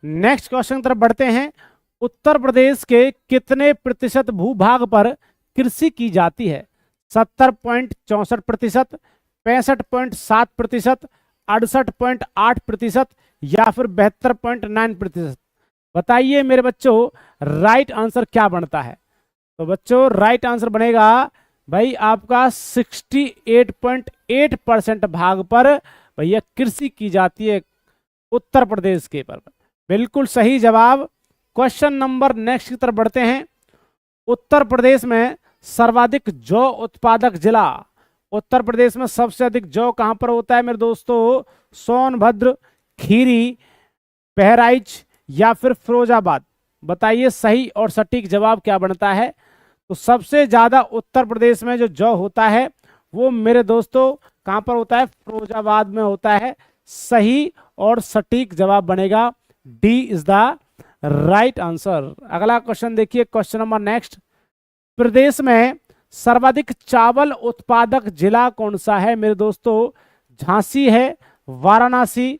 Next question की तरफ बढ़ते हैं। उत्तर प्रदेश के कितने प्रतिशत भूभाग पर कृषि की जाती है? 70.64%, 65.7%, 68.8% या फिर 72.9%? बताइए मेरे बच्चों, राइट आंसर क्या बनता है? तो बच्चों राइट आंसर बनेगा भाई आपका 68.8% भाग पर भैया कृषि की जाती है उत्तर प्रदेश के पर। बिल्कुल सही जवाब। क्वेश्चन नंबर नेक्स्ट की तरफ बढ़ते हैं। उत्तर प्रदेश में सर्वाधिक जौ उत्पादक जिला, उत्तर प्रदेश में सबसे अधिक जौ कहां पर होता है मेरे दोस्तों? सोनभद्र, खीरी, बहराइच या फिर फिरोजाबाद? बताइए सही और सटीक जवाब क्या बनता है? तो सबसे ज्यादा उत्तर प्रदेश में जो जौ होता है वो मेरे दोस्तों कहां पर होता है? फिरोजाबाद में होता है। सही और सटीक जवाब बनेगा D is the right answer. अगला क्वेश्चन देखिए, क्वेश्चन नंबर नेक्स्ट। प्रदेश में सर्वाधिक चावल उत्पादक जिला कौन सा है मेरे दोस्तों? झांसी है, वाराणसी,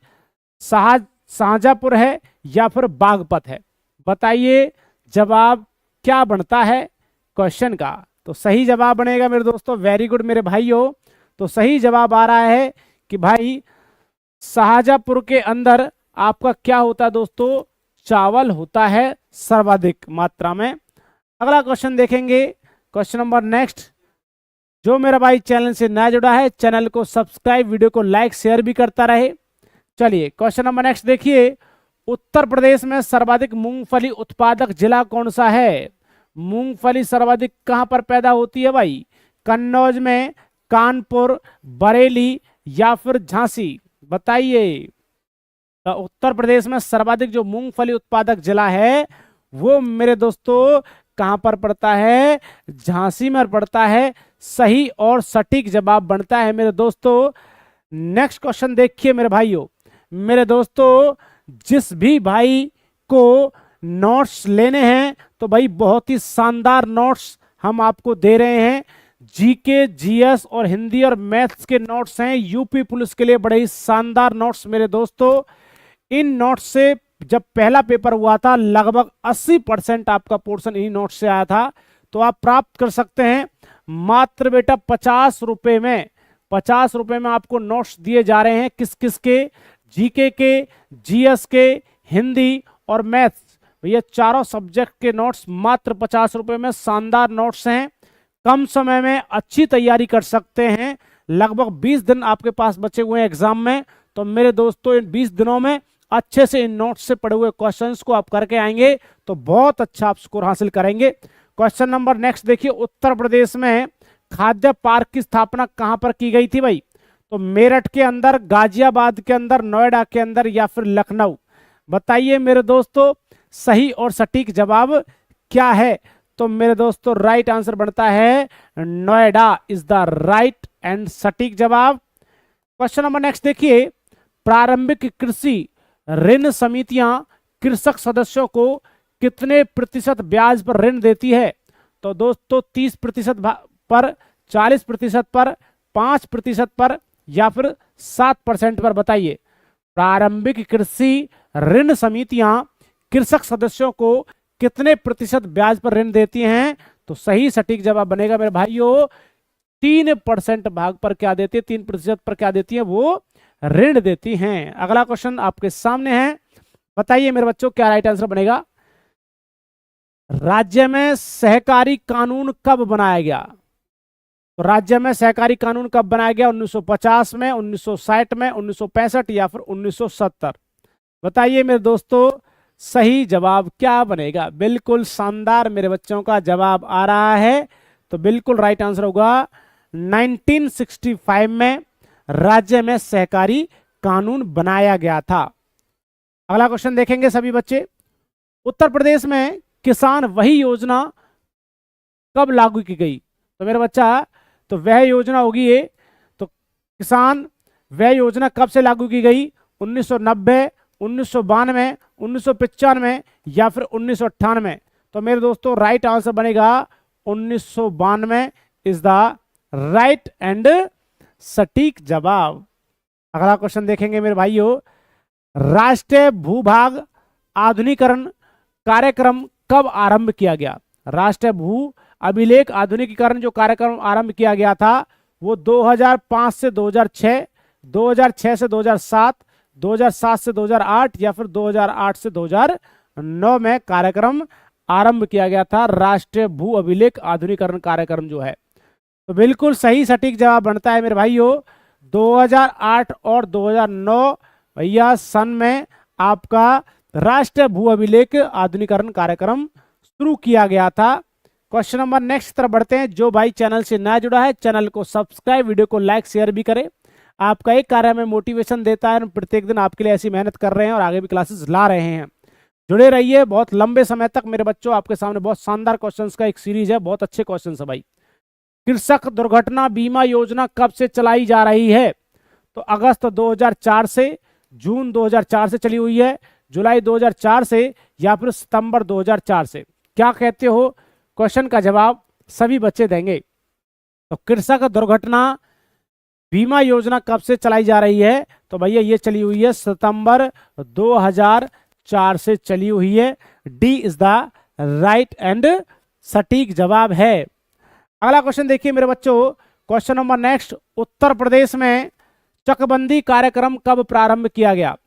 शाहजहांपुर है या फिर बागपत है? बताइए जवाब क्या बनता है क्वेश्चन का? तो सही जवाब बनेगा मेरे दोस्तों, वेरी गुड मेरे भाइयों। तो सही जवाब आ रहा है कि भाई शाहजहांपुर के अंदर आपका क्या होता है दोस्तों? चावल होता है सर्वाधिक मात्रा में। अगला क्वेश्चन देखेंगे, क्वेश्चन नंबर नेक्स्ट। जो मेरा भाई चैनल से नया जुड़ा है चैनल को सब्सक्राइब, वीडियो को लाइक शेयर भी करता रहे। चलिए क्वेश्चन नंबर नेक्स्ट देखिए। उत्तर प्रदेश में सर्वाधिक मूंगफली उत्पादक जिला कौन सा है? मूंगफली सर्वाधिक कहां पर पैदा होती है भाई? कन्नौज में, कानपुर, बरेली या फिर झांसी? बताइए। तो उत्तर प्रदेश में सर्वाधिक जो मूंगफली उत्पादक जिला है वो मेरे दोस्तों कहां पर पड़ता है? झांसी में पड़ता है। सही और सटीक जवाब बनता है मेरे दोस्तों। नेक्स्ट क्वेश्चन देखिए मेरे भाइयों। मेरे दोस्तों जिस भी भाई को नोट्स लेने हैं तो भाई बहुत ही शानदार नोट्स हम आपको दे रहे हैं। जीके, जीएस और हिंदी और मैथ्स के नोट्स हैं यूपी पुलिस के लिए, बड़े ही शानदार नोट्स मेरे दोस्तों। इन नोट्स से जब पहला पेपर हुआ था लगभग 80% आपका पोर्शन इन्हीं नोट्स से आया था। तो आप प्राप्त कर सकते हैं मात्र बेटा 50 रुपए में। 50 रुपए में आपको नोट्स दिए जा रहे हैं। किस किस के? जीके के, जीएस के, हिंदी और मैथ्स। ये चारों सब्जेक्ट के नोट्स मात्र 50 रुपए में। शानदार नोट्स हैं, कम समय में अच्छी तैयारी कर सकते हैं। लगभग 20 दिन आपके पास बचे हुए हैं एग्जाम में। तो मेरे दोस्तों इन 20 दिनों में अच्छे से इन नोट्स से पढ़े हुए क्वेश्चंस को आप करके आएंगे तो बहुत अच्छा आप स्कोर हासिल करेंगे। क्वेश्चन नंबर नेक्स्ट देखिए। उत्तर प्रदेश में खाद्य पार्क की स्थापना कहां पर की गई थी भाई? तो मेरठ के अंदर, गाजियाबाद के अंदर, नोएडा के अंदर या फिर लखनऊ? बताइए मेरे दोस्तों सही और सटीक जवाब क्या है? तो मेरे दोस्तों राइट आंसर बनता है Noida is the right and सटीक जवाब। क्वेश्चन नंबर नेक्स्ट देखिए। प्रारंभिक कृषि ऋण समितियां कृषक सदस्यों को कितने प्रतिशत ब्याज पर ऋण देती है? तो दोस्तों 30% पर, 40% पर, 5% पर या फिर 7% पर? बताइए। प्रारंभिक कृषि ऋण समितियां कृषक सदस्यों को कितने प्रतिशत ब्याज पर ऋण देती हैं? तो सही सटीक जवाब बनेगा मेरे भाइयों 3% भाग पर क्या देती है? 3% पर क्या देती है? वो ऋण देती हैं। अगला क्वेश्चन आपके सामने है, बताइए मेरे बच्चों क्या राइट आंसर बनेगा? राज्य में सहकारी कानून कब बनाया गया? तो राज्य में सहकारी कानून कब बनाया गया? 1950 में, 1960 में, 1965 या फिर 1970? बताइए मेरे दोस्तों सही जवाब क्या बनेगा? बिल्कुल शानदार मेरे बच्चों का जवाब आ रहा है। तो बिल्कुल राइट आंसर होगा 1965 में राज्य में सहकारी कानून बनाया गया था। अगला क्वेश्चन देखेंगे सभी बच्चे। उत्तर प्रदेश में किसान वही योजना कब लागू की गई? तो मेरा बच्चा तो वह योजना होगी ये, तो किसान वह योजना कब से लागू की गई? 1990, 1992, 1995 या फिर 1998? तो मेरे दोस्तों राइट आंसर बनेगा 1992 इज द राइट एंड सटीक जवाब। अगला क्वेश्चन देखेंगे मेरे भाइयों। राष्ट्रीय भूभाग आधुनिकीकरण कार्यक्रम कब आरंभ किया गया? राष्ट्रीय भू अभिलेख आधुनिकीकरण जो कार्यक्रम आरंभ किया गया था वो 2005 से 2006, 2006 से 2007, 2007 से 2008 या फिर 2008 से 2009 में कार्यक्रम आरंभ किया गया था। राष्ट्रीय भू अभिलेख आधुनिकीकरण कार्यक्रम जो है, तो बिल्कुल सही सटीक जवाब बनता है मेरे भाइयों 2008 और 2009 भैया सन में आपका राष्ट्रीय भू अभिलेख आधुनिकीकरण कार्यक्रम शुरू किया गया था। क्वेश्चन नंबर नेक्स्ट तरफ बढ़ते हैं। जो भाई चैनल से नया जुड़ा है चैनल को सब्सक्राइब, वीडियो को लाइक शेयर भी करें। आपका एक कार्य में मोटिवेशन देता है, प्रत्येक दिन आपके लिए ऐसी मेहनत कर रहे हैं और आगे भी क्लासेस ला रहे हैं। जुड़े रहिए बहुत लंबे समय तक मेरे बच्चों, आपके सामने बहुत शानदार क्वेश्चंस का एक सीरीज है, बहुत अच्छे क्वेश्चंस है भाई। कृषक दुर्घटना बीमा योजना कब से चलाई जा रही है? तो अगस्त 2004 से, जून 2004 से चली हुई है, जुलाई 2004 से या फिर सितंबर 2004 से। क्या कहते हो? क्वेश्चन का जवाब सभी बच्चे देंगे। तो कृषक दुर्घटना बीमा योजना कब से चलाई जा रही है? तो भैया ये चली हुई है सितंबर 2004 से चली हुई है। D is the right and सटीक जवाब है। अगला क्वेश्चन देखिए मेरे बच्चों, question number next, Uttar Pradesh में चकबंदी कार्यक्रम कब प्रारंभ किया गया?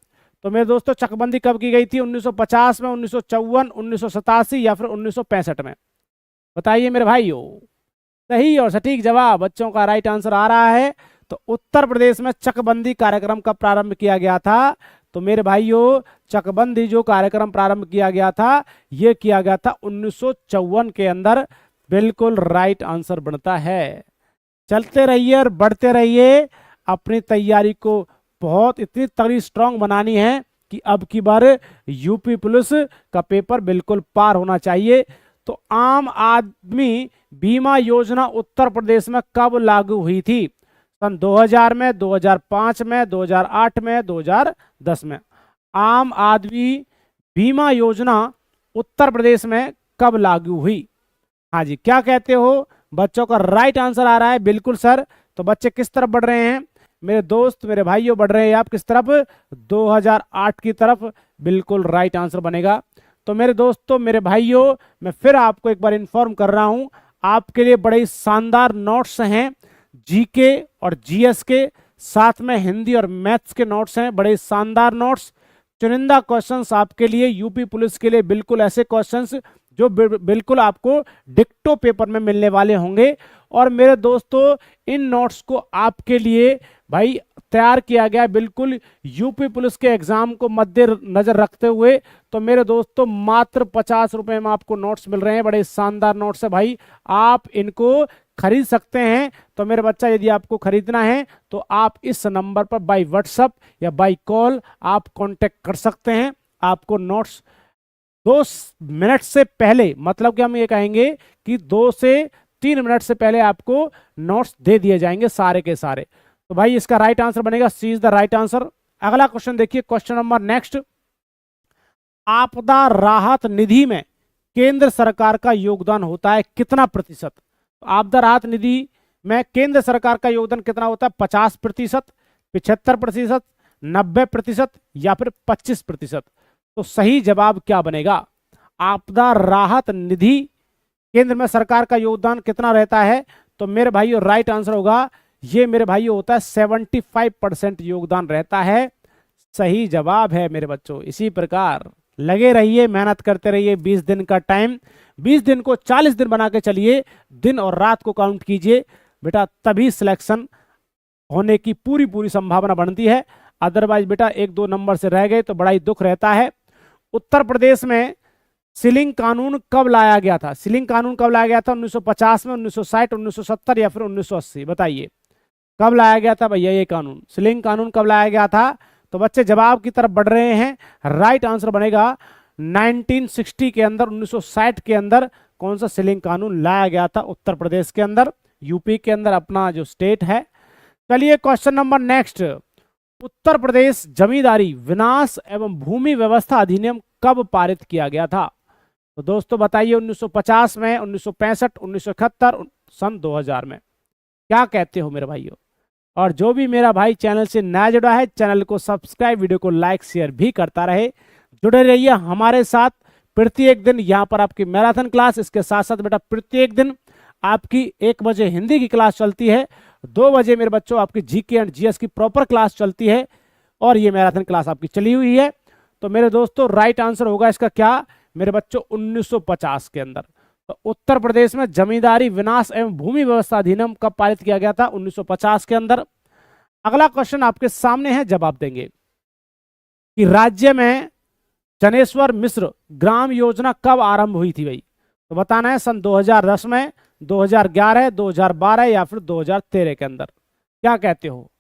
तो मेरे दोस्तों चकबंदी कब की गई थी? 1950 में, 1954, 1987 या फिर 1965 में? बताइए मेरे भाइयों। सही और सटीक जवाब बच्चों का राइट आंसर आ रहा है। तो उत्तर प्रदेश में चकबंदी कार्यक्रम कब प्रारंभ किया गया था? तो मेरे भाइयों चकबंदी जो कार्यक्रम प्रारंभ किया गया था यह किया गया था 1954 के अंदर। बिल्कुल राइट आंसर बनता है। चलते रहिए और बढ़ते रहिए, अपनी तैयारी को बहुत इतनी तगड़ी स्ट्रांग बनानी है कि अब की बार यूपी पुलिस का पेपर बिल्कुल पार होना चाहिए। तो आम आदमी बीमा योजना उत्तर प्रदेश में कब लागू हुई थी? सन 2000 में, 2005 में, 2008 में, 2010 में? आम आदमी बीमा योजना उत्तर प्रदेश में कब लागू हुई? हाँ जी, क्या कहते हो? बच्चों का राइट आंसर आ रहा है बिल्कुल सर। तो बच्चे किस तरफ बढ़ रहे हैं मेरे दोस्त, मेरे भाइयों? बढ़ रहे हैं आप किस तरफ? 2008 की तरफ। बिल्कुल राइट आंसर बनेगा। तो मेरे दोस्तों, मेरे भाइयों, मैं फिर आपको एक बार इन्फॉर्म कर रहा हूं, आपके लिए बड़े शानदार नोट्स हैं, जीके और जीएस के, साथ में हिंदी और मैथ्स के नोट्स हैं, बड़े शानदार नोट्स। चुनिंदा क्वेश्चंस आपके लिए, यूपी पुलिस के लिए बिल्कुल ऐसे क्वेश्चंस जो बिल्कुल आपको डिक्टो पेपर में मिलने वाले होंगे। और मेरे दोस्तों इन नोट्स को आपके लिए भाई तैयार किया गया बिल्कुल यूपी पुलिस के एग्जाम को मद्देनजर रखते हुए। तो मेरे दोस्तों मात्र 50 रुपए में आपको नोट्स मिल रहे हैं, बड़े शानदार नोट्स है भाई, आप इनको खरीद सकते हैं। तो मेरे बच्चा यदि आपको खरीदना है तो आप इस नंबर पर बाय व्हाट्सएप या बाय कॉल आप कांटेक्ट कर सकते हैं। आपको नोट्स 2 मिनट से पहले, मतलब कि हम ये कहेंगे कि 2 से 3 मिनट से पहले आपको नोट्स दे दिए जाएंगे सारे के सारे। तो भाई इसका राइट आंसर बनेगा सी इज द राइट आंसर। अगला क्वेश्चन देखिए, क्वेश्चन नंबर नेक्स्ट, आपदा राहत निधि में केंद्र सरकार का योगदान होता है कितना प्रतिशत? तो आपदा राहत निधि में केंद्र सरकार का योगदान कितना होता है? 50%, 75%, 90% या फिर 25%? तो सही जवाब क्या बनेगा? आपदा राहत निधि केंद्र में सरकार का योगदान कितना रहता है? तो मेरे भाइयों राइट आंसर होगा ये मेरे भाइयों होता है 75% योगदान रहता है। सही जवाब है मेरे बच्चों। इसी प्रकार लगे रहिए, मेहनत करते रहिए। 20 दिन का टाइम, 20 दिन को 40 दिन बना के चलिए, दिन और रात को काउंट कीजिए बेटा, तभी सिलेक्शन होने की पूरी संभावना बनती है। अदरवाइज बेटा 1-2 नंबर से रह गए तो बड़ा ही दुख रहता है। उत्तर प्रदेश में सीलिंग कानून कब लाया गया था? सीलिंग कानून कब लाया गया था? 1950 में, 1960, 1970 या फिर 1980? बताइए कब लाया गया था भैया ये कानून? सीलिंग कानून कब लाया गया था? तो बच्चे जवाब की तरफ बढ़ रहे हैं। राइट आंसर बनेगा 1960 के अंदर, 1960 के अंदर कौन सा सीलिंग कानून लाया गया था उत्तर प्रदेश के अंदर, यूपी के अंदर अपना जो स्टेट है। चलिए question number next, Uttar Pradesh जमींदारी विनाश एवं भूमि व्यवस्था अधिनियम कब पारित किया गया था? तो दोस्तों बताइए 1950 में, 1965, 1971, सन 2000 में? क्या कहते हो मेरे भाइयों? और जो भी मेरा भाई चैनल से नया जुड़ा है चैनल को सब्सक्राइब, वीडियो को लाइक शेयर भी करता रहे। जुड़े रहिए हमारे साथ। प्रत्येक दिन यहाँ पर आपकी मैराथन क्लास, इसके साथ साथ बेटा प्रत्येक दिन आपकी 1 बजे हिंदी की क्लास चलती है, 2 बजे मेरे बच्चों आपकी जीके एंड जीएस की प्रॉपर क्लास चलती है, और ये मैराथन क्लास आपकी चली हुई है। तो मेरे दोस्तों राइट आंसर होगा इसका क्या मेरे बच्चों, 1950 के अंदर। तो उत्तर प्रदेश में जमींदारी विनाश एवं भूमि व्यवस्था अधिनियम कब पारित किया गया था? 1950 के अंदर। अगला क्वेश्चन आपके सामने है, जवाब देंगे कि राज्य में जनेश्वर मिश्र ग्राम योजना कब आरंभ हुई थी भाई? तो बताना है सन 2010 में, 2011, 2012 या फिर 2013 के अंदर। क्या कहते हो?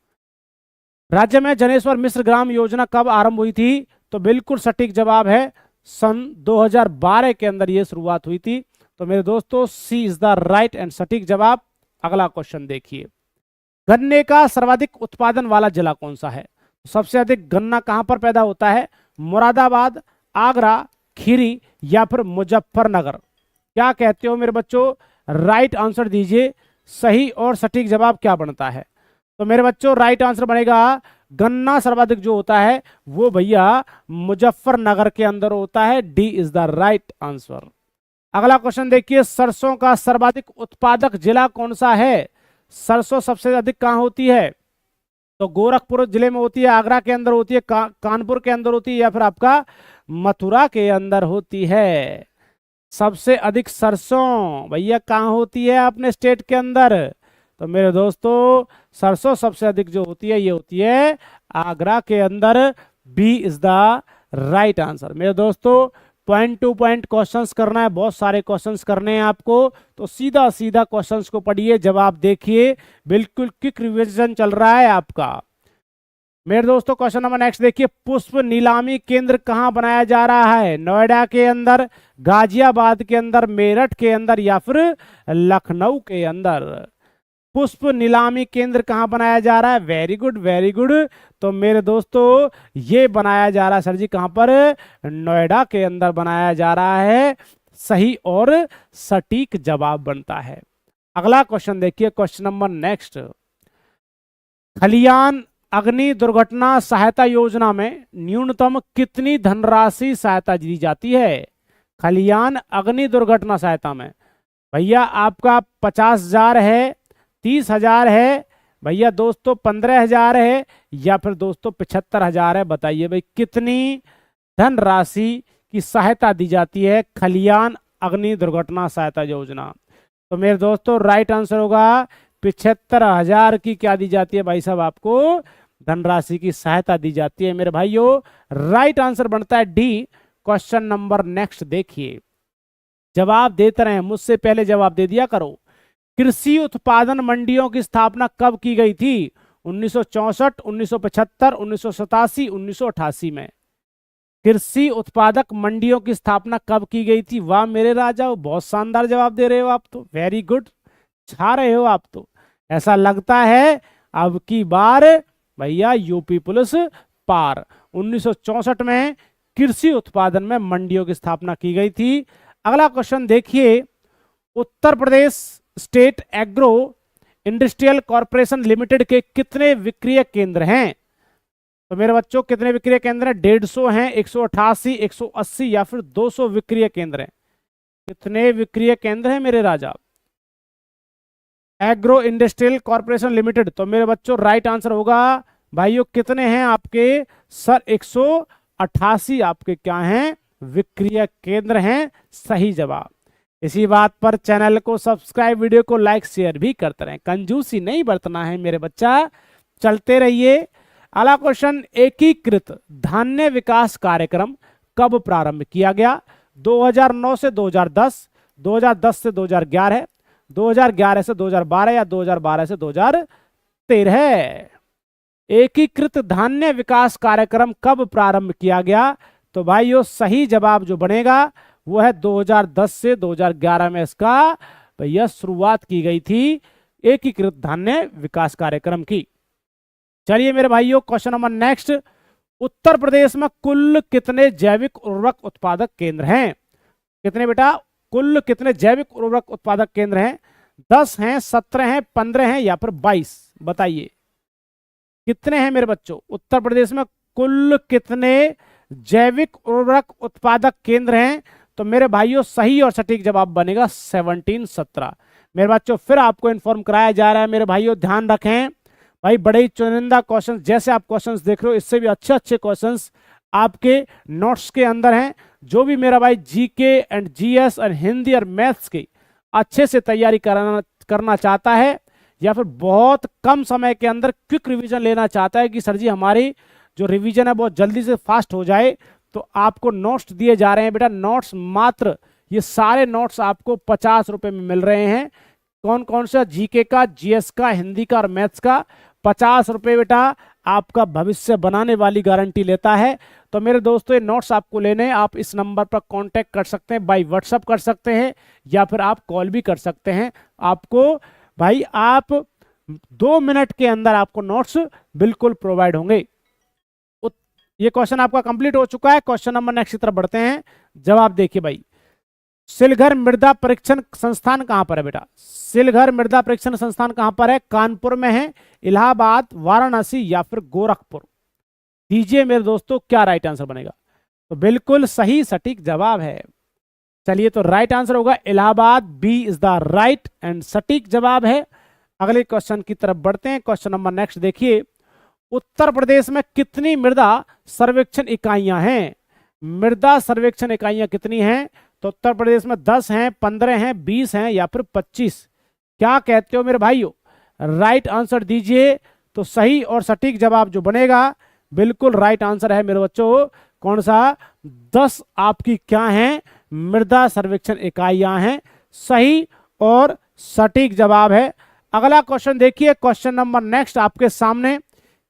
राज्य में जनेश्वर मिश्र ग्राम योजना कब आरंभ हुई थी? तो बिल्कुल सटीक जवाब है सन 2012 के अंदर ये शुरुआत हुई थी। तो मेरे दोस्तों सी इज द राइट एंड सटीक जवाब। अगला क्वेश्चन देखिए, गन्ने का सर्वाधिक उत्पादन वाला जिला कौन सा है? सबसे अधिक गन्ना कहां पर पैदा होता है? मुरादाबाद, आगरा, खीरी या फिर मुजफ्फरनगर? क्या कहते हो मेरे बच्चों? राइट आंसर दीजिए। सही और सटीक जवाब क्या बनता है? तो मेरे बच्चों राइट आंसर बनेगा गन्ना सर्वाधिक जो होता है वो भैया मुजफ्फरनगर के अंदर होता है। D is the right answer. अगला क्वेश्चन देखिए, सरसों का सर्वाधिक उत्पादक जिला कौन सा है? सरसों सबसे अधिक कहां होती है? तो गोरखपुर जिले में होती है, आगरा के अंदर होती है, कानपुर के अंदर होती है, या फिर आपका मथुरा के अंदर होती है? सबसे अधिक सरसों भैया कहां होती है अपने स्टेट के अंदर? तो मेरे दोस्तों सरसों सबसे अधिक जो होती है ये होती है आगरा के अंदर। B is the right answer. मेरे दोस्तों पॉइंट टू पॉइंट क्वेश्चंस करना है, बहुत सारे क्वेश्चंस करने हैं आपको, तो सीधा सीधा क्वेश्चंस को पढ़िए, जवाब देखिए। बिल्कुल क्विक रिवीजन चल रहा है आपका। मेरे दोस्तों क्वेश्चन नंबर नेक्स्ट देखिए, पुष्प नीलामी केंद्र कहां बनाया जा रहा है? नोएडा के अंदर, गाजियाबाद के अंदर, मेरठ के अंदर या फिर लखनऊ के अंदर? पुष्प नीलामी केंद्र कहां बनाया जा रहा है? Very good very good. तो मेरे दोस्तों ये बनाया जा रहा है सर जी कहां पर? नोएडा के अंदर बनाया जा रहा है। सही और सटीक जवाब बनता है। अगला क्वेश्चन देखिए, क्वेश्चन नंबर नेक्स्ट, खलियान अग्नि दुर्घटना सहायता योजना में न्यूनतम कितनी धनराशि सहायता दी जाती है? खलियान अग्नि दुर्घटना सहायता में भैया आपका 50,000 है, 30,000 है भैया दोस्तों, 15,000 है या फिर दोस्तों 75,000 है? बताइए भाई कितनी धनराशि की सहायता दी जाती है खलियान अग्नि दुर्घटना सहायता योजना? तो मेरे दोस्तों राइट आंसर होगा 75,000 की क्या दी जाती है भाई साहब? आपको धनराशि की सहायता दी जाती है मेरे भाइयों। राइट आंसर बनता है डी। क्वेश्चन नंबर नेक्स्ट देखिए, जवाब देते रहे, मुझसे पहले जवाब दे दिया करो। कृषि उत्पादन मंडियों की स्थापना कब की गई थी? 1964, 1975, 1987, 1988 में कृषि उत्पादक मंडियों की स्थापना कब की गई थी? वाह मेरे राजा, बहुत शानदार जवाब दे रहे हो आप तो, वेरी गुड, छा रहे हो आप तो। ऐसा लगता है अब की बार भैया यूपी पुलिस पार। 1964 में कृषि उत्पादन में मंडियों की स्थापना की गई थी। अगला क्वेश्चन देखिए, Uttar Pradesh state agro industrial corporation limited के कितने विक्रय केंद्र हैं? तो मेरे बच्चों कितने विक्रय केंद्र हैं? 150 हैं, 188, 180 या फिर 200 विक्रय केंद्र हैं? कितने विक्रय केंद्र हैं मेरे राजा? Agro industrial corporation limited. तो मेरे बच्चों राइट आंसर होगा भाइयों कितने हैं आपके? सर 188 आपके क्या हैं? विक्रय केंद्र हैं। सही जवाब। इसी बात पर चैनल को सब्सक्राइब, वीडियो को लाइक शेयर भी करते रहें, कंजूसी नहीं बरतना है मेरे बच्चा, चलते रहिए। अगला क्वेश्चन, एकीकृत धान्य विकास कार्यक्रम कब प्रारंभ किया गया? 2009 से 2010, 2010 से 2011, 2011 से 2012 या 2012 से 2013? एकीकृत धान्य विकास कार्यक्रम कब प्रारंभ किया गया? तो भाइयों सही जवाब जो बनेगा वो है 2010 से 2011 में इसका भैया शुरुआत की गई थी एकीकृत धान्य विकास कार्यक्रम की। चलिए मेरे भाइयों question number next, Uttar Pradesh में कुल कितने जैविक उर्वरक उत्पादक केंद्र हैं? कितने बेटा? कुल कितने जैविक उर्वरक उत्पादक केंद्र हैं? 10 हैं, 17 हैं, 15 हैं या फिर 22? बताइए कितने हैं मेरे बच्चों? उत्तर प्रदेश में कुल कितने जैविक उर्वरक उत्पादक केंद्र हैं। तो मेरे भाइयों सही और सटीक जवाब बनेगा 1717। मेरे बच्चों फिर आपको इन्फॉर्म कराया जा रहा है मेरे भाइयों, ध्यान रखें भाई, बड़े ही चुनिंदा क्वेश्चंस जैसे आप क्वेश्चंस देख रहे हो इससे भी अच्छे अच्छे क्वेश्चंस आपके नोट्स के अंदर हैं। जो भी मेरा भाई जीके एंड जीएस और हिंदी और मैथ्स की अच्छे से तैयारी करना चाहता है या फिर बहुत कम समय के अंदर क्विक रिवीजन लेना चाहता है कि सर जी हमारी जो रिवीजन है बहुत जल्दी से फास्ट हो जाए, तो आपको नोट्स दिए जा रहे हैं बेटा। नोट्स मात्र ये सारे नोट्स आपको 50 रुपए में मिल रहे हैं। कौन कौन सा? जीके का, जीएस का, हिंदी का और मैथ्स का। 50 रुपए बेटा आपका भविष्य बनाने वाली गारंटी लेता है। तो मेरे दोस्तों ये नोट्स आपको लेने, आप इस नंबर पर कांटेक्ट कर सकते हैं, बाय व्हाट्सएप कर सकते हैं या फिर आप कॉल भी कर सकते हैं। आपको भाई आप 2 मिनट के अंदर आपको नोट्स बिल्कुल प्रोवाइड होंगे। ये क्वेश्चन आपका कंप्लीट हो चुका है। क्वेश्चन नंबर नेक्स्ट की तरफ बढ़ते हैं। जवाब देखिए भाई, सिलघर मृदा परीक्षण संस्थान कहां पर है बेटा? सिलघर मृदा परीक्षण संस्थान कहां पर है? कानपुर में है, इलाहाबाद, वाराणसी या फिर गोरखपुर? दीजिए मेरे दोस्तों क्या राइट आंसर बनेगा? तो बिल्कुल सही सटीक जवाब है। चलिए तो राइट आंसर होगा Allahabad, B is the right and सटीक जवाब है। अगले क्वेश्चन की तरफ बढ़ते हैं। क्वेश्चन नंबर नेक्स्ट देखिए, उत्तर प्रदेश में कितनी मृदा सर्वेक्षण इकाइयां हैं? मृदा सर्वेक्षण इकाइयां कितनी हैं? तो उत्तर प्रदेश में 10 हैं, 15 हैं, 20 हैं या फिर 25? क्या कहते हो मेरे भाइयों? राइट आंसर दीजिए। तो सही और सटीक जवाब जो बनेगा बिल्कुल राइट आंसर है मेरे बच्चों। कौन सा? 10 आपकी क्या हैं? मृदा सर्वेक्षण इकाइयां हैं। सही और सटीक जवाब है। अगला क्वेश्चन देखिए, क्वेश्चन नंबर नेक्स्ट आपके सामने,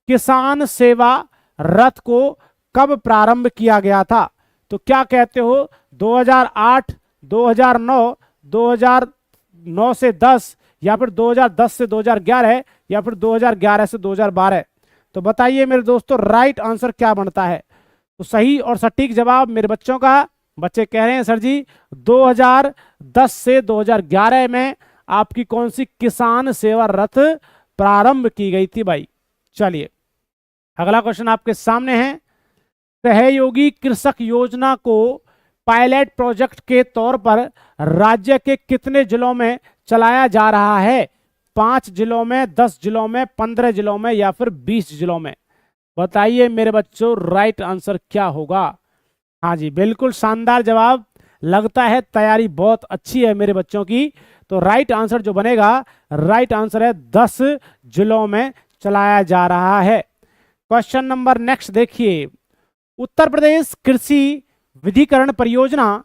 किसान सेवा रथ को कब प्रारंभ किया गया था? तो क्या कहते हो? 2008, 2009, 2009 से 10 या फिर 2010 से 2011 या फिर 2011 से 2012? तो बताइए मेरे दोस्तों राइट आंसर क्या बनता है? तो सही और सटीक जवाब मेरे बच्चों का, बच्चे कह रहे हैं सर जी 2010 से 2011 में आपकी कौन सी किसान सेवा रथ प्रारंभ की गई थी भाई? चलिए अगला क्वेश्चन आपके सामने है, सहयोगी कृषक योजना को पायलट प्रोजेक्ट के तौर पर राज्य के कितने जिलों में चलाया जा रहा है? 5 जिलों में, 10 जिलों में, 15 जिलों में या फिर 20 जिलों में? बताइए मेरे बच्चों राइट आंसर क्या होगा? हाँ जी बिल्कुल शानदार जवाब, लगता है तैयारी बहुत अच्छी है मेरे बच्चों की। तो राइट आंसर जो बनेगा, राइट आंसर है 10 जिलों में चलाया जा रहा है। क्वेश्चन नंबर नेक्स्ट देखिए, उत्तर प्रदेश कृषि विधिकरण परियोजना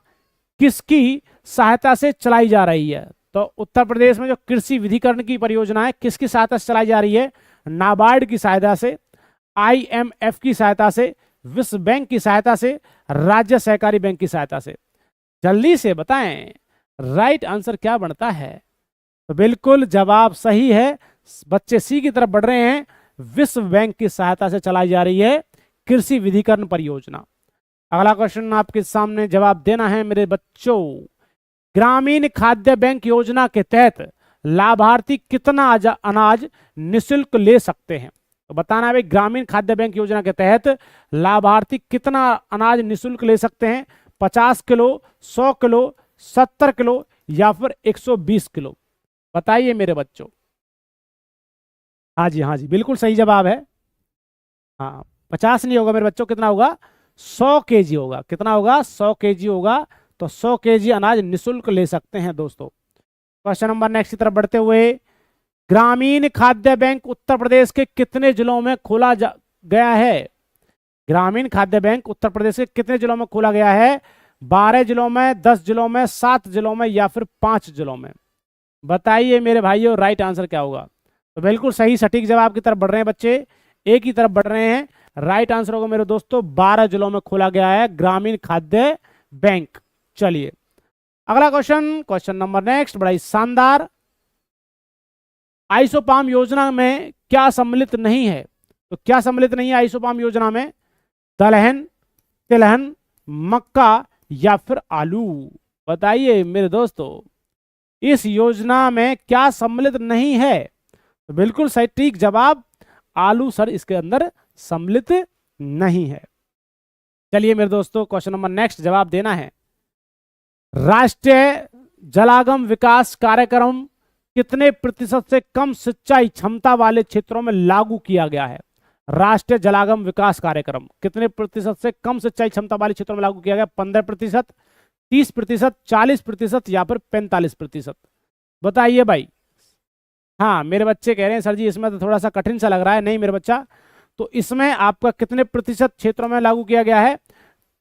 किसकी सहायता से चलाई जा रही है? तो उत्तर प्रदेश में जो कृषि विधिकरण की परियोजना है किसकी सहायता से चलाई जा रही है? नाबार्ड की सहायता से, आईएमएफ की सहायता से, विश्व बैंक की सहायता से, राज्य सहकारी बैंक की सहायता से? जल्दी से बताएं राइट आंसर क्या बनता है? तो बिल्कुल जवाब सही है, बच्चे सी की तरफ बढ़ रहे हैं। विश्व बैंक की सहायता से चलाई जा रही है कृषि विधिकरण परियोजना। अगला क्वेश्चन आपके सामने जवाब देना है मेरे बच्चों, ग्रामीण खाद्य बैंक योजना के तहत लाभार्थी कितना अनाज निःशुल्क ले सकते हैं? तो बताना है भाई, ग्रामीण खाद्य बैंक योजना के तहत लाभार्थी कितना अनाज निःशुल्क ले सकते हैं? 50 किलो, 100 किलो, 70 किलो या फिर 120 किलो? बताइए मेरे बच्चों। हाँ जी बिल्कुल सही जवाब है। हाँ 50 नहीं होगा मेरे बच्चों, कितना होगा? 100 केजी होगा। कितना होगा? 100 केजी होगा। तो 100 केजी अनाज निःशुल्क ले सकते हैं दोस्तों। क्वेश्चन नंबर नेक्स्ट की तरफ बढ़ते हुए, ग्रामीण खाद्य बैंक उत्तर प्रदेश के कितने जिलों में खोला गया है? ग्रामीण खाद्य बैंक उत्तर प्रदेश के कितने जिलों में खोला गया है? 12 जिलों में, 10 जिलों में, 7 जिलों में या फिर 5 जिलों में? बताइए मेरे भाइयों राइट आंसर क्या होगा? तो बिल्कुल सही सटीक जवाब की तरफ बढ़ रहे हैं बच्चे, एक ही तरफ बढ़ रहे हैं। राइट आंसर होगा मेरे दोस्तों 12 जिलों में खोला गया है ग्रामीण खाद्य बैंक। चलिए अगला क्वेश्चन, क्वेश्चन नंबर नेक्स्ट बड़ा ही शानदार, आइसोपाम योजना में क्या सम्मिलित नहीं है? तो क्या सम्मिलित नहीं है आइसोपाम योजना में? दलहन, तिलहन, मक्का या फिर आलू? बताइए मेरे दोस्तों इस योजना में क्या सम्मिलित नहीं है? तो बिल्कुल सटीक जवाब आलू सर इसके अंदर सम्मिलित नहीं है। चलिए मेरे दोस्तों, क्वेश्चन नंबर नेक्स्ट जवाब देना है। राष्ट्रीय जलागम विकास कार्यक्रम कितने प्रतिशत से कम सिंचाई क्षमता वाले क्षेत्रों में लागू किया गया है? राष्ट्रीय जलागम विकास कार्यक्रम कितने प्रतिशत से कम सिंचाई क्षमता वाले क्षेत्रों में लागू किया गया? 15%, 30%, 40% या फिर 45%? बताइए भाई। हाँ, मेरे बच्चे कह रहे हैं सर जी इसमें तो थोड़ा सा कठिन सा लग रहा है। नहीं मेरे बच्चा, तो इसमें आपका कितने प्रतिशत क्षेत्रों में लागू किया गया है?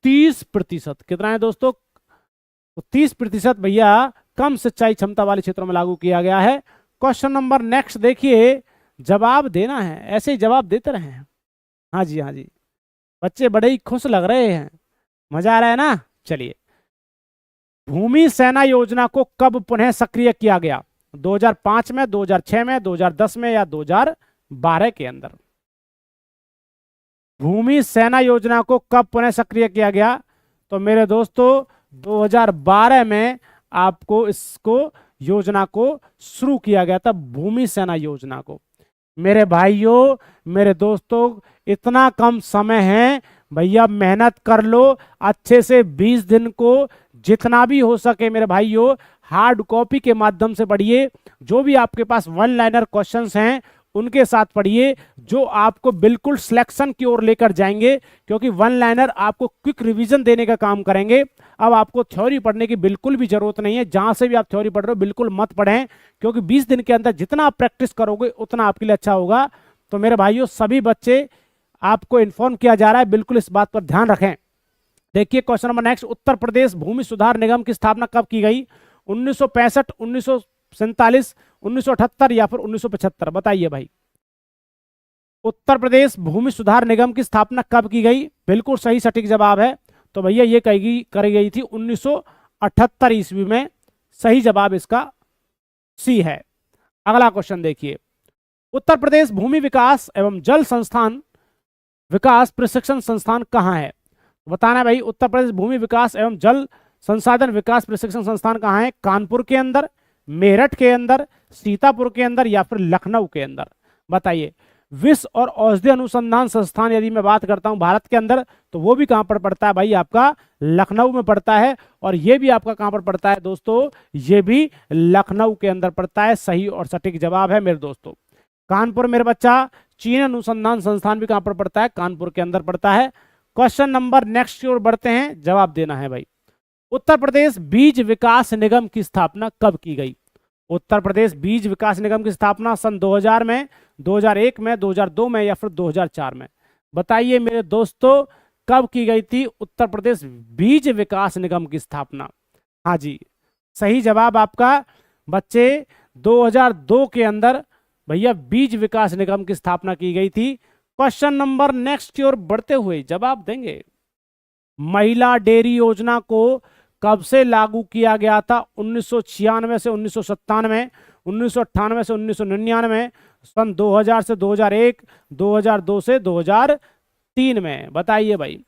30%। कितना है दोस्तों? तो 30% भैया कम सिंचाई क्षमता वाले क्षेत्रों में लागू किया गया है। क्वेश्चन नंबर नेक्स्ट देखिए, जवाब देना है, ऐसे ही जवाब देते रहे। हाँ जी, हाँ जी, बच्चे बड़े ही खुश लग रहे हैं, मजा आ रहा है ना। चलिए, भूमि सेना योजना को कब पुनः सक्रिय किया गया? 2005 में, 2006 में, 2010 में या 2012 के अंदर? भूमि सेना योजना को कब पुनः सक्रिय किया गया? तो मेरे दोस्तों 2012 में आपको इसको योजना को शुरू किया गया था, भूमि सेना योजना को। मेरे भाइयों, मेरे दोस्तों, इतना कम समय है भैया, मेहनत कर लो अच्छे से। 20 दिन को जितना भी हो सके मेरे भाइयों हार्ड कॉपी के माध्यम से पढ़िए। जो भी आपके पास वन लाइनर क्वेश्चंस हैं उनके साथ पढ़िए, जो आपको बिल्कुल सिलेक्शन की ओर लेकर जाएंगे, क्योंकि वन लाइनर आपको क्विक रिवीजन देने का काम करेंगे। अब आपको थ्योरी पढ़ने की बिल्कुल भी जरूरत नहीं है। जहां से भी आप थ्योरी पढ़ रहे हो बिल्कुल मत पढ़ें, क्योंकि 20 दिन के अंदर जितना आप प्रैक्टिस करोगे उतना आपके लिए अच्छा होगा। तो मेरे भाइयों, सभी बच्चे आपको इन्फॉर्म किया जा रहा है, बिल्कुल इस बात पर ध्यान रखें। देखिए question number next, Uttar Pradesh भूमि सुधार निगम की स्थापना कब की गई? 1965, 1947, 1978 या फिर 1975? बताइए भाई। उत्तर प्रदेश भूमि सुधार निगम की स्थापना कब की गई? बिल्कुल सही सटीक जवाब है। तो भैया ये करी गई थी 1978 ईस्वी में। सही जवाब इसका सी है। अगला क्वेश्चन देखिए, उत्तर प्रदेश भूमि विकास एवं जल संस्थान विकास प्रशिक्षण संस्थान कहाँ है? बताना है भाई, उत्तर प्रदेश भूमि विकास एवं जल संसाधन विकास प्रशिक्षण संस्थान कहाँ है? कानपुर के अंदर, मेरठ के अंदर, सीतापुर के अंदर या फिर लखनऊ के अंदर? बताइए। विश्व और औषधि अनुसंधान संस्थान यदि मैं बात करता हूं भारत के अंदर, तो वो भी कहां पर पड़ता है भाई? आपका लखनऊ में पड़ता है। और ये भी आपका कहां पर पड़ता है दोस्तों? ये भी लखनऊ के अंदर पड़ता है। सही और सटीक जवाब है मेरे दोस्तों। कानपुर मेरे बच्चा। चीन अनुसंधान संस्थान भी कहां पर पड़ता है? कानपुर के अंदर पड़ता है। क्वेश्चन नंबर नेक्स्ट की ओर बढ़ते हैं, जवाब देना है भाई। उत्तर प्रदेश बीज विकास निगम की स्थापना कब की गई? उत्तर प्रदेश बीज विकास निगम की स्थापना सन 2000 में, 2001 में, 2002 में या फिर 2004 में? बताइए मेरे दोस्तों, कब की गई थी उत्तर प्रदेश बीज विकास निगम की स्थापना? हाँ जी, सही जवाब आपका बच्चे 2002 के अंदर भैया बीज विकास निगम की स्थापना की गई थी। क्वेश्चन नंबर नेक्स्ट की ओर बढ़ते हुए जवाब देंगे। महिला डेयरी योजना को कब से लागू किया गया था? 1996 से 1997, 1998 से 1999, सन 2000 से 2001, 2002 से 2003 में? बताइए भाई।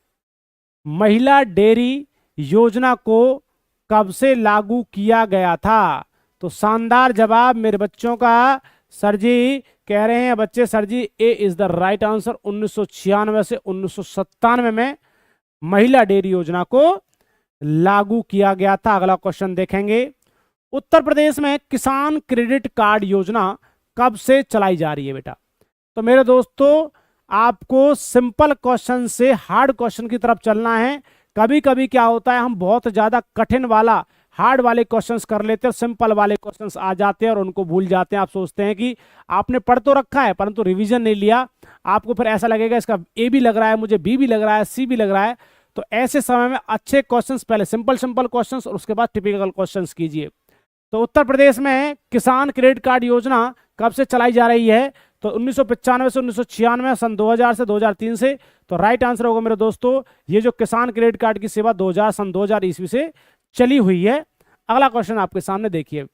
महिला डेयरी योजना को कब से लागू किया गया था? तो शानदार जवाब मेरे बच्चों का। सर जी कह रहे हैं बच्चे, sir ji A is the right answer. 1996 से 1997 में महिला डेयरी योजना को लागू किया गया था। अगला क्वेश्चन देखेंगे, उत्तर प्रदेश में किसान क्रेडिट कार्ड योजना कब से चलाई जा रही है बेटा? तो मेरे दोस्तों, आपको सिंपल क्वेश्चन से हार्ड क्वेश्चन की तरफ चलना है। कभी कभी क्या होता है, हम बहुत ज्यादा कठिन वाला हार्ड वाले क्वेश्चंस कर लेते हैं, सिंपल वाले क्वेश्चंस आ जाते हैं और उनको भूल जाते हैं। आप सोचते हैं कि आपने पढ़ तो रखा है परंतु रिवीजन नहीं लिया। आपको फिर ऐसा लगेगा इसका ए भी लग रहा है, मुझे बी भी लग रहा है, सी भी लग रहा है। तो ऐसे समय में अच्छे क्वेश्चंस पहले सिंपल क्वेश्चंस और उसके बाद टिपिकल क्वेश्चंस कीजिए। तो उत्तर प्रदेश में किसान क्रेडिट कार्ड योजना कब से चलाई जा रही है? तो 1995 से 1996, सन 2000 से 2003 से। तो राइट आंसर होगा मेरे दोस्तों, ये जो किसान क्रेडिट कार्ड की सेवा 2000 सन 2000 ईस्वी से चली हुई है। अगला क्वेश्चन आपके सामने देखिए,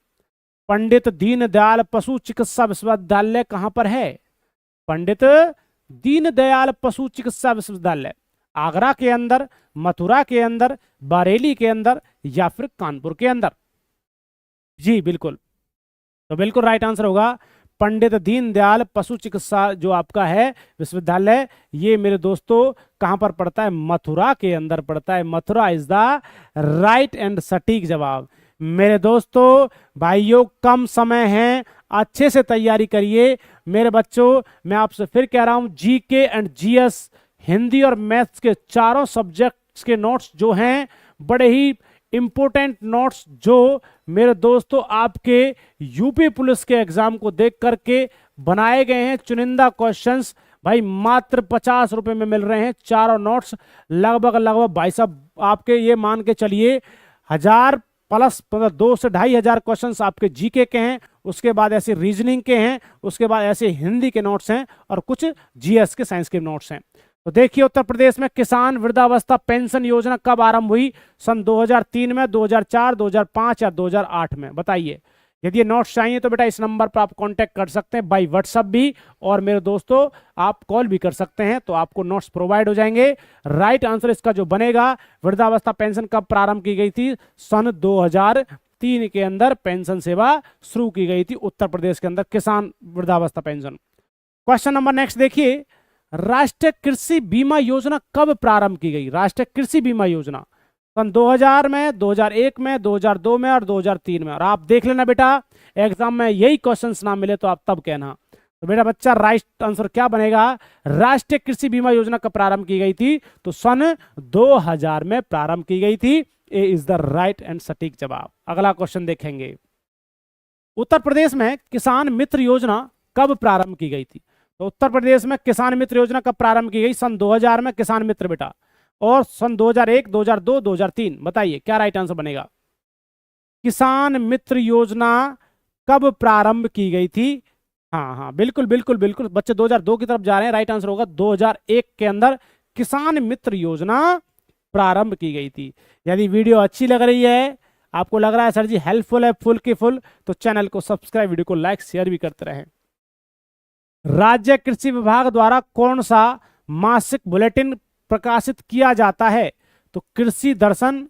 पंडित दीनदयाल पशु चिकित्सा विश्वविद्यालय कहां पर है? पंडित दीनदयाल पशु चिकित्सा विश्वविद्यालय आगरा के अंदर, मथुरा के अंदर, बरेली के अंदर या फिर कानपुर के अंदर? जी बिल्कुल, तो बिल्कुल राइट आंसर होगा पंडित दीनदयाल पशु चिकित्सा जो आपका है विश्वविद्यालय, ये मेरे दोस्तों कहां पर पड़ता है? मथुरा के अंदर पड़ता है। Mathura is the right and सटीक जवाब। मेरे दोस्तों भाइयों कम समय है, अच्छे से तैयारी करिए मेरे बच्चों। मैं आपसे फिर कह रहा हूं जीके एंड जीएस, हिंदी और मैथ्स के चारों सब्जेक्ट्स के नोट्स जो हैं बड़े ही इंपोर्टेंट नोट्स, जो मेरे दोस्तों आपके यूपी पुलिस के एग्जाम को देख करके बनाए गए हैं। चुनिंदा क्वेश्चंस भाई मात्र 50 रुपए में मिल रहे हैं चारों नोट्स। लगभग भाई साहब आपके ये मान के चलिए 1000 प्लस 2 से 2500 क्वेश्चंस आपके जीके के हैं, उसके बाद ऐसे रीजनिंग के हैं, उसके बाद ऐसे हिंदी के नोट्स हैं और कुछ जीएस के साइंस के नोट्स हैं। तो देखिए उत्तर प्रदेश में किसान वृद्धावस्था पेंशन योजना कब आरंभ हुई? सन 2003 में, 2004, 2005 या 2008 में? बताइए। यदि ये नोट्स चाहिए तो बेटा इस नंबर पर आप कांटेक्ट कर सकते हैं बाय व्हाट्सएप भी, और मेरे दोस्तों आप कॉल भी कर सकते हैं, तो आपको नोट्स प्रोवाइड हो जाएंगे। राइट आंसर इसका जो बनेगा, वृद्धावस्था पेंशन कब प्रारंभ की गई थी? सन 2003 के अंदर पेंशन सेवा शुरू की गई थी उत्तर प्रदेश के अंदर, किसान वृद्धावस्था पेंशन। क्वेश्चन नंबर नेक्स्ट देखिए, राष्ट्रीय कृषि बीमा योजना कब प्रारंभ की गई? राष्ट्रीय कृषि बीमा योजना सन 2000 में, 2001 में, 2002 में और 2003 में। और आप देख लेना बेटा एग्जाम में यही क्वेश्चंस ना मिले तो आप तब कहना। तो बेटा बच्चा राइट आंसर क्या बनेगा? राष्ट्रीय कृषि बीमा योजना कब प्रारंभ की गई थी? तो सन 2000 में प्रारंभ की गई थी। ए इज द राइट एंड सटीक जवाब। अगला क्वेश्चन देखेंगे, उत्तर प्रदेश में किसान मित्र योजना कब प्रारंभ की गई थी? तो उत्तर प्रदेश में किसान मित्र योजना कब प्रारंभ की गई? सन 2000 में किसान मित्र बेटा, और सन 2001, 2002, 2003। बताइए क्या राइट आंसर बनेगा? किसान मित्र योजना कब प्रारंभ की गई थी? हाँ बिल्कुल बिल्कुल बिल्कुल बच्चे 2002 की तरफ जा रहे हैं। राइट आंसर होगा 2001 के अंदर किसान मित्र योजना प्रारंभ की गई थी। यदि वीडियो अच्छी लग रही है, आपको लग रहा है सर जी हेल्पफुल है फुल की फुल, तो चैनल को सब्सक्राइब, वीडियो को लाइक शेयर भी करते रहें। राज्य कृषि विभाग द्वारा कौन सा मासिक बुलेटिन प्रकाशित किया जाता है? तो कृषि दर्शन,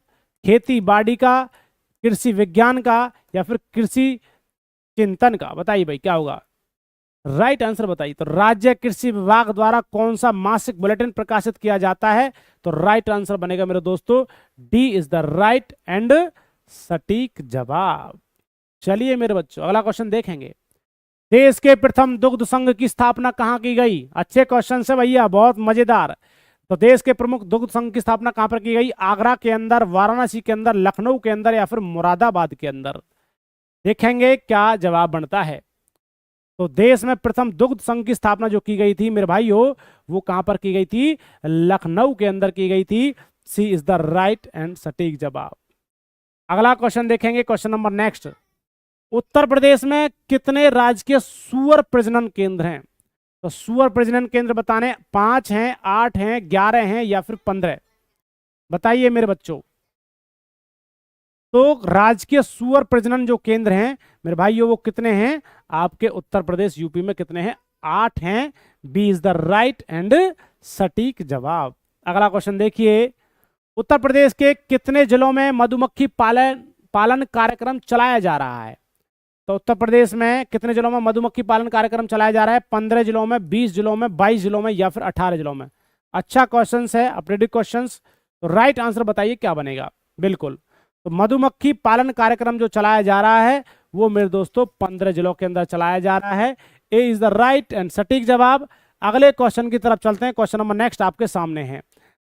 खेती बाड़ी का, कृषि विज्ञान का या फिर कृषि चिंतन का? बताइए भाई क्या होगा राइट आंसर? बताइए। तो राज्य कृषि विभाग द्वारा कौन सा मासिक बुलेटिन प्रकाशित किया जाता है? तो राइट आंसर बनेगा मेरे दोस्तों D is the right and सटीक जवाब। चलिए मेरे बच्चों अगला क्वेश्चन देखेंगे, देश के प्रथम दुग्ध संघ की स्थापना कहां की गई? अच्छे क्वेश्चन से भैया, बहुत मजेदार। तो देश के प्रमुख दुग्ध संघ की स्थापना कहां पर की गई? आगरा के अंदर, वाराणसी के अंदर, लखनऊ के अंदर या फिर मुरादाबाद के अंदर? देखेंगे क्या जवाब बनता है। तो देश में प्रथम दुग्ध संघ की स्थापना जो की गई थी मेरे भाइयों, वो कहां पर की गई थी? लखनऊ के अंदर की गई थी। सी इज द राइट एंड सटीक जवाब। अगला क्वेश्चन देखेंगे, question number next, Uttar Pradesh में कितने राजकीय सुअर प्रजनन केंद्र हैं? तो सुअर प्रजनन केंद्र बताने 5 हैं, 8 हैं, 11 हैं या फिर 15? बताइए मेरे बच्चों। तो राजकीय सुअर प्रजनन जो केंद्र हैं मेरे भाइयों वो कितने हैं आपके उत्तर प्रदेश यूपी में? कितने हैं? 8 हैं। B is the right and सटीक जवाब। अगला क्वेश्चन देखिए, उत्तर प्रदेश के कितने जिलों में मधुमक्खी पालन कार्यक्रम चलाया जा रहा है? तो उत्तर प्रदेश में कितने जिलों में मधुमक्खी पालन कार्यक्रम चलाया जा रहा है? 15 जिलों में, 20 जिलों में, 22 जिलों में या फिर 18 जिलों में? अच्छा क्वेश्चन है, अपडेटेड क्वेश्चन। तो राइट आंसर बताइए क्या बनेगा? बिल्कुल, तो मधुमक्खी पालन कार्यक्रम जो चलाया जा रहा है वो मेरे दोस्तों 15 जिलों के अंदर चलाया जा रहा है। ए इज द राइट एंड सटीक जवाब। अगले क्वेश्चन की तरफ चलते हैं, क्वेश्चन नंबर नेक्स्ट आपके सामने है,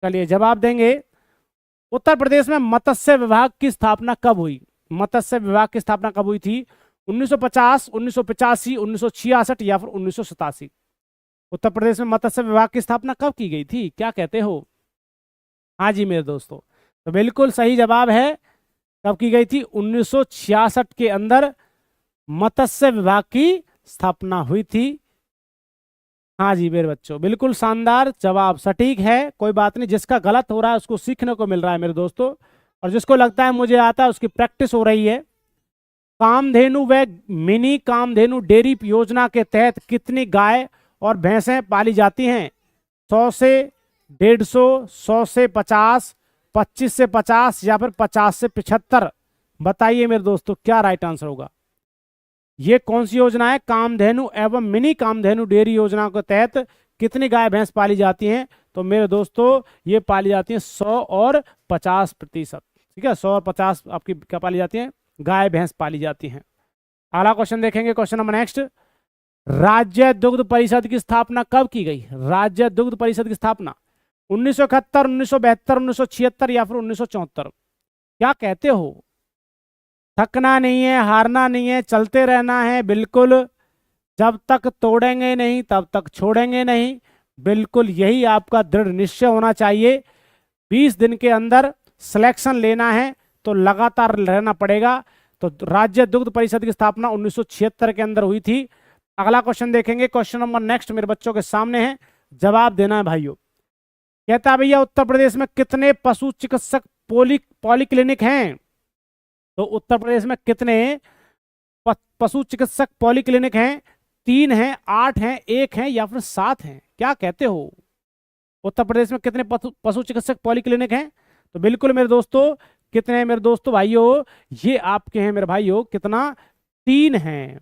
चलिए जवाब देंगे। उत्तर प्रदेश में मत्स्य विभाग की स्थापना कब हुई? मत्स्य विभाग की स्थापना कब हुई थी? 1950, 1985, 1966 या फिर 1987? उत्तर प्रदेश में मत्स्य विभाग की स्थापना कब की गई थी? क्या कहते हो? हाँ जी मेरे दोस्तों, तो बिल्कुल सही जवाब है। कब की गई थी? 1966 के अंदर मत्स्य विभाग की स्थापना हुई थी। हाँ जी मेरे बच्चों, बिल्कुल शानदार जवाब, सटीक है। कोई बात नहीं, जिसका गलत हो रहा है उसको सीखने को मिल रहा है मेरे दोस्तों, और जिसको लगता है मुझे आता है उसकी प्रैक्टिस हो रही है। कामधेनु व मिनी कामधेनु डेयरी योजना के तहत कितनी गाय और भैंसें पाली जाती हैं? 100 से 150, 100 से 50, 25 से 50 या फिर 50 से 75? बताइए मेरे दोस्तों क्या राइट आंसर होगा? ये कौन सी योजना है? कामधेनु एवं मिनी कामधेनु डेयरी योजना के तहत कितनी गाय भैंस पाली जाती हैं? तो मेरे दोस्तों ये पाली जाती हैं 100 और 50%। ठीक है, 100 और 50 आपकी क्या पाली जाती हैं? गाय भैंस पाली जाती हैं। अगला क्वेश्चन देखेंगे, क्वेश्चन नंबर नेक्स्ट। राज्य दुग्ध परिषद की स्थापना कब की गई? राज्य दुग्ध परिषद की स्थापना 1971, 1972, 1976 या फिर 1974? क्या कहते हो? थकना नहीं है, हारना नहीं है, चलते रहना है। बिल्कुल, जब तक तोड़ेंगे नहीं तब तक छोड़ेंगे नहीं। बिल्कुल यही आपका दृढ़ निश्चय होना चाहिए। 20 दिन के अंदर सिलेक्शन लेना है तो लगातार रहना पड़ेगा। तो राज्य दुग्ध परिषद की स्थापना 1976 के अंदर हुई थी। अगला क्वेश्चन देखेंगे, क्वेश्चन नंबर नेक्स्ट मेरे बच्चों के सामने है, जवाब देना है भाइयों। कहता है भैया उत्तर प्रदेश में कितने पशु चिकित्सक पॉलीक्लिनिक हैं? तो उत्तर प्रदेश में कितने पशु चिकित्सक पॉलीक्लिनिक हैं? 3 हैं, 8 हैं, 1 हैं या फिर 7 हैं? क्या कहते हो? उत्तर प्रदेश में कितने पशु चिकित्सक पॉलीक्लिनिक हैं? तो बिल्कुल मेरे दोस्तों, कितने हैं मेरे दोस्तों भाइयों? ये आपके हैं मेरे भाइयों, कितना? 3 हैं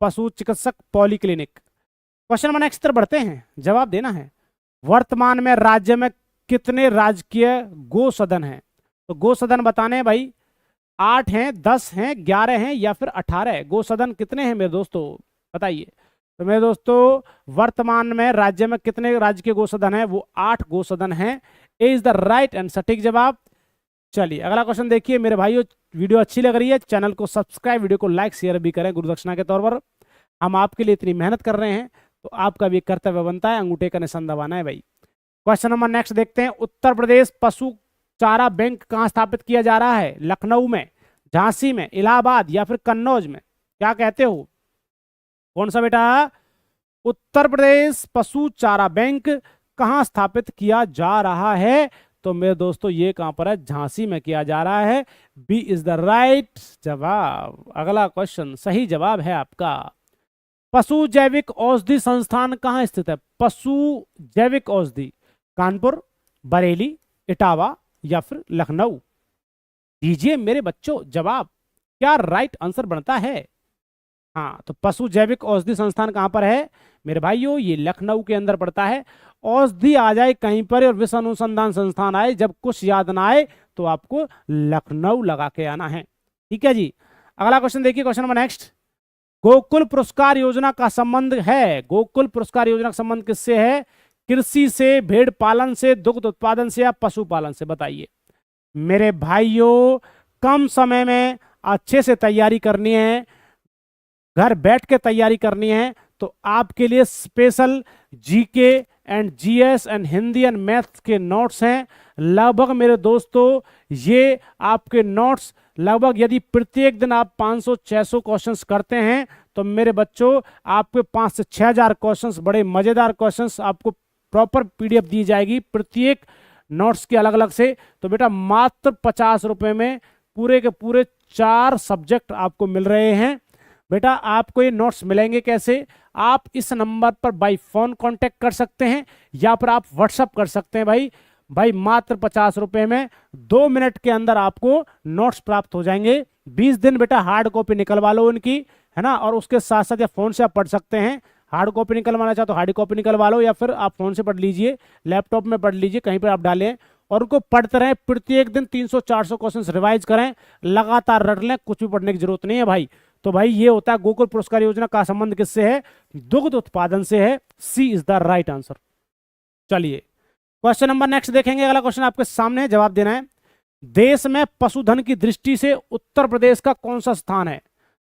पशु चिकित्सक पॉलीक्लिनिक। क्वेश्चन नंबर नेक्स्ट तरफ बढ़ते हैं, जवाब देना है। वर्तमान में राज्य में कितने राजकीय गो सदन हैं? तो गो सदन बताने हैं भाई, 8 हैं, 10 हैं, 11 हैं या फिर 18? गो सदन कितने हैं मेरे दोस्तों, बताइए। तो मेरे दोस्तों वर्तमान में राज्य में कितने राजकीय गो सदन है? वो 8 गो सदन है। ए इज द राइट एंड सटीक जवाब। चलिए अगला क्वेश्चन देखिए मेरे भाइयों। वीडियो अच्छी लग रही है, चैनल को सब्सक्राइब, वीडियो को लाइक शेयर भी करें गुरुदक्षिणा के तौर पर। हम आपके लिए इतनी मेहनत कर रहे हैं तो आपका भी कर्तव्य बनता है अंगूठे का निशान दबाना है भाई। क्वेश्चन नंबर नेक्स्ट देखते हैं। उत्तर प्रदेश पशु चारा बैंक कहाँ स्थापित किया जा रहा है? लखनऊ में, झांसी में, इलाहाबाद या फिर कन्नौज में? क्या कहते हो? कौन सा बेटा? उत्तर प्रदेश पशु चारा बैंक कहाँ स्थापित किया जा रहा है? तो मेरे दोस्तों ये कहां पर है? झांसी में किया जा रहा है। बी इज द राइट जवाब। अगला क्वेश्चन सही जवाब है आपका। पशु जैविक औषधि संस्थान कहाँ स्थित है? पशु जैविक औषधि कानपुर, बरेली, इटावा या फिर लखनऊ? दीजिए मेरे बच्चों जवाब, क्या राइट आंसर बनता है? हाँ, तो पशु जैविक औषधि संस्थान कहां पर है मेरे भाइयों? ये लखनऊ के अंदर पड़ता है। औषधि आ जाए कहीं पर और विश्व अनुसंधान संस्थान आए, जब कुछ याद ना आए तो आपको लखनऊ लगा के आना है। ठीक है जी। अगला क्वेश्चन देखिए, क्वेश्चन नंबर नेक्स्ट। गोकुल पुरस्कार योजना का संबंध है, गोकुल पुरस्कार योजना का संबंध किससे है? कृषि से, भेड़ पालन से, दुग्ध उत्पादन से या पशुपालन से? बताइए मेरे भाइयों। कम समय में अच्छे से तैयारी करनी है, घर बैठ के तैयारी करनी है, तो आपके लिए special GK and GS and Hindi and maths के नोट्स हैं। लगभग मेरे दोस्तों ये आपके नोट्स लगभग, यदि प्रत्येक दिन आप 500-600 क्वेश्चंस करते हैं तो मेरे बच्चों आपके 5 से 6 हजार क्वेश्चंस, बड़े मजेदार क्वेश्चंस आपको प्रॉपर पीडीएफ दी जाएगी प्रत्येक नोट्स के अलग अलग से। तो बेटा मात्र 50 रुपए में पूरे के पूरे 4 सब्जेक्ट आपको मिल रहे हैं। बेटा आपको ये नोट्स मिलेंगे कैसे? आप इस नंबर पर बाई फोन कांटेक्ट कर सकते हैं या फिर आप व्हाट्सअप कर सकते हैं भाई मात्र 50 रुपए में 2 मिनट के अंदर आपको नोट्स प्राप्त हो जाएंगे। 20 दिन बेटा हार्ड कॉपी निकलवा लो उनकी, है ना, और उसके साथ साथ या फोन से आप पढ़ सकते हैं। हार्ड कॉपी निकलवाना चाहो तो हार्ड कॉपी निकलवा लो, या फिर आप फोन से पढ़ लीजिए, लैपटॉप में पढ़ लीजिए, कहीं पर आप डालें और उनको पढ़ते रहें। प्रत्येक दिन 300-400 क्वेश्चन रिवाइज करें, लगातार रट लें, कुछ भी पढ़ने की जरूरत नहीं है भाई। तो भाई ये होता है गोकुल पुरस्कार योजना का संबंध किससे है? दुग्ध उत्पादन से है। सी इज द राइट आंसर। चलिए क्वेश्चन नंबर नेक्स्ट देखेंगे। अगला क्वेश्चन आपके सामने है, जवाब देना है। देश में पशुधन की दृष्टि से उत्तर प्रदेश का कौन सा स्थान है?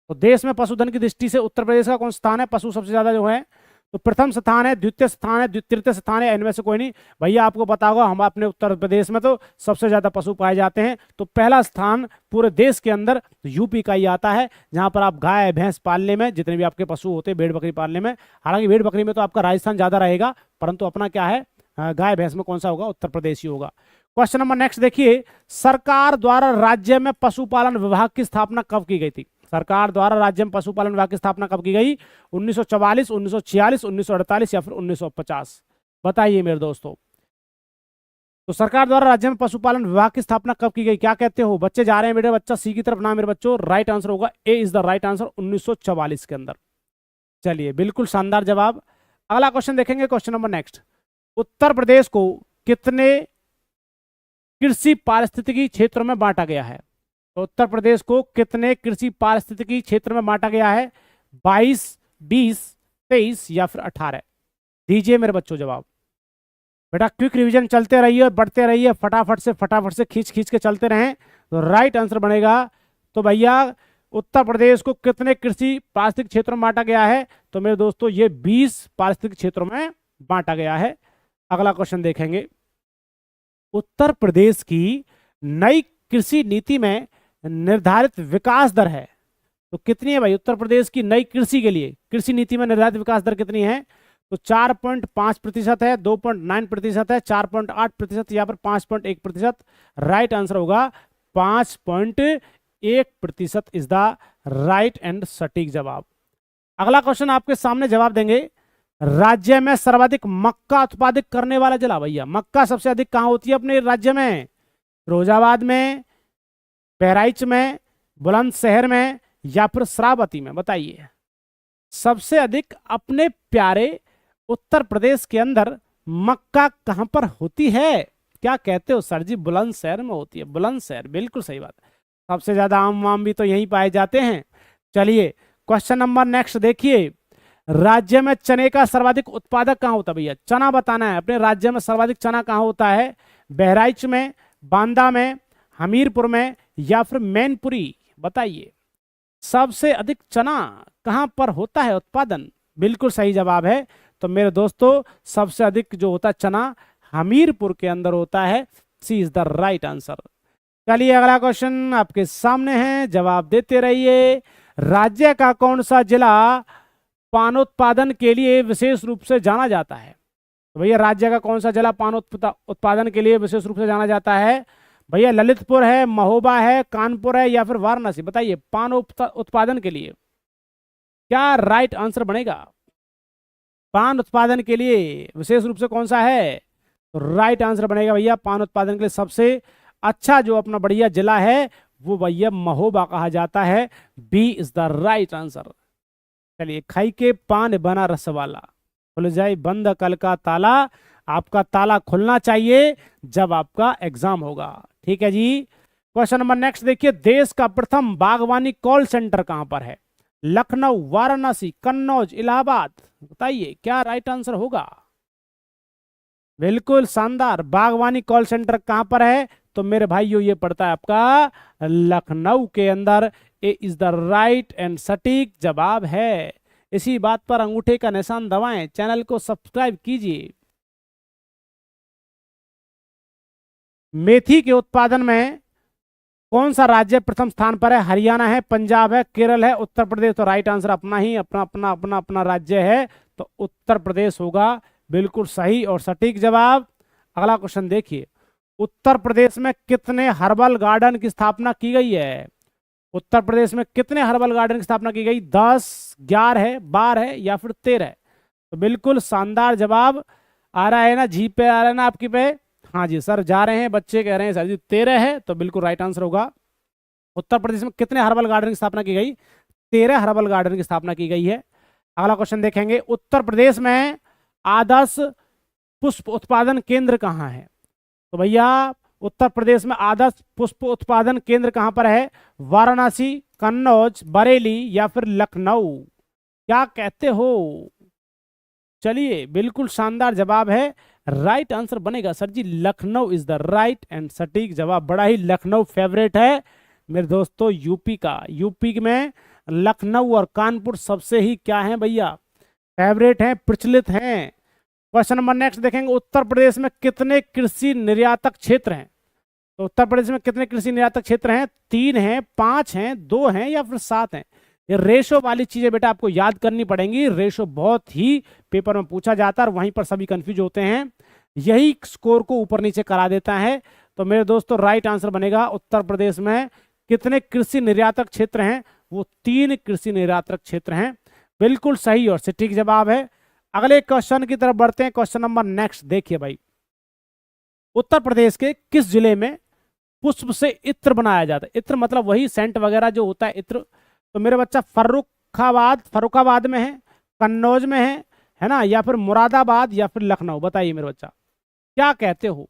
तो देश में पशुधन की दृष्टि से उत्तर प्रदेश का कौन सा स्थान है? पशु सबसे ज्यादा जो है, तो प्रथम स्थान है, द्वितीय स्थान है, तृतीय स्थान है, इनमें से कोई नहीं। भैया आपको पता होगा हम अपने उत्तर प्रदेश में तो सबसे ज्यादा पशु पाए जाते हैं। तो पहला स्थान पूरे देश के अंदर यूपी का ही आता है, जहां पर आप गाय भैंस पालने में, जितने भी आपके पशु होते हैं, भेड़ बकरी पालने में, हालांकि भेड़ बकरी में तो आपका राजस्थान ज्यादा रहेगा, परंतु अपना क्या है, गाय भैंस में कौन सा होगा? उत्तर प्रदेश ही होगा। क्वेश्चन नंबर नेक्स्ट देखिए। सरकार द्वारा राज्य में पशुपालन विभाग की स्थापना कब की गई थी? सरकार द्वारा राज्य में पशुपालन विभाग की स्थापना कब की गई? 1944, 1946, 1948 या फिर 1950? बताइए मेरे दोस्तों। तो सरकार द्वारा राज्य में पशुपालन विभाग की स्थापना कब की गई? क्या कहते हो बच्चे? जा रहे हैं मेरे बच्चा सी की तरफ ना मेरे बच्चों। राइट आंसर होगा ए इज द राइट आंसर, 1944 के अंदर। चलिए बिल्कुल शानदार जवाब। अगला क्वेश्चन देखेंगे, question number next. Uttar Pradesh को कितने कृषि पारिस्थितिकी क्षेत्रों में बांटा गया है? तो उत्तर प्रदेश को कितने कृषि पारिस्थितिकी क्षेत्र में बांटा गया है? 22, 20, 23 या फिर 18? दीजिए मेरे बच्चों जवाब। बेटा क्विक रिवीजन चलते रहिए और बढ़ते रहिए, फटाफट से खींच खींच के चलते रहें तो राइट आंसर बनेगा। तो भैया उत्तर प्रदेश को कितने कृषि पारिस्थितिक क्षेत्रों में बांटा गया है? तो मेरे दोस्तों ये 20 पारिस्थितिक क्षेत्रों में बांटा गया है। अगला क्वेश्चन देखेंगे। उत्तर प्रदेश की नई कृषि नीति में निर्धारित विकास दर है तो कितनी है भाई? उत्तर प्रदेश की नई कृषि के लिए कृषि नीति में निर्धारित विकास दर कितनी है? तो 4.5% है, 2.9% है, 4.8% या फिर 5.1%? राइट आंसर होगा 5.1% इज द राइट एंड सटीक जवाब। अगला क्वेश्चन आपके सामने जवाब देंगे। राज्य में सर्वाधिक मक्का उत्पादित करने वाला जिला? भैया मक्का सबसे अधिक कहां होती है अपने राज्य में? फिरोजाबाद में, बहराइच में, बुलंदशहर में या फिर श्रावस्ती में? बताइए सबसे अधिक अपने प्यारे उत्तर प्रदेश के अंदर मक्का कहां पर होती है? क्या कहते हो सर जी? बुलंदशहर में होती है। बुलंदशहर बिल्कुल सही बात। सबसे ज्यादा आम वाम भी तो यहीं पाए जाते हैं। चलिए क्वेश्चन नंबर नेक्स्ट देखिए। राज्य में चने का सर्वाधिक उत्पादक कहां होता है? भैया चना बताना है। अपने राज्य में सर्वाधिक चना कहां होता है? बहराइच में, बांदा में, हमीरपुर में या फिर मैनपुरी? बताइए सबसे अधिक चना कहां पर होता है उत्पादन? बिल्कुल सही जवाब है। तो मेरे दोस्तों सबसे अधिक जो होता है चना हमीरपुर के अंदर होता है। सी इज द राइट आंसर। चलिए अगला क्वेश्चन आपके सामने है, जवाब देते रहिए। राज्य का कौन सा जिला पानोत्पादन के लिए विशेष रूप से जाना जाता है? तो भैया राज्य का कौन सा जिला उत्पादन के लिए विशेष रूप से जाना जाता है? भैया ललितपुर है, महोबा है, कानपुर है या फिर वाराणसी? बताइए पान उत्पादन के लिए क्या राइट आंसर बनेगा? पान उत्पादन के लिए विशेष रूप से कौन सा है? तो राइट आंसर बनेगा भैया पान उत्पादन के लिए सबसे अच्छा जो अपना बढ़िया जिला है वो भैया महोबा कहा जाता है। B is the right answer. चलिए खाई के पान बना रस वाला, खुल जाए बंद कल का ताला। आपका ताला खुलना चाहिए जब आपका एग्जाम होगा। ठीक है जी। क्वेश्चन नंबर नेक्स्ट देखिए। देश का प्रथम बागवानी कॉल सेंटर कहां पर है? लखनऊ, वाराणसी, कन्नौज, इलाहाबाद? बताइए क्या राइट आंसर होगा? बिल्कुल शानदार। बागवानी कॉल सेंटर कहां पर है? तो मेरे भाइयों ये पड़ता है आपका लखनऊ के अंदर। ए इज द राइट एंड सटीक जवाब है। इसी बात पर अंगूठे का निशान दबाएं, चैनल को सब्सक्राइब कीजिए। मेथी के उत्पादन में कौन सा राज्य प्रथम स्थान पर है? हरियाणा है, पंजाब है, केरल है, उत्तर प्रदेश? तो राइट आंसर अपना ही अपना राज्य है तो उत्तर प्रदेश होगा। बिल्कुल सही और सटीक जवाब। अगला क्वेश्चन देखिए। उत्तर प्रदेश में कितने हर्बल गार्डन की स्थापना की गई है? उत्तर प्रदेश में कितने हर्बल गार्डन की स्थापना की गई? 10, 11, 12 या फिर 13? तो बिल्कुल शानदार जवाब आ रहा है ना, जी पे आ रहा है ना आपकी पे? हाँ जी सर जा रहे हैं, बच्चे कह रहे हैं सर जी 13 है तो बिल्कुल राइट आंसर होगा। उत्तर प्रदेश में कितने हर्बल गार्डन की स्थापना की गई? 13 हर्बल गार्डन की स्थापना की गई है। अगला क्वेश्चन देखेंगे। उत्तर प्रदेश में आदर्श पुष्प उत्पादन केंद्र कहाँ है? तो भैया उत्तर प्रदेश में आदर्श पुष्प उत्पादन केंद्र कहां पर है? वाराणसी, कन्नौज, बरेली या फिर लखनऊ? क्या कहते हो? चलिए बिल्कुल शानदार जवाब है। राइट आंसर बनेगा sir ji Lucknow is the right and सटीक जवाब। बड़ा ही लखनऊ फेवरेट है मेरे दोस्तों यूपी का। यूपी में लखनऊ और कानपुर सबसे ही क्या है भैया? फेवरेट हैं, प्रचलित हैं। क्वेश्चन नंबर नेक्स्ट देखेंगे। उत्तर प्रदेश में कितने कृषि निर्यातक क्षेत्र हैं? तो उत्तर प्रदेश में कितने कृषि निर्यातक क्षेत्र हैं? 3 हैं, 5 हैं, 2 हैं या फिर 7 हैं? ये रेशो वाली चीजें बेटा आपको याद करनी पड़ेंगी। रेशो बहुत ही पेपर में पूछा जाता है और वहीं पर सभी कंफ्यूज होते हैं। यही स्कोर को ऊपर नीचे करा देता है। तो मेरे दोस्तों राइट आंसर बनेगा उत्तर प्रदेश में कितने कृषि निर्यातक क्षेत्र हैं? वो 3 कृषि निर्यातक क्षेत्र हैं। बिल्कुल सही और सटीक जवाब है। अगले क्वेश्चन की तरफ बढ़ते हैं। क्वेश्चन नंबर नेक्स्ट देखिए भाई। उत्तर प्रदेश के किस जिले में पुष्प से इत्र बनाया जाता है? इत्र मतलब वही सेंट वगैरह जो होता है, इत्र। तो मेरे बच्चा फर्रुखाबाद में है, कन्नौज में है ना, या फिर मुरादाबाद या फिर लखनऊ? बताइए मेरे बच्चा, क्या कहते हो?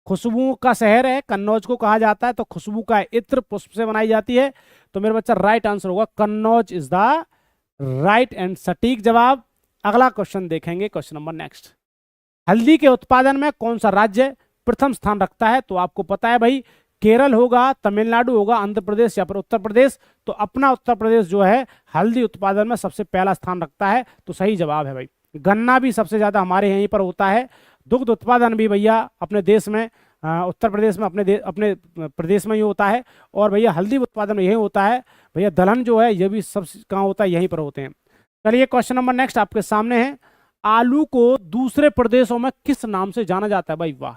खुशबू का शहर है कन्नौज को कहा जाता है, तो खुशबू का इत्र पुष्प से बनाई जाती है। तो मेरे बच्चा राइट आंसर होगा Kannauj is the right and सटीक जवाब। अगला क्वेश्चन देखेंगे, क्वेश्चन नंबर नेक्स्ट। हल्दी के उत्पादन में कौन सा राज्य प्रथम स्थान रखता है? तो आपको पता है भाई, केरल होगा, तमिलनाडु होगा, आंध्र प्रदेश या फिर उत्तर प्रदेश। तो अपना उत्तर प्रदेश जो है हल्दी उत्पादन में सबसे पहला स्थान रखता है, तो सही जवाब है भाई। गन्ना भी सबसे ज्यादा हमारे यहीं पर होता है। दुग्ध उत्पादन भी भैया अपने देश में, उत्तर प्रदेश में, अपने प्रदेश में ही होता है। और भैया हल्दी उत्पादन यही होता है भैया। दलहन जो है ये भी सब कहाँ होता है? यहीं पर होते हैं। चलिए क्वेश्चन नंबर नेक्स्ट आपके सामने है। आलू को दूसरे प्रदेशों में किस नाम से जाना जाता है? भाई वाह।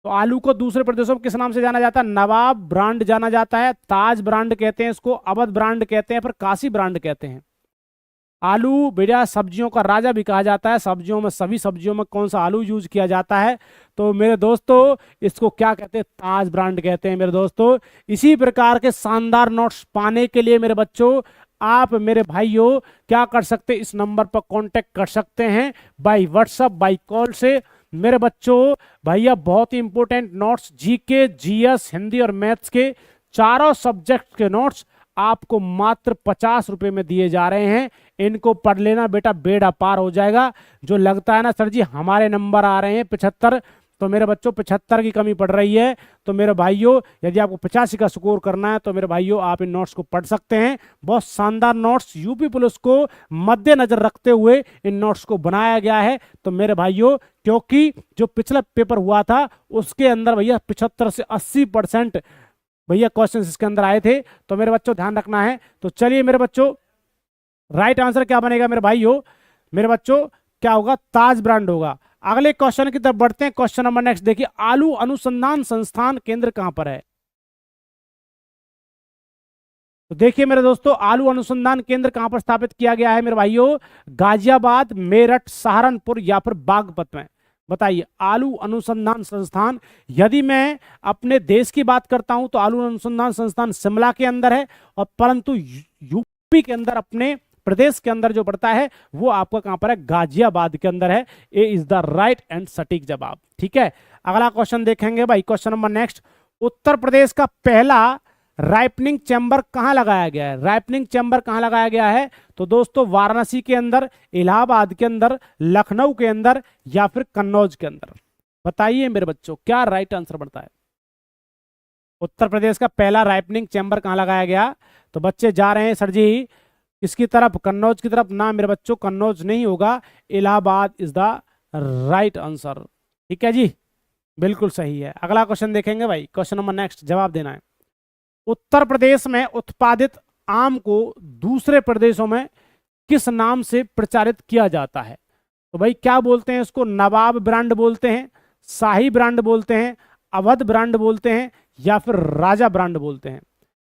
तो आलू को दूसरे प्रदेशों में किस नाम से जाना जाता है? नवाब ब्रांड जाना जाता है, ताज ब्रांड कहते हैं इसको, अवध ब्रांड कहते हैं, फिर काशी ब्रांड कहते हैं। आलू बेटा सब्जियों का राजा भी कहा जाता है। सब्जियों में, सभी सब्जियों में कौन सा आलू यूज किया जाता है? तो मेरे दोस्तों इसको क्या कहते हैं? ताज ब्रांड कहते हैं मेरे दोस्तों। इसी प्रकार के शानदार नोट्स पाने के लिए मेरे बच्चों आप मेरे भाइयों क्या कर सकते हैं? इस नंबर पर कांटेक्ट कर सकते हैं बाय व्हाट्सएप, बाय कॉल से। मेरे बच्चों भैया बहुत ही important notes, GK, GS, Hindi और मैथ्स के चारों सब्जेक्ट के नोट्स आपको मात्र 50 रुपए में दिए जा रहे हैं। इनको पढ़ लेना बेटा, बेड़ा पार हो जाएगा। जो लगता है ना सर जी हमारे नंबर आ रहे हैं 75, तो मेरे बच्चों 75 की कमी पड़ रही है, तो मेरे भाइयों यदि आपको 85 का स्कोर करना है तो मेरे भाइयों आप इन नोट्स को पढ़ सकते हैं। बहुत शानदार नोट्स यूपी पुलिस को मद्देनजर रखते हुए इन नोट्स को बनाया गया है। तो मेरे भाइयों क्योंकि जो पिछला पेपर हुआ था उसके अंदर भैया 75 से 80% भैया क्वेश्चन इसके अंदर आए थे, तो मेरे बच्चों ध्यान रखना है। तो चलिए मेरे बच्चों राइट आंसर क्या बनेगा मेरे भाइयों? मेरे बच्चों क्या होगा? ताज ब्रांड होगा। अगले क्वेश्चन की तरफ बढ़ते हैं। क्वेश्चन नंबर नेक्स्ट देखिए, आलू अनुसंधान संस्थान केंद्र कहां पर है? तो देखिए मेरे दोस्तों, आलू अनुसंधान केंद्र कहां पर स्थापित किया गया है मेरे भाइयों? गाजियाबाद, मेरठ, सहारनपुर या फिर बागपत में? बताइए। आलू अनुसंधान संस्थान, यदि मैं अपने देश की बात करता हूं तो आलू अनुसंधान संस्थान शिमला के अंदर है, और परंतु यूपी के अंदर, अपने प्रदेश के अंदर जो पड़ता है वो आपका कहां पर है? गाजियाबाद के अंदर है। ए इज द राइट एंड सटीक जवाब। ठीक है, अगला क्वेश्चन देखेंगे भाई, question number next. Uttar Pradesh का पहला राइपनिंग चैम्बर कहां लगाया गया है? राइपनिंग चैम्बर कहां लगाया गया है? तो दोस्तों वाराणसी के अंदर, इलाहाबाद के अंदर, लखनऊ के अंदर या फिर कन्नौज के अंदर? बताइए मेरे बच्चों क्या राइट आंसर बनता है? उत्तर प्रदेश का पहला राइपनिंग चैम्बर कहां लगाया गया? तो बच्चे जा रहे हैं सर जी किसकी तरफ? कन्नौज की तरफ। ना मेरे बच्चों, कन्नौज नहीं होगा, Allahabad is the right answer. ठीक है जी, बिल्कुल सही है। अगला क्वेश्चन देखेंगे भाई, क्वेश्चन नंबर नेक्स्ट, जवाब देना है। उत्तर प्रदेश में उत्पादित आम को दूसरे प्रदेशों में किस नाम से प्रचारित किया जाता है? तो भाई क्या बोलते हैं इसको? नवाब ब्रांड बोलते हैं, शाही ब्रांड बोलते हैं, अवध ब्रांड बोलते हैं या फिर राजा ब्रांड बोलते हैं?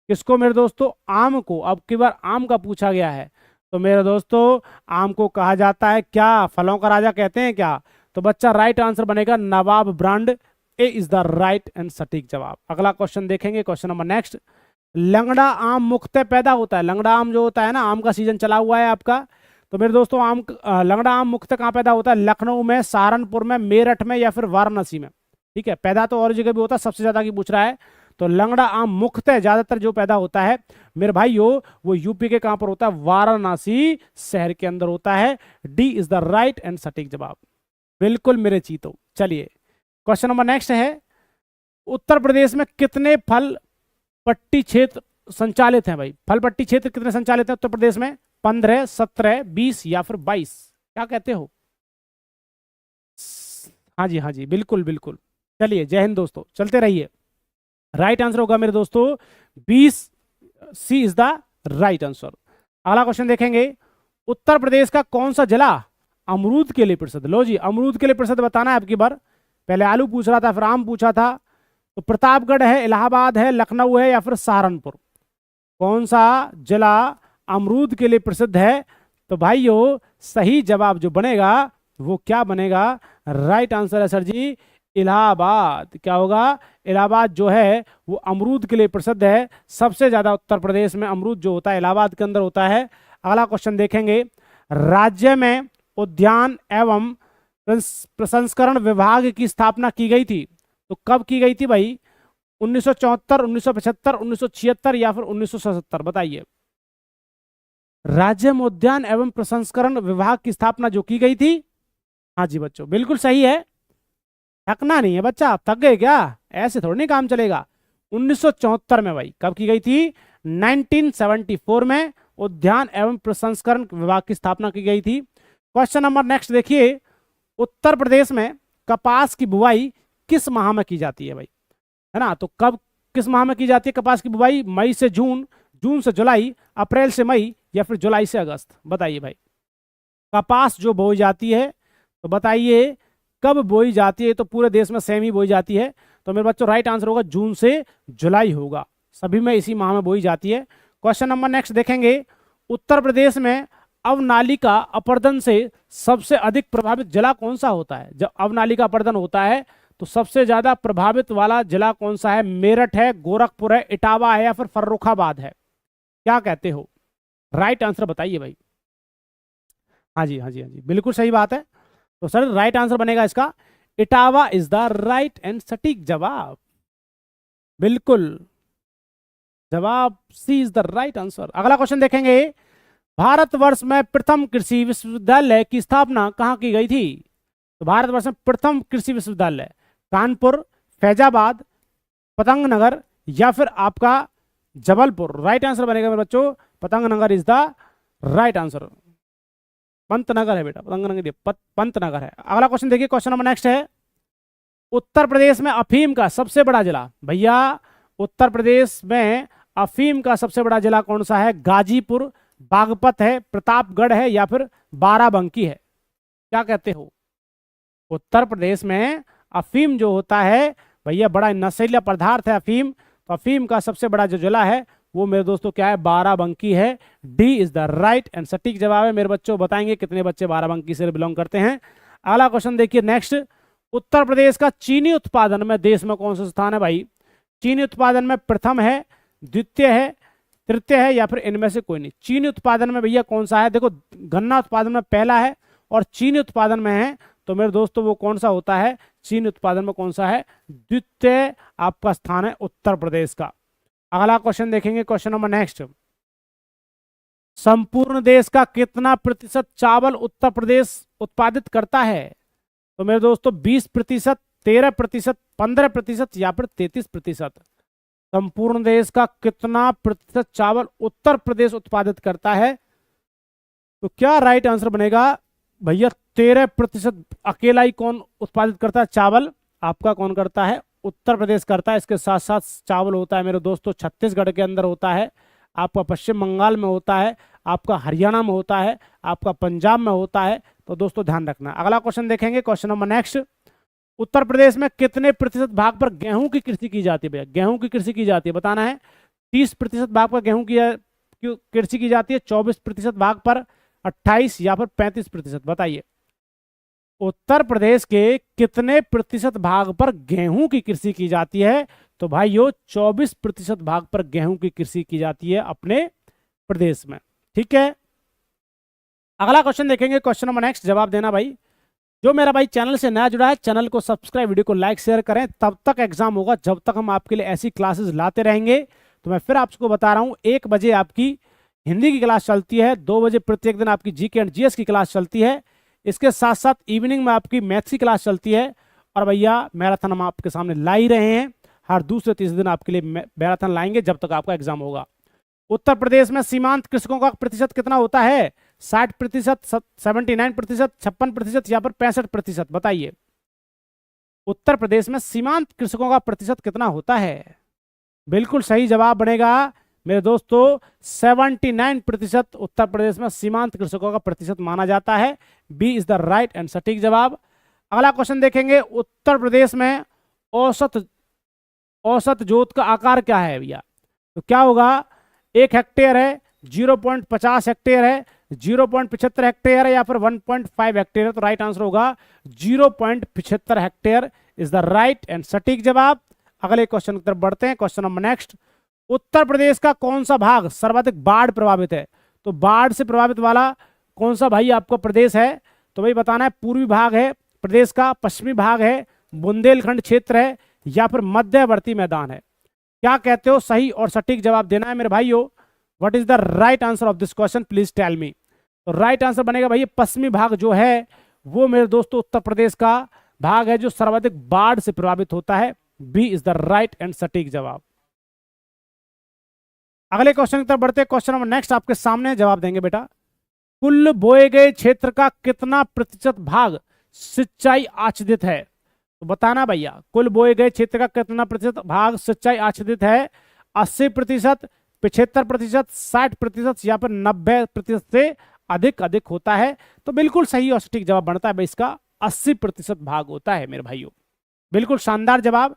किसको मेरे दोस्तों? आम को। अब की बार आम का पूछा गया है, तो मेरे दोस्तों आम को कहा जाता है क्या? फलों का राजा कहते हैं क्या? तो बच्चा राइट आंसर बनेगा Nawab brand. A is the right and सटीक जवाब। अगला क्वेश्चन देखेंगे, क्वेश्चन नंबर नेक्स्ट। लंगड़ा आम मुख्यतः पैदा होता है, लंगड़ा आम जो होता है ना, आम का सीजन चला हुआ है आपका, तो मेरे दोस्तों लंगड़ा आम मुख्यतः कहाँ पैदा होता है? लखनऊ में, सहारनपुर में, मेरठ में या फिर वाराणसी में? ठीक है, पैदा तो और जगह भी होता है, सबसे ज्यादा की पूछ रहा है। तो लंगड़ा आम मुख्यतः ज्यादातर जो पैदा होता है मेरे भाइयों वो यूपी के कहां पर होता है? वाराणसी शहर के अंदर होता है। D is the right and सटीक जवाब। बिल्कुल मेरे चीतो। चलिए क्वेश्चन नंबर नेक्स्ट है, उत्तर प्रदेश में कितने फल पट्टी क्षेत्र संचालित हैं भाई? फल पट्टी क्षेत्र कितने संचालित हैं उत्तर प्रदेश में? 15, 17, 20 या फिर 22? क्या कहते हो? हाँ जी, हाँ जी, बिल्कुल बिल्कुल। चलिए जय हिंद दोस्तों, चलते रहिए। राइट आंसर होगा मेरे दोस्तों 20, सी इज द राइट आंसर। अगला क्वेश्चन देखेंगे, उत्तर प्रदेश का कौन सा जिला अमरूद के लिए प्रसिद्ध? लो जी, अमरूद के लिए प्रसिद्ध बताना है आपकी बार। पहले आलू पूछ रहा था, फिर आम पूछा था। तो प्रतापगढ़ है, इलाहाबाद है, लखनऊ है या फिर सहारनपुर? कौन सा जिला अमरूद के लिए प्रसिद्ध है? तो भाइयों सही जवाब जो बनेगा वो क्या बनेगा? राइट आंसर है सर जी, इलाहाबाद। क्या होगा? इलाहाबाद जो है वो अमरूद के लिए प्रसिद्ध है, सबसे ज्यादा उत्तर प्रदेश में अमरूद जो होता है इलाहाबाद के अंदर होता है। अगला क्वेश्चन देखेंगे, राज्य में उद्यान एवं प्रसंस्करण विभाग की स्थापना की गई थी, तो कब की गई थी भाई? 1974, 1975, 1976 या फिर 1977? बताइए। राज्य में उद्यान एवं प्रसंस्करण विभाग की स्थापना जो की गई थी, हाँ जी बच्चों बिल्कुल सही है। थकना नहीं है बच्चा, आप थक गए क्या? ऐसे थोड़ी नहीं काम चलेगा। 1974 में भाई। कब की गई थी? 1974 में उद्यान एवं प्रसंस्करण विभाग की स्थापना की गई थी। क्वेश्चन नंबर नेक्स्ट देखिए, उत्तर प्रदेश में कपास की बुवाई किस माह में की जाती है भाई? है ना, तो कब किस माह में की जाती है कपास की बुवाई? मई से जून, जून से जुलाई, अप्रैल से मई या फिर जुलाई से अगस्त? बताइए भाई। कपास जो बोई जाती है, तो बताइए कब बोई जाती है? तो पूरे देश में सेम ही बोई जाती है, तो मेरे बच्चों राइट आंसर होगा जून से जुलाई होगा, सभी में इसी माह में बोई जाती है। क्वेश्चन नंबर नेक्स्ट देखेंगे, उत्तर प्रदेश में अवनालिका अपरदन से सबसे अधिक प्रभावित जिला कौन सा होता है? जब अवनालिका अपरदन होता है तो सबसे ज्यादा प्रभावित वाला जिला कौन सा है? मेरठ है, गोरखपुर है, इटावा है या फिर फर्रुखाबाद है? क्या कहते हो? राइट आंसर बताइए भाई। हाँ जी, हाँ जी, हाँ जी, बिल्कुल सही बात है। तो सर राइट आंसर बनेगा इसका Etawah is the right and सटीक जवाब। बिल्कुल, जवाब सी इज द राइट आंसर। अगला क्वेश्चन देखेंगे, भारतवर्ष में प्रथम कृषि विश्वविद्यालय की स्थापना कहाँ की गई थी? तो भारतवर्ष में प्रथम कृषि विश्वविद्यालय कानपुर, फैजाबाद, पतंग नगर या फिर आपका जबलपुर? राइट आंसर बनेगा मेरे बच्चों Patang Nagar is the right answer. Pantnagar है बेटा, पतंगनगर पंतनगर है। अगला क्वेश्चन देखिए, क्वेश्चन नंबर नेक्स्ट है, उत्तर प्रदेश में अफीम का सबसे बड़ा जिला? भैया उत्तर प्रदेश में अफीम का सबसे बड़ा जिला कौन सा है? गाजीपुर, बागपत है, प्रतापगढ़ है या फिर बाराबंकी है? क्या कहते हो? उत्तर प्रदेश में अफीम जो होता है भैया बड़ा नशीला पदार्थ है अफीम, तो अफीम का सबसे बड़ा जो जिला है वो मेरे दोस्तों क्या है? बाराबंकी है। D is the right and सटीक जवाब है। मेरे बच्चों बताएंगे कितने बच्चे बाराबंकी से बिलोंग करते हैं। अगला क्वेश्चन देखिए नेक्स्ट, उत्तर प्रदेश का चीनी उत्पादन में देश में कौन सा स्थान है भाई? चीनी उत्पादन में प्रथम है, द्वितीय है, तृतीय है या फिर इनमें से कोई नहीं? चीनी उत्पादन में भैया कौन सा है? देखो गन्ना उत्पादन में पहला है और चीनी उत्पादन में है, तो मेरे दोस्तों वो कौन सा होता है? चीनी उत्पादन में कौन सा है? द्वितीय आपका स्थान है उत्तर प्रदेश का। अगला क्वेश्चन देखेंगे, क्वेश्चन नंबर नेक्स्ट, संपूर्ण देश का कितना प्रतिशत चावल उत्तर प्रदेश उत्पादित करता है? तो मेरे दोस्तों 20%, 13%, 15% या फिर 33%? संपूर्ण देश का कितना प्रतिशत चावल उत्तर प्रदेश उत्पादित करता है? तो क्या राइट आंसर बनेगा भैया? 13% अकेला ही कौन उत्पादित करता है चावल? आपका कौन करता है? उत्तर प्रदेश करता है। इसके साथ साथ चावल होता है मेरे दोस्तों छत्तीसगढ़ के अंदर होता है, आपका पश्चिम बंगाल में होता है, आपका हरियाणा में होता है, आपका पंजाब में होता है। तो दोस्तों ध्यान रखना। अगला क्वेश्चन देखेंगे, question number next, Uttar Pradesh में कितने प्रतिशत भाग पर गेहूं की कृषि की जाती है? भैया गेहूं की कृषि की जाती है, बताना है। 30% भाग पर गेहूं की कृषि की जाती है, 24% भाग पर, 28 या फिर 35%? बताइए उत्तर प्रदेश के कितने प्रतिशत भाग पर गेहूं की कृषि की जाती है? तो भाइयों 24% भाग पर गेहूं की कृषि की जाती है अपने प्रदेश में। ठीक है, अगला क्वेश्चन देखेंगे, क्वेश्चन नंबर नेक्स्ट। जवाब देना भाई। जो मेरा भाई चैनल से नया जुड़ा है, चैनल को सब्सक्राइब, वीडियो को लाइक शेयर करें। तब तक एग्जाम होगा जब तक हम आपके लिए ऐसी क्लासेस लाते रहेंगे। तो मैं फिर आपको बता रहा हूं, 1 बजे आपकी हिंदी की क्लास चलती है, 2 बजे प्रत्येक दिन आपकी जीके एंड जीएस की क्लास चलती है, इसके साथ साथ इवनिंग में आपकी मैथ्स की क्लास चलती है। और भैया मैराथन हम आपके सामने ला ही रहे हैं, हर दूसरे तीसरे दिन आपके लिए मैराथन लाएंगे जब तक आपका एग्जाम होगा। उत्तर प्रदेश में सीमांत कृषकों का प्रतिशत कितना होता है? 60%, 79%, 56% या फिर 65%? बताइए उत्तर प्रदेश में सीमांत कृषकों का प्रतिशत कितना होता है? बिल्कुल सही जवाब बनेगा मेरे दोस्तों 79% उत्तर प्रदेश में सीमांत कृषकों का प्रतिशत माना जाता है। B is the right and सटीक जवाब। अगला क्वेश्चन देखेंगे, उत्तर प्रदेश में औसत जोत का आकार क्या है भैया? तो क्या होगा? 1 हेक्टेयर है, 0.50 हेक्टेयर है, 0.75 हेक्टेयर है या फिर 1.5 हेक्टेयर है? तो राइट आंसर होगा 0.75 hectare is the right and सटीक जवाब। अगले क्वेश्चन की तरफ बढ़ते हैं। Question number next, Uttar Pradesh का कौन सा भाग सर्वाधिक बाढ़ प्रभावित है? तो बाढ़ से प्रभावित वाला कौन सा भाई आपका प्रदेश है? तो भाई बताना है, पूर्वी भाग है प्रदेश का, पश्चिमी भाग है, बुंदेलखंड क्षेत्र है, या फिर मध्यवर्ती मैदान है? क्या कहते हो? सही और सटीक जवाब देना है मेरे भाइयों। What is the right answer of this question, please tell me. तो राइट आंसर बनेगा भाई पश्चिमी भाग जो है वो मेरे दोस्तों उत्तर प्रदेश का भाग है जो सर्वाधिक बाढ़ से प्रभावित होता है। B is the right and सटीक जवाब। अगले क्वेश्चन की तरफ बढ़ते हैं। क्वेश्चन नंबर नेक्स्ट आपके सामने जवाब देंगे बेटा। कुल बोए गए क्षेत्र का कितना प्रतिशत भाग सिंचाई आच्छादित है? तो बताना भैया, कुल बोए गए क्षेत्र का कितना प्रतिशत भाग सिंचाई आच्छादित है? 80%, 75%, 60% या फिर 90% से अधिक होता है? तो बिल्कुल सही और सटीक जवाब बनता है भाई इसका 80% भाग होता है मेरे भाइयों। बिल्कुल शानदार जवाब।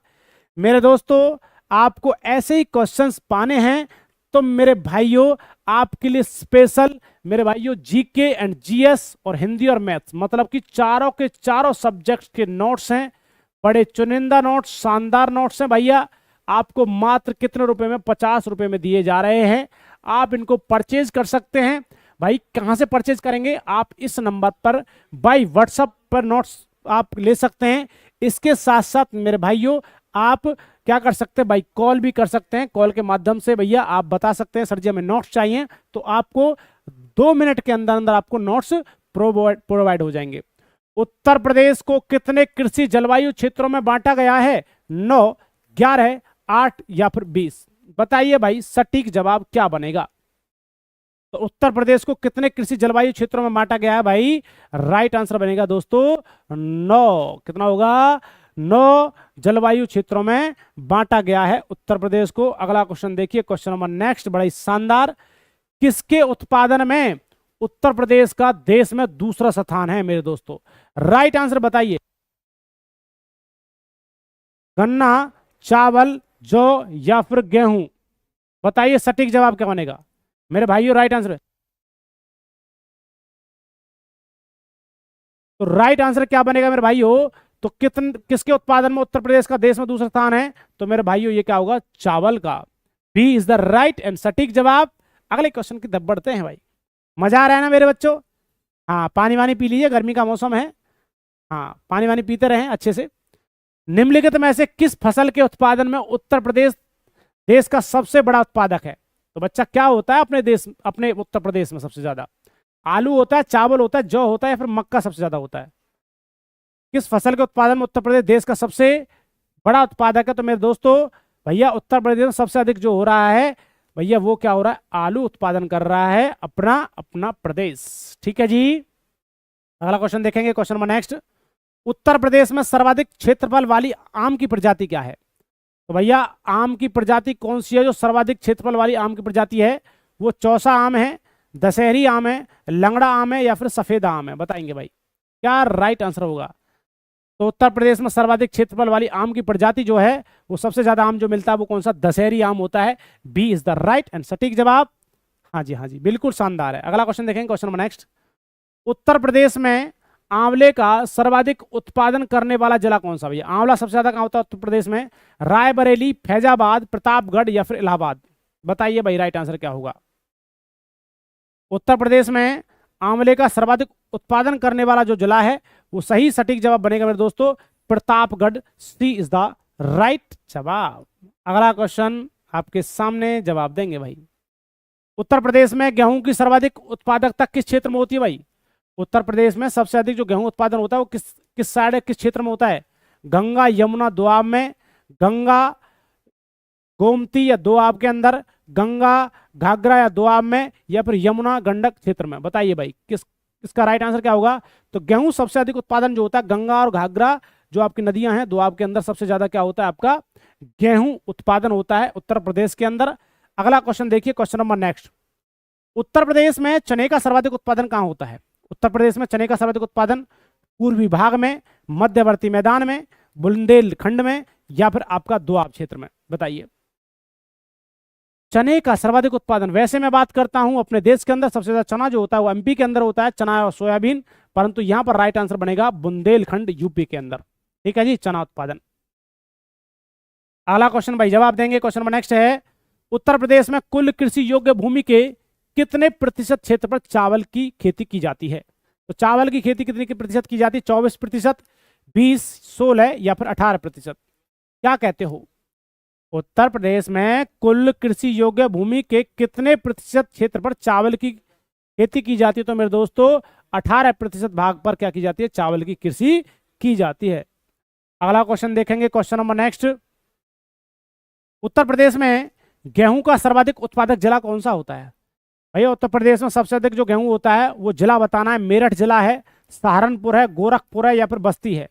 मेरे दोस्तों आपको ऐसे ही क्वेश्चंस पाने हैं तो मेरे भाइयों आपके लिए स्पेशल मेरे भाइयों जीके एंड जीएस और हिंदी और मैथ्स, मतलब कि चारों के चारों सब्जेक्ट्स के नोट्स हैं। बड़े चुनिंदा नोट्स, शानदार नोट्स हैं भैया। आपको मात्र कितने रुपए में? 50 रुपए में दिए जा रहे हैं। आप इनको परचेज कर सकते हैं। भाई कहां से परचेज करेंगे? आप इस नंबर पर बाय व्हाट्सएप पर नोट्स आप ले सकते हैं। इसके साथ साथ मेरे भाइयों आप क्या कर सकते हैं भाई, कॉल भी कर सकते हैं। कॉल के माध्यम से भैया आप बता सकते हैं सर जी हमें नोट्स चाहिए, तो आपको 2 मिनट के अंदर अंदर आपको नोट्स प्रोवाइड हो जाएंगे। उत्तर प्रदेश को कितने कृषि जलवायु क्षेत्रों में बांटा गया है? 9, 11, 8 या फिर 20? बताइए भाई सटीक जवाब क्या बनेगा। तो उत्तर प्रदेश को कितने कृषि जलवायु क्षेत्रों में बांटा गया है भाई? राइट आंसर बनेगा दोस्तों 9। कितना होगा? 9 जलवायु क्षेत्रों में बांटा गया है उत्तर प्रदेश को। अगला क्वेश्चन देखिए, क्वेश्चन नंबर नेक्स्ट बड़ा ही शानदार। किसके उत्पादन में उत्तर प्रदेश का देश में दूसरा स्थान है मेरे दोस्तों? राइट आंसर बताइए। गन्ना, चावल, जौ या फिर गेहूं? बताइए सटीक जवाब क्या बनेगा मेरे भाइयों। राइट आंसर, तो राइट आंसर क्या बनेगा मेरे भाइयों? तो किसके उत्पादन में उत्तर प्रदेश का देश में दूसरा स्थान है? तो मेरे भाइयों ये क्या होगा? चावल का। B is the right and सटीक जवाब। अगले क्वेश्चन की तरफ बढ़ते हैं भाई। मजा आ रहा है ना मेरे बच्चों? हाँ, पानी वानी पी लीजिए, गर्मी का मौसम है। हाँ, पानी वानी पीते रहें अच्छे से। निम्नलिखित में से किस फसल के उत्पादन में उत्तर प्रदेश देश का सबसे बड़ा उत्पादक है? तो बच्चा क्या होता है अपने उत्तर प्रदेश में सबसे ज्यादा? आलू होता है, चावल होता है, जौ होता है, या फिर मक्का सबसे ज्यादा होता है? किस फसल के उत्पादन में उत्तर प्रदेश देश का सबसे बड़ा उत्पादक है? तो मेरे दोस्तों भैया उत्तर प्रदेश में सबसे अधिक जो हो रहा है भैया वो क्या हो रहा है? आलू उत्पादन कर रहा है अपना प्रदेश। ठीक है जी। अगला क्वेश्चन देखेंगे, question number next. Uttar Pradesh में सर्वाधिक क्षेत्रफल वाली आम की प्रजाति क्या है? तो भैया आम की प्रजाति कौन सी है जो सर्वाधिक क्षेत्रफल वाली आम की प्रजाति है? वो चौसा आम है, दशहरी आम है, लंगड़ा आम है, या फिर सफेद आम है? बताएंगे भाई क्या राइट आंसर होगा। तो उत्तर प्रदेश में सर्वाधिक क्षेत्रफल वाली आम की प्रजाति जो है वो सबसे ज्यादा आम जो मिलता है वो कौन सा? दशहरी आम होता है। B is the right and सटीक जवाब। हाँ जी, हाँ जी, बिल्कुल शानदार है। अगला क्वेश्चन देखेंगे, question number next. Uttar Pradesh में आंवले का सर्वाधिक उत्पादन करने वाला जिला कौन सा? भैया आंवला सबसे ज्यादा कहां होता है उत्तर प्रदेश में? रायबरेली, फैजाबाद, प्रतापगढ़ या फिर इलाहाबाद? बताइए भाई राइट आंसर क्या होगा। उत्तर प्रदेश में आंवले का सर्वाधिक उत्पादन करने वाला जो जिला है वो सही सटीक जवाब बनेगा मेरे दोस्तों प्रतापगढ़। सी इज द राइट जवाब। अगला क्वेश्चन आपके सामने जवाब देंगे भाई। उत्तर प्रदेश में गेहूं की सर्वाधिक उत्पादकता किस क्षेत्र में होती है भाई? उत्तर प्रदेश में सबसे अधिक जो गेहूं उत्पादन होता है वो किस साइड किस क्षेत्र में होता है? गंगा यमुना दोआब में, गंगा गोमती या दोआब के अंदर, गंगा घाघरा या दोआब में, या फिर यमुना गंडक क्षेत्र में? बताइए भाई इसका राइट आंसर क्या होगा। तो गेहूं सबसे अधिक उत्पादन जो होता है गंगा और घाघरा जो आपकी नदियां हैं दोआब के अंदर सबसे ज्यादा क्या होता है आपका गेहूं उत्पादन होता है उत्तर प्रदेश के अंदर। अगला क्वेश्चन देखिए, question number next. Uttar Pradesh में चने का सर्वाधिक उत्पादन कहां होता है? उत्तर प्रदेश में चने का सर्वाधिक उत्पादन पूर्वी भाग में, मध्यवर्ती मैदान में, बुंदेलखंड में, या फिर आपका दोआब क्षेत्र में? बताइए चने का सर्वाधिक उत्पादन। वैसे मैं बात करता हूं अपने देश के अंदर सबसे ज्यादा चना जो होता है वो एमपी के अंदर होता है, चना और सोयाबीन, परंतु यहां पर राइट आंसर बनेगा बुंदेलखंड यूपी के अंदर। ठीक है जी, चना उत्पादन। अगला क्वेश्चन भाई जवाब देंगे। क्वेश्चन नंबर नेक्स्ट है, उत्तर प्रदेश में कुल कृषि योग्य भूमि के कितने प्रतिशत क्षेत्र पर चावल की खेती की जाती है? तो चावल की खेती कितने की प्रतिशत की जाती है? 24%, 20, 16 या फिर 18%? क्या कहते हो? उत्तर प्रदेश में कुल कृषि योग्य भूमि के कितने प्रतिशत क्षेत्र पर चावल की खेती की जाती है? तो मेरे दोस्तों 18% भाग पर क्या की जाती है? चावल की कृषि की जाती है। अगला क्वेश्चन देखेंगे। Question number next, Uttar Pradesh में गेहूं का सर्वाधिक उत्पादक जिला कौन सा होता है? भैया उत्तर प्रदेश में सबसे अधिक जो गेहूं होता है वो जिला बताना है। मेरठ जिला है, सहारनपुर है, गोरखपुर है या फिर बस्ती है?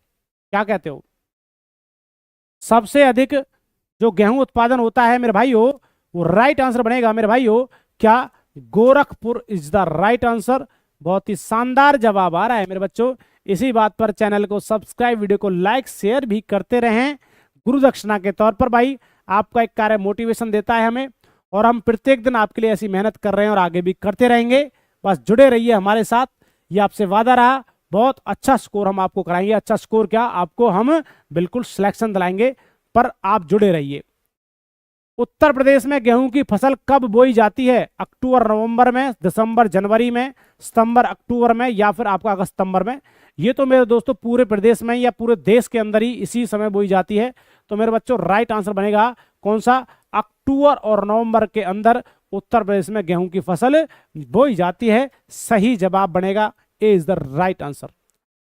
क्या कहते हो? सबसे अधिक जो गेहूं उत्पादन होता है मेरे भाइयों, वो राइट आंसर बनेगा मेरे भाइयों क्या? Gorakhpur is the right answer. बहुत ही शानदार जवाब आ रहा है मेरे बच्चों। इसी बात पर चैनल को सब्सक्राइब, वीडियो को लाइक शेयर भी करते रहें। गुरु दक्षिणा के तौर पर भाई आपका एक कार्य मोटिवेशन देता है हमें, और हम प्रत्येक दिन आपके लिए ऐसी मेहनत कर रहे हैं और आगे भी करते रहेंगे। बस जुड़े रहिए हमारे साथ, ये आपसे वादा रहा। बहुत अच्छा स्कोर हम आपको कराएंगे। अच्छा स्कोर क्या, आपको हम बिल्कुल सिलेक्शन दिलाएंगे, पर आप जुड़े रहिए। उत्तर प्रदेश में गेहूं की फसल कब बोई जाती है? अक्टूबर नवंबर में, दिसंबर जनवरी में, सितंबर अक्टूबर में या फिर आपका अगस्त सितंबर में? ये तो मेरे दोस्तों पूरे प्रदेश में या पूरे देश के अंदर ही इसी समय बोई जाती है। तो मेरे बच्चों राइट आंसर बनेगा कौन सा? अक्टूबर और नवंबर के अंदर उत्तर प्रदेश में गेहूं की फसल बोई जाती है। सही जवाब बनेगा, ए इज द राइट आंसर।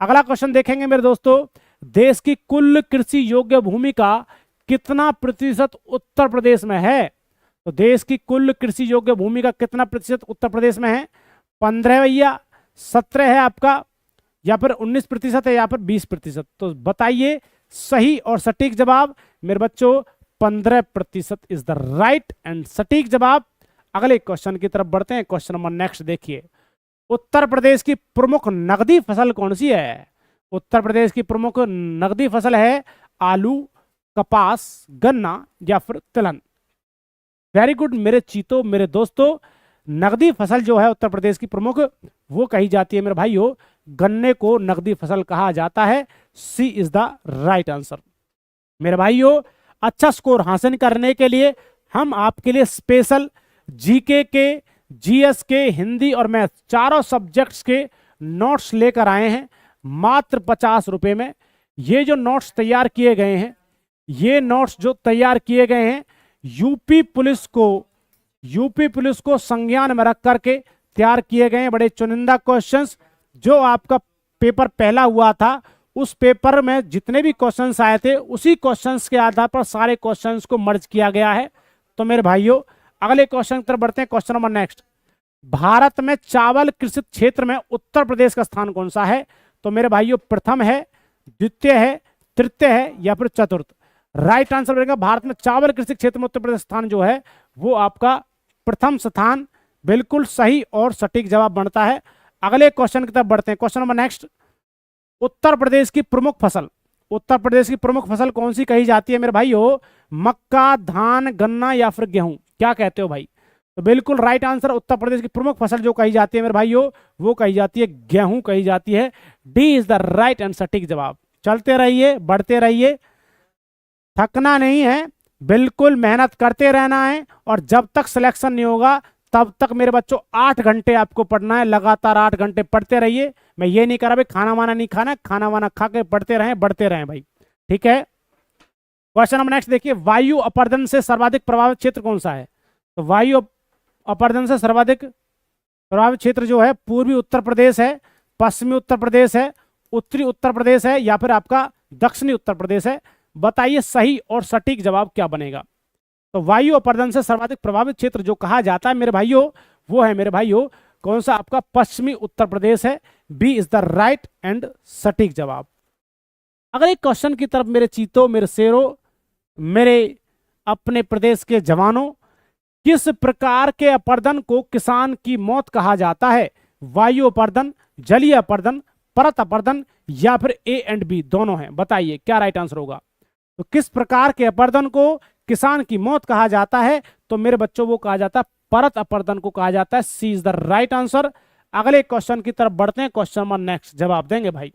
अगला क्वेश्चन देखेंगे मेरे दोस्तों, देश की कुल कृषि योग्य भूमि का कितना प्रतिशत उत्तर प्रदेश में है? तो देश की कुल कृषि योग्य भूमि का कितना प्रतिशत उत्तर प्रदेश में है? 15 भैया, 17 है आपका, या फिर 19% है, या फिर 20%? तो बताइए सही और सटीक जवाब मेरे बच्चों। 15% इज द राइट एंड सटीक जवाब। अगले क्वेश्चन की तरफ बढ़ते हैं। क्वेश्चन नंबर नेक्स्ट देखिए, उत्तर प्रदेश की प्रमुख नकदी फसल कौन सी है? उत्तर प्रदेश की प्रमुख नकदी फसल है आलू, कपास, गन्ना या फिर तिलहन? वेरी गुड मेरे चीतों, मेरे दोस्तों। नकदी फसल जो है उत्तर प्रदेश की प्रमुख, वो कही जाती है मेरे भाइयों, गन्ने को नकदी फसल कहा जाता है। सी इज द राइट आंसर। मेरे भाइयों अच्छा स्कोर हासिल करने के लिए हम आपके लिए स्पेशल जीके के, जीएस के, हिंदी और मैथ चारों सब्जेक्ट्स के नोट्स लेकर आए हैं मात्र 50 रुपए में। ये जो नोट्स तैयार किए गए हैं, ये नोट्स जो तैयार किए गए हैं यूपी पुलिस को संज्ञान में रख करके तैयार किए गए हैं। बड़े चुनिंदा क्वेश्चंस, जो आपका पेपर पहला हुआ था उस पेपर में जितने भी क्वेश्चंस आए थे उसी क्वेश्चंस के आधार पर सारे क्वेश्चंस को मर्ज किया गया है। तो मेरे भाइयों अगले क्वेश्चन की तरफ बढ़ते हैं। क्वेश्चन नंबर नेक्स्ट, भारत में चावल कृषि क्षेत्र में उत्तर प्रदेश का स्थान कौन सा है? तो मेरे भाइयों प्रथम है, द्वितीय है, तृतीय है या फिर चतुर्थ? राइट आंसर रहेगा भारत में चावल कृषि क्षेत्र में उत्तर प्रदेश स्थान जो है वो आपका प्रथम स्थान। बिल्कुल सही और सटीक जवाब बनता है। अगले क्वेश्चन की तरफ बढ़ते हैं। Question number next, Uttar Pradesh की प्रमुख फसल, उत्तर प्रदेश की प्रमुख फसल कौन सी कही जाती है मेरे भाइयों? मक्का, धान, गन्ना या फिर गेहूं? क्या कहते हो भाई? तो बिल्कुल राइट आंसर, उत्तर प्रदेश की प्रमुख फसल जो कही जाती है मेरे भाइयों वो कही जाती है गेहूं कही जाती है। D is the right and सटीक जवाब। चलते रहिए, बढ़ते रहिए, थकना नहीं है, बिल्कुल मेहनत करते रहना है, और जब तक सिलेक्शन नहीं होगा तब तक मेरे बच्चों 8 घंटे आपको पढ़ना है। लगातार 8 घंटे पढ़ते रहिए। मैं ये नहीं कह रहा भाई खाना वाना नहीं खाना, खाना वाना खा के पढ़ते रहें, बढ़ते रहें भाई, ठीक है। क्वेश्चन नंबर नेक्स्ट देखिए, वायु अपर्दन से सर्वाधिक प्रभावित क्षेत्र कौन सा है? तो वायु अपर्दन से सर्वाधिक प्रभावित क्षेत्र जो है पूर्वी उत्तर प्रदेश है, पश्चिमी उत्तर प्रदेश है, उत्तरी उत्तर प्रदेश है या फिर आपका दक्षिणी उत्तर प्रदेश है? बताइए सही और सटीक जवाब क्या बनेगा। तो वायु अपर्दन से सर्वाधिक प्रभावित क्षेत्र जो कहा जाता है मेरे भाइयों वो है मेरे भाइयों कौन सा? आपका पश्चिमी उत्तर प्रदेश है। B is the right and सटीक जवाब। अगले क्वेश्चन की तरफ मेरे चीतों, मेरे शेरों, मेरे अपने प्रदेश के जवानों, किस प्रकार के अपर्दन को किसान की मौत कहा जाता है? वायु अपर्दन, जलीय अपर्दन, परत अपर्दन या फिर ए एंड बी दोनों हैं? बताइए क्या राइट आंसर होगा। तो किस प्रकार के अपर्दन को किसान की मौत कहा जाता है? तो मेरे बच्चों वो कहा जाता है परत अपर्दन को कहा जाता है। सी इज द राइट आंसर। अगले क्वेश्चन की तरफ बढ़ते हैं। क्वेश्चन नंबर नेक्स्ट जवाब देंगे भाई।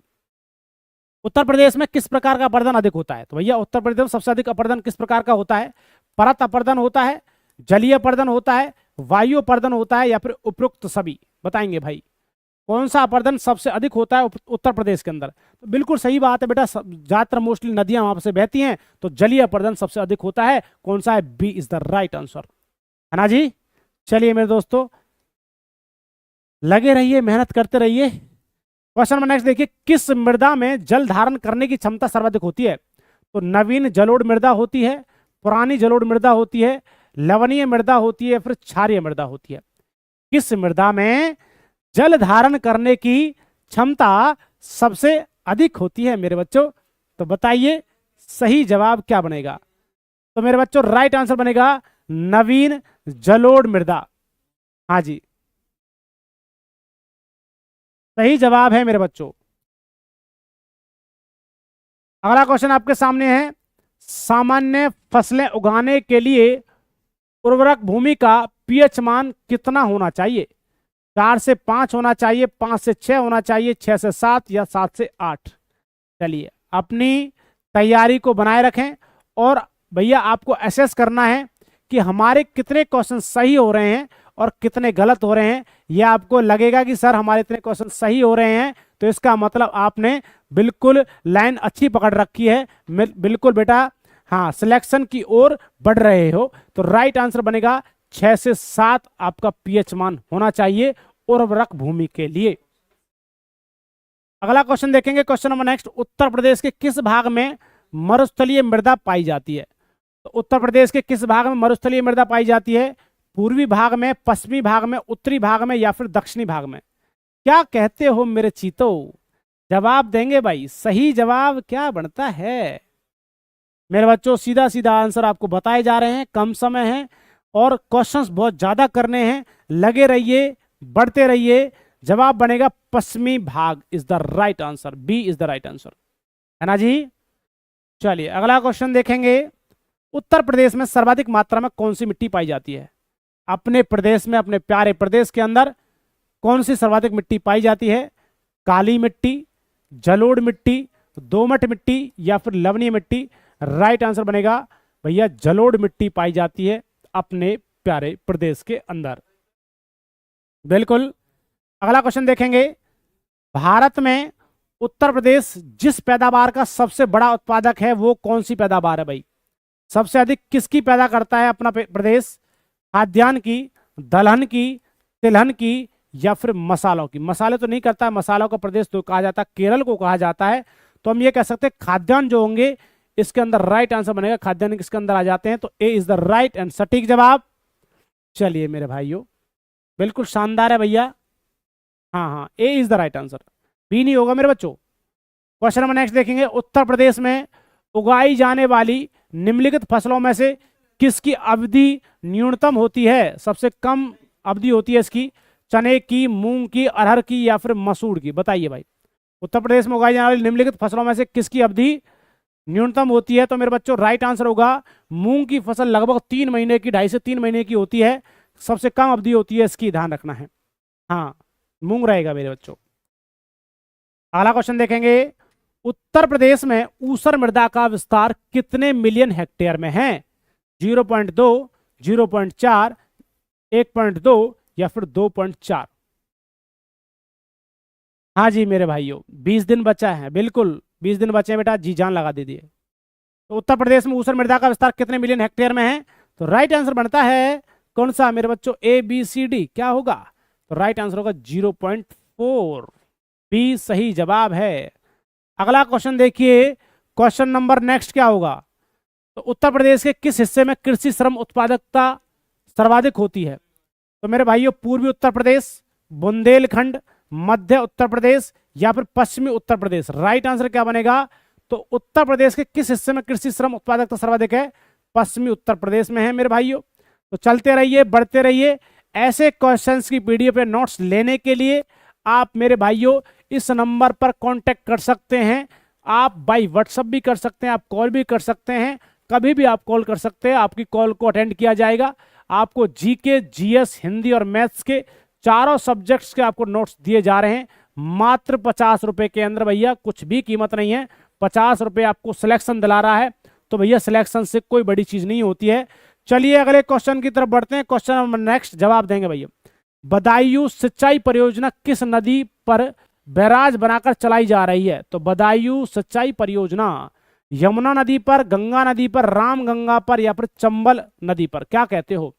उत्तर प्रदेश में किस प्रकार का अपर्दन अधिक होता है? तो भैया उत्तर प्रदेश में सबसे अधिक अपर्दन किस प्रकार का होता है? परत अपर्दन होता है, जलीय अपर्दन होता है, वायु अपर्दन होता है, या फिर उपरोक्त सभी? बताएंगे भाई कौन सा अपर्दन सबसे अधिक होता है उत्तर प्रदेश के अंदर? तो बिल्कुल सही बात है बेटा, ज्यादातर मोस्टली नदियां वहां से बहती हैं, तो जलीय अपर्दन सबसे अधिक होता है। कौन सा है? B is the right answer, है ना जी। चलिए मेरे दोस्तों, लगे रहिए, मेहनत करते रहिए। क्वेश्चन नंबर नेक्स्ट देखिए, किस मृदा में जल धारण करने की क्षमता सर्वाधिक होती है? तो नवीन जलोढ़ मृदा होती है, पुरानी जलोढ़ मृदा होती है, लवणीय मृदा होती है, फिर क्षारीय मृदा होती है? किस मृदा में जल धारण करने की क्षमता सबसे अधिक होती है मेरे बच्चों? तो बताइए सही जवाब क्या बनेगा? तो मेरे बच्चों राइट आंसर बनेगा नवीन जलोढ़ मृदा। हाँ जी, सही जवाब है मेरे बच्चों। अगला क्वेश्चन आपके सामने है, सामान्य फसलें उगाने के लिए उर्वरक भूमि का पीएच मान कितना होना चाहिए? 4 से 5 होना चाहिए, 5 से 6 होना चाहिए, 6 से 7 या 7 से 8? चलिए अपनी तैयारी को बनाए रखें, और भैया आपको असेस करना है कि हमारे कितने क्वेश्चन सही हो रहे हैं और कितने गलत हो रहे हैं। यह आपको लगेगा कि सर हमारे इतने क्वेश्चन सही हो रहे हैं, तो इसका मतलब आपने बिल्कुल लाइन अच्छी पकड़ रखी है, बिल्कुल बेटा हाँ सिलेक्शन की ओर बढ़ रहे हो। तो राइट आंसर बनेगा 6 से 7 आपका पीएच मान होना चाहिए उर्वरक भूमि के लिए। अगला क्वेश्चन देखेंगे, question number next, Uttar Pradesh के किस भाग में मरुस्थलीय मृदा पाई जाती है? तो उत्तर प्रदेश के किस भाग में मरुस्थलीय मृदा पाई जाती है? पूर्वी भाग में, पश्चिमी भाग में, उत्तरी भाग में, या फिर दक्षिणी भाग में? क्या कहते हो मेरे चीतो? जवाब देंगे भाई, सही जवाब क्या बनता है? मेरे बच्चों सीधा सीधा आंसर आपको बताए जा रहे हैं, कम समय है और क्वेश्चंस बहुत ज्यादा करने हैं, लगे रहिए, बढ़ते रहिए। जवाब बनेगा पश्चिमी भाग is the right answer, B is the right answer, है ना जी। चलिए अगला क्वेश्चन देखेंगे, उत्तर प्रदेश में सर्वाधिक मात्रा में कौन सी मिट्टी पाई जाती है? अपने प्रदेश में, अपने प्यारे प्रदेश के अंदर कौन सी सर्वाधिक मिट्टी पाई जाती है? काली मिट्टी, जलोढ़ मिट्टी, दोमट मिट्टी, या फिर लवणीय मिट्टी? राइट आंसर बनेगा भैया जलोढ़ मिट्टी पाई जाती है अपने प्यारे प्रदेश के अंदर, बिल्कुल। अगला क्वेश्चन देखेंगे, भारत में उत्तर प्रदेश जिस पैदावार का सबसे बड़ा उत्पादक है वो कौन सी पैदावार है भाई? सबसे अधिक किसकी पैदा करता है अपना प्रदेश? खाद्यान्न की, दलहन की, तिलहन की, या फिर मसालों की? मसाले तो नहीं करता है, मसालों का प्रदेश तो कहा जाता है, केरल को कहा जाता है। तो हम ये कह सकते हैं खाद्यान्न जो होंगे इसके अंदर राइट आंसर बनेगा, खाद्यान्न किसके अंदर आ जाते हैं? तो ए इज द राइट एंड सटीक जवाब। चलिए मेरे भाइयों, बिल्कुल शानदार है भैया, हाँ हाँ A is the right answer, B नहीं होगा मेरे बच्चों। क्वेश्चन नंबर नेक्स्ट देखेंगे, उत्तर प्रदेश में उगाई जाने वाली निम्नलिखित फसलों में से किसकी अवधि न्यूनतम होती है? सबसे कम अवधि होती है इसकी? चने की, मूंग की, अरहर की, या फिर मसूर की? बताइए भाई, उत्तर प्रदेश में उगाई जाने वाली निम्नलिखित फसलों में से किसकी अवधि न्यूनतम होती है? तो मेरे बच्चों राइट आंसर होगा मूंग की फसल लगभग 3 महीने की, 2.5 से 3 महीने की होती है, सबसे कम अवधि होती है इसकी, ध्यान रखना है, हाँ मूंग रहेगा मेरे बच्चों। अगला क्वेश्चन देखेंगे, उत्तर प्रदेश में ऊसर मृदा का विस्तार कितने मिलियन हेक्टेयर में है? 0.2, 0.4, 1.2, या फिर 2.4? हाँ जी मेरे भाइयों 20 दिन बचा है, बिल्कुल 20 दिन बचे हैं बेटा, जी जान लगा दीजिए। तो उत्तर प्रदेश में ऊसर मृदा का विस्तार कितने मिलियन हेक्टेयर में है? तो राइट आंसर बनता है कौन सा मेरे बच्चों? ए बी सी डी, क्या होगा? तो राइट आंसर होगा 0.4, बी सही जवाब है। अगला क्वेश्चन देखिए, क्वेश्चन नंबर नेक्स्ट क्या होगा? तो उत्तर प्रदेश के किस हिस्से में कृषि श्रम उत्पादकता सर्वाधिक होती है? तो मेरे भाइयों पूर्वी उत्तर प्रदेश, बुंदेलखंड, मध्य उत्तर प्रदेश, या फिर पश्चिमी उत्तर प्रदेश? राइट आंसर क्या बनेगा? तो उत्तर प्रदेश के किस हिस्से में कृषि श्रम उत्पादकता सर्वाधिक है? पश्चिमी उत्तर प्रदेश में है मेरे भाइयों। तो चलते रहिए, बढ़ते रहिए। ऐसे क्वेश्चंस की पीडीएफ या नोट्स लेने के लिए आप मेरे भाइयों इस नंबर पर कांटेक्ट कर सकते हैं। आप बाय व्हाट्सएप भी कर सकते हैं, आप कॉल भी कर सकते हैं, कभी भी आप कॉल कर सकते हैं, आपकी कॉल को अटेंड किया जाएगा। आपको जीके, जीएस, हिंदी और मैथ्स के चारों सब्जेक्ट्स के आपको नोट्स दिए जा रहे हैं। मात्र 50 रुपए के अंदर भैया, कुछ भी कीमत नहीं है, 50 रुपए आपको सिलेक्शन दिला रहा है। तो भैया सिलेक्शन से कोई बड़ी चीज नहीं होती है। चलिए अगले क्वेश्चन की तरफ बढ़ते हैं। क्वेश्चन नंबर नेक्स्ट जवाब देंगे भैया। बदायूं सिंचाई परियोजना किस नदी पर बैराज बनाकर चलाई जा रही है? तो बदायूं सिंचाई परियोजना यमुना नदी पर, गंगा नदी पर, राम गंगा पर, या फिर चंबल नदी पर? क्या कहते हो?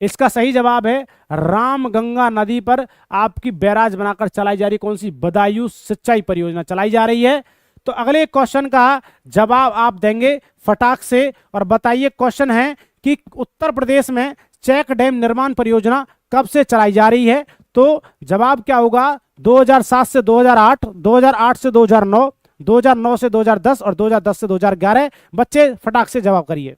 इसका सही जवाब है राम गंगा नदी पर आपकी बैराज बनाकर चलाई जा रही कौन सी? बदायूं सिंचाई परियोजना चलाई जा रही है। तो अगले क्वेश्चन का जवाब आप देंगे फटाक से और बताइए। क्वेश्चन है कि उत्तर प्रदेश में चेक डैम निर्माण परियोजना कब से चलाई जा रही है? तो जवाब क्या होगा? 2007 से 2008, 2008 से 2009, 2009 से 2010 और 2010 से 2011। बच्चे फटाक से जवाब करिए।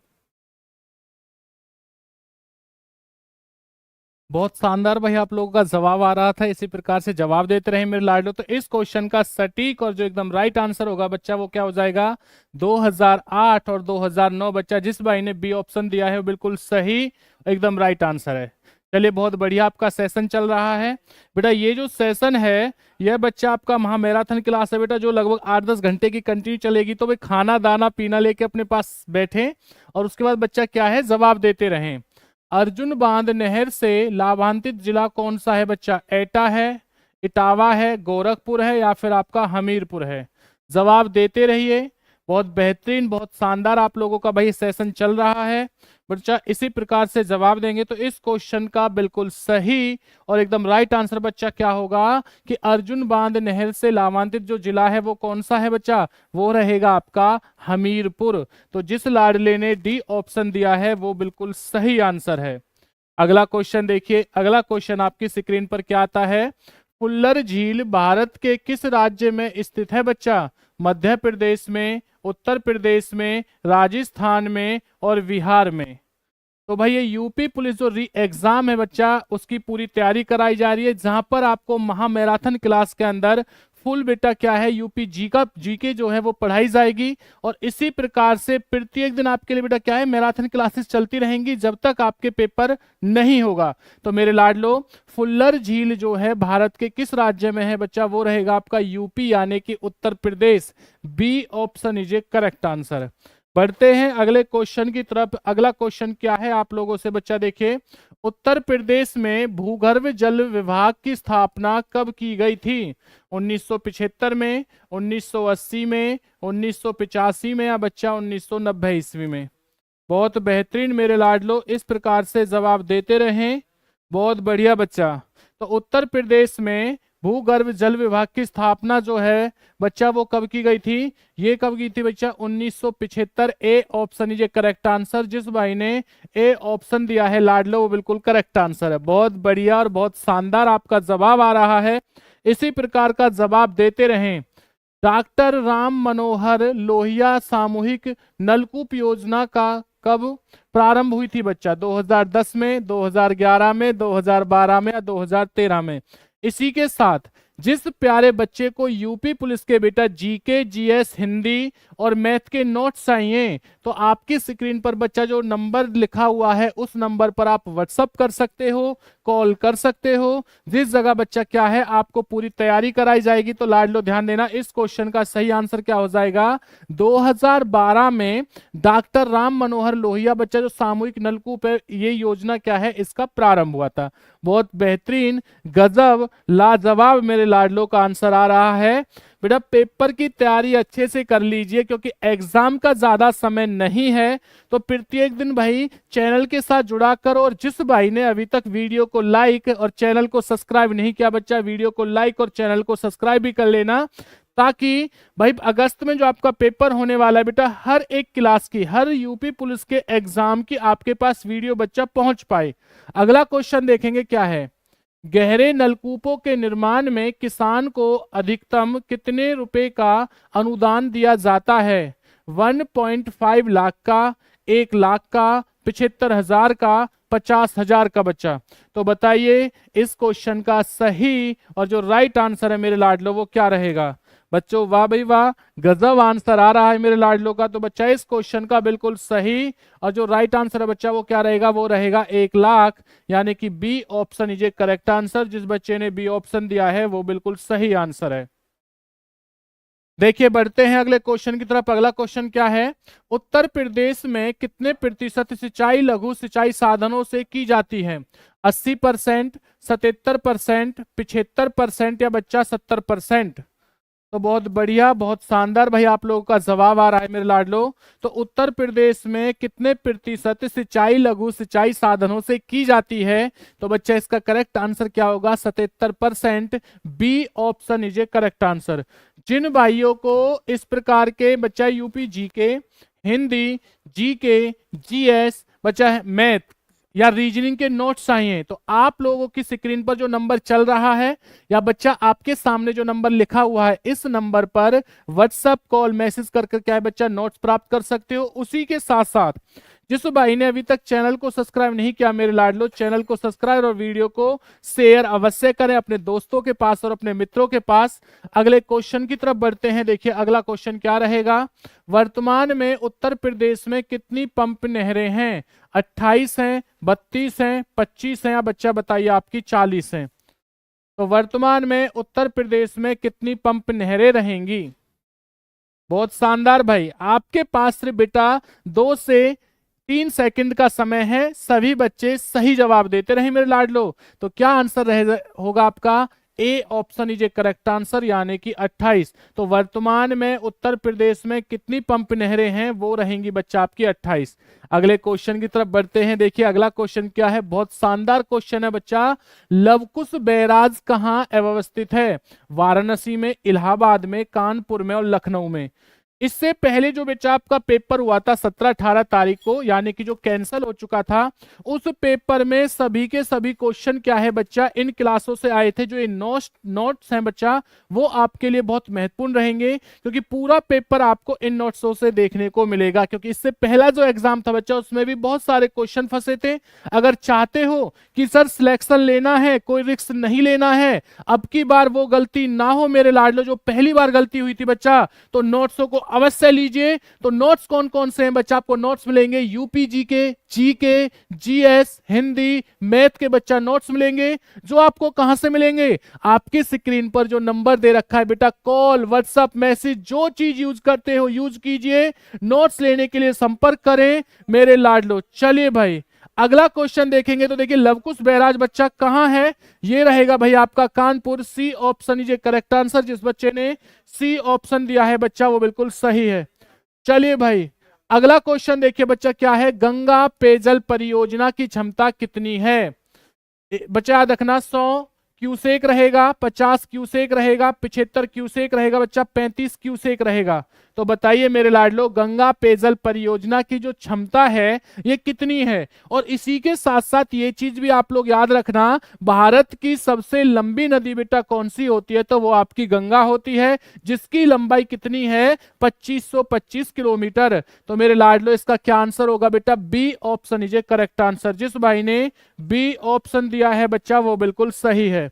बहुत शानदार भाई आप लोगों का जवाब आ रहा था, इसी प्रकार से जवाब देते रहे मेरे लाडलो। तो इस क्वेश्चन का सटीक और जो एकदम राइट आंसर होगा बच्चा वो क्या हो जाएगा? 2008 और 2009। बच्चा जिस भाई ने बी ऑप्शन दिया है वो बिल्कुल सही एकदम राइट आंसर है। चलिए बहुत बढ़िया आपका सेशन चल रहा है बेटा। ये जो सेशन है यह बच्चा आपका महामैराथन क्लास है बेटा, जो लगभग 8-10 घंटे की कंटिन्यू चलेगी। तो भाई खाना दाना पीना लेके अपने पास बैठे और उसके बाद बच्चा क्या है जवाब देते रहें। अर्जुन बांध नहर से लाभान्वित जिला कौन सा है बच्चा? एटा है, इटावा है, गोरखपुर है, या फिर आपका हमीरपुर है? जवाब देते रहिए। बहुत बेहतरीन, बहुत शानदार आप लोगों का भाई सेशन चल रहा है बच्चा। इसी प्रकार से जवाब देंगे तो इस क्वेश्चन का बिल्कुल सही और एकदम राइट आंसर बच्चा क्या होगा कि अर्जुन बांध नहर से लाभान्वित जो जिला है वो कौन सा है बच्चा? वो रहेगा आपका हमीरपुर। तो जिस लाडले ने डी ऑप्शन दिया है वो बिल्कुल सही आंसर है। अगला क्वेश्चन देखिए। अगला क्वेश्चन आपकी स्क्रीन पर क्या आता है? फुल्लर झील भारत के किस राज्य में स्थित है बच्चा? मध्य प्रदेश में, उत्तर प्रदेश में, राजस्थान में और बिहार में? तो भाई ये यूपी पुलिस जो री एग्जाम है बच्चा उसकी पूरी तैयारी कराई जा रही है, जहां पर आपको महामैराथन क्लास के अंदर फुल बेटा क्या है यूपी जीके जो है वो पढ़ाई जाएगी। और इसी प्रकार से प्रत्येक दिन आपके लिए बेटा क्या है मैराथन क्लासेस चलती रहेंगी जब तक आपके पेपर नहीं होगा। तो मेरे लाडलो फुल्लर झील जो है भारत के किस राज्य में है बच्चा? वो रहेगा आपका यूपी यानी कि Uttar Pradesh. B option is a correct answer. बढ़ते हैं अगले क्वेश्चन की तरफ। अगला क्वेश्चन क्या है आप लोगों से बच्चा देखिए। उत्तर प्रदेश में भूगर्भ जल विभाग की स्थापना कब की गई थी? 1975 में, 1980 में, 1985 में, या बच्चा 1990 ईस्वी में? बहुत बेहतरीन मेरे लाडलो, इस प्रकार से जवाब देते रहें। बहुत बढ़िया बच्चा। तो उत्तर प्रदेश में भूगर्भ जल विभाग की स्थापना जो है बच्चा वो कब की गई थी? ये कब की थी बच्चा? 1975। A option is correct answer. जिस भाई ने ए ऑप्शन दिया है लाडलो वो बिल्कुल करेक्ट आंसर है। बहुत बढ़िया और बहुत शानदार आपका जवाब आ रहा है। इसी प्रकार का जवाब देते रहें। डॉक्टर राम मनोहर लोहिया सामूहिक नलकूप योजना का कब प्रारंभ हुई थी बच्चा? 2010 में, 2011 में, 2012 में या 2013 में? इसी के साथ जिस प्यारे बच्चे को यूपी पुलिस के बेटा जीके, जीएस, हिंदी और मैथ के नोट्स चाहिए तो आपकी स्क्रीन पर बच्चा जो नंबर लिखा हुआ है उस नंबर पर आप व्हाट्सअप कर सकते हो, कॉल कर सकते हो। जिस जगह बच्चा क्या है आपको पूरी तैयारी कराई जाएगी। तो लाडलो ध्यान देना, इस क्वेश्चन का सही आंसर क्या हो जाएगा? 2012 में डॉक्टर राम मनोहर लोहिया बच्चा जो सामूहिक नलकूप है ये योजना क्या है इसका प्रारंभ हुआ था। बहुत बेहतरीन, गजब, लाजवाब मेरे लाडलो का आंसर आ रहा है। बेटा पेपर की तैयारी अच्छे से कर लीजिए क्योंकि एग्जाम का ज्यादा समय नहीं है। तो प्रत्येक दिन भाई चैनल के साथ जुड़ा करो। और जिस भाई ने अभी तक वीडियो को लाइक और चैनल को सब्सक्राइब नहीं किया बच्चा, वीडियो को लाइक और चैनल को सब्सक्राइब भी कर लेना, ताकि भाई अगस्त में जो आपका पेपर होने वाला है बेटा हर एक क्लास की, हर यूपी पुलिस के एग्जाम की आपके पास वीडियो बच्चा पहुंच पाए। अगला क्वेश्चन देखेंगे क्या है। गहरे नलकूपों के निर्माण में किसान को अधिकतम कितने रुपए का अनुदान दिया जाता है? 1.5 लाख का, 1 लाख का, 75,000 का, 50,000 का बच्चा? तो बताइए इस क्वेश्चन का सही और जो राइट आंसर है मेरे लाडलो वो क्या रहेगा? बच्चों वाह भाई वाह, गजब आंसर आ रहा है मेरे लाडलों का। तो बच्चा इस क्वेश्चन का बिल्कुल सही और जो राइट आंसर है बच्चा वो क्या रहेगा, वो रहेगा 1 लाख, यानी कि B option is a correct answer. जिस बच्चे ने बी ऑप्शन दिया है वो बिल्कुल सही आंसर है। देखिए बढ़ते हैं अगले क्वेश्चन की तरफ। अगला क्वेश्चन क्या है, उत्तर प्रदेश में कितने प्रतिशत सिंचाई लघु सिंचाई साधनों से की जाती है? 80%, 77%, 75% या बच्चा 70%? तो बहुत बढ़िया, बहुत शानदार भाई आप लोगों का जवाब आ रहा है मेरे लाडलो। तो उत्तर प्रदेश में कितने प्रतिशत सिंचाई लघु सिंचाई साधनों से की जाती है? तो बच्चा इसका करेक्ट आंसर क्या होगा, 77%। B option is a correct answer. जिन भाइयों को इस प्रकार के बच्चा UP GK, Hindi, GK, GS, बच्चा मैथ या रीजनिंग के नोट्स चाहिए तो आप लोगों की स्क्रीन पर जो नंबर चल रहा है या बच्चा आपके सामने जो नंबर लिखा हुआ है इस नंबर पर व्हाट्सएप कॉल मैसेज कर क्या है बच्चा नोट्स प्राप्त कर सकते हो। उसी के साथ साथ जिस भाई ने अभी तक चैनल को सब्सक्राइब नहीं किया मेरे लाडलो, चैनल को सब्सक्राइब और वीडियो को शेयर अवश्य करें अपने दोस्तों के पास और अपने मित्रों के पास। अगले क्वेश्चन की तरफ बढ़ते हैं। देखिए अगला क्वेश्चन क्या रहेगा, वर्तमान में उत्तर प्रदेश में कितनी पंप नहरें हैं? 28 हैं, 32 हैं, 25 हैं या बच्चा बताइए आपकी 40 हैं? तो वर्तमान में उत्तर प्रदेश में कितनी पंप नहरें रहेंगी? बहुत शानदार भाई, आपके पास सिर्फ बेटा 2 से 3 सेकंड का समय है। सभी बच्चे सही जवाब देते रहे मेरे लाडलो। तो क्या आंसर होगा आपका, A option is a correct answer, यानी कि 28। तो वर्तमान में उत्तर प्रदेश में कितनी पंप नहरें हैं? वो रहेंगी बच्चा आपकी 28। अगले क्वेश्चन की तरफ बढ़ते हैं। देखिए अगला क्वेश्चन क्या है, बहुत शानदार क्वेश्चन है बच्चा। लवकुश बैराज कहाँ अवस्थित है? वाराणसी में, इलाहाबाद में, कानपुर में और लखनऊ में। इससे पहले जो बच्चा आपका पेपर हुआ था 17-18 तारीख को, यानी कि जो कैंसिल हो चुका था, उस पेपर में सभी के सभी क्वेश्चन क्या है बच्चा इन क्लासों से आए थे। जो ये नोट्स हैं बच्चा वो आपके लिए बहुत महत्वपूर्ण रहेंगे क्योंकि पूरा पेपर आपको इन नोट्सों से देखने को मिलेगा। क्योंकि इससे पहला जो एग्जाम था बच्चा उसमें भी बहुत सारे क्वेश्चन फंसे थे। अगर चाहते हो कि सर सिलेक्शन लेना है, कोई रिस्क नहीं लेना है, अब की बार वो गलती ना हो मेरे लाडलो जो पहली बार गलती हुई थी बच्चा, तो नोट्सों को अवश्य लीजिए। तो नोट्स कौन कौन से हैं बच्चा, आपको नोट्स मिलेंगे UP GK, GK, GS, Hindi, math के बच्चा नोट्स मिलेंगे। जो आपको कहां से मिलेंगे, आपकी स्क्रीन पर जो नंबर दे रखा है बेटा, कॉल, व्हाट्सएप, मैसेज, जो चीज यूज करते हो यूज कीजिए। नोट्स लेने के लिए संपर्क करें मेरे लाडलो। चलिए भाई अगला क्वेश्चन देखेंगे। तो देखिए लवकुश बैराज बच्चा कहां है, ये रहेगा भाई आपका Kanpur. C option is a correct answer. जिस बच्चे ने सी ऑप्शन दिया है बच्चा वो बिल्कुल सही है। चलिए भाई अगला क्वेश्चन देखिए बच्चा क्या है, गंगा पेयजल परियोजना की क्षमता कितनी है? बच्चा याद रखना 100 क्यूसेक रहेगा, 50 क्यूसेक रहेगा, 75 क्यूसेक रहेगा बच्चा, 35 क्यूसेक रहेगा। तो बताइए मेरे लाडलो गंगा पेयजल परियोजना की जो क्षमता है ये कितनी है? और इसी के साथ साथ ये चीज भी आप लोग याद रखना, भारत की सबसे लंबी नदी बेटा कौन सी होती है? तो वो आपकी गंगा होती है, जिसकी लंबाई कितनी है, 2525 किलोमीटर। तो मेरे लाडलो इसका क्या आंसर होगा बेटा, B option is a correct answer. जिस भाई ने बी ऑप्शन दिया है बच्चा वो बिल्कुल सही है।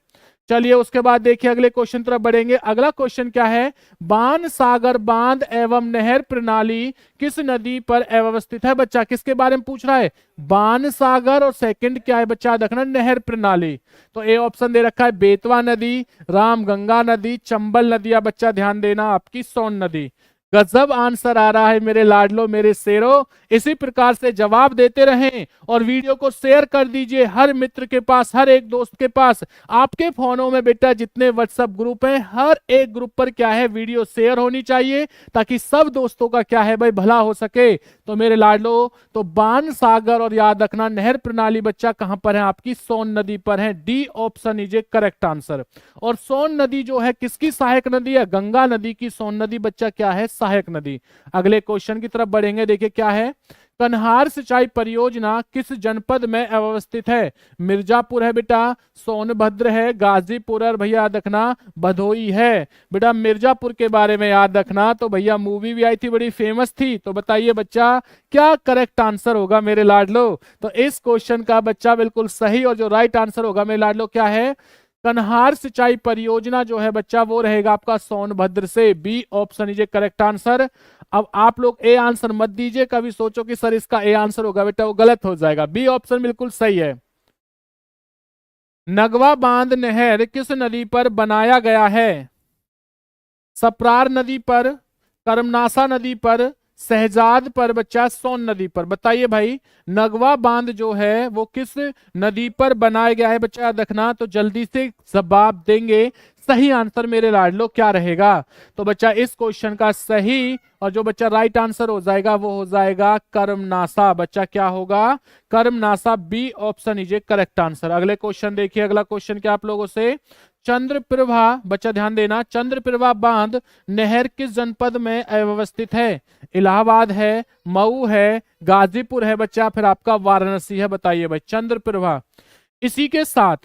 चलिए उसके बाद देखिए अगले क्वेश्चन तरफ बढ़ेंगे। अगला क्वेश्चन क्या है, बाण सागर बांध एवं नहर प्रणाली किस नदी पर अवस्थित है? बच्चा किसके बारे में पूछ रहा है, बाण सागर, और सेकंड क्या है बच्चा देखना, नहर प्रणाली। तो ए ऑप्शन दे रखा है बेतवा नदी, रामगंगा नदी, चंबल नदी, या बच्चा ध्यान देना आपकी सोन नदी। गजब आंसर आ रहा है मेरे लाडलो मेरे शेरों। इसी प्रकार से जवाब देते रहें और वीडियो को शेयर कर दीजिए हर मित्र के पास, हर एक दोस्त के पास। आपके फोनों में बेटा जितने व्हाट्सएप ग्रुप हैं हर एक ग्रुप पर क्या है वीडियो शेयर होनी चाहिए ताकि सब दोस्तों का क्या है भाई भला हो सके। तो मेरे लाडलो तो बाण सागर और याद रखना नहर प्रणाली बच्चा कहां पर है, आपकी सोन नदी पर है। D option is a correct answer. और सोन नदी जो है किसकी सहायक नदी है, गंगा नदी की सोन नदी बच्चा क्या है, सहायक नदी। अगले क्वेश्चन की तरफ बढ़ेंगे। देखिए क्या है, कन्हार सिंचाई परियोजना किस जनपद में अवस्थित है? मिर्जापुर है बेटा, सोनभद्र है, गाजीपुर है, भैया याद रखना भदोई है। बेटा मिर्जापुर के बारे में याद रखना, तो भैया मूवी भी आई थी बड़ी फेमस थी। तो बताइए बच्चा क्या करेक्ट आंसर होगा मेरे लाडलो? तो इस क्वेश्चन का बच्चा बिल्कुल सही और जो राइट आंसर होगा मेरे लाडलो क्या है, कन्हार सिंचाई परियोजना जो है बच्चा वो रहेगा आपका सोनभद्र से। B option is correct answer. अब आप लोग ए आंसर मत दीजिए, कभी सोचो कि सर इसका ए आंसर होगा, बेटा वो गलत हो जाएगा। बी ऑप्शन बिल्कुल सही है। नगवा बांध नहर किस नदी पर बनाया गया है? सप्रार नदी पर, कर्मनासा नदी पर, शहजाद पर बच्चा, सोन नदी पर। बताइए भाई, नगवा बांध जो है वो किस नदी पर बनाया गया है बच्चा? याद रखना, तो जल्दी से जवाब देंगे। सही आंसर मेरे लाडलो क्या रहेगा? तो बच्चा इस क्वेश्चन का सही और जो बच्चा राइट आंसर हो जाएगा वो हो जाएगा कर्मनासा। बच्चा क्या होगा? Karmanasa. B option is correct answer. अगले क्वेश्चन देखिए, अगला क्वेश्चन क्या आप लोगों से, चंद्रप्रभा, बच्चा ध्यान देना, चंद्रप्रभा बांध नहर किस जनपद में अवस्थित है? इलाहाबाद है, मऊ है, गाजीपुर है बच्चा, फिर आपका वाराणसी है। बताइए भाई, चंद्रप्रभा। इसी के साथ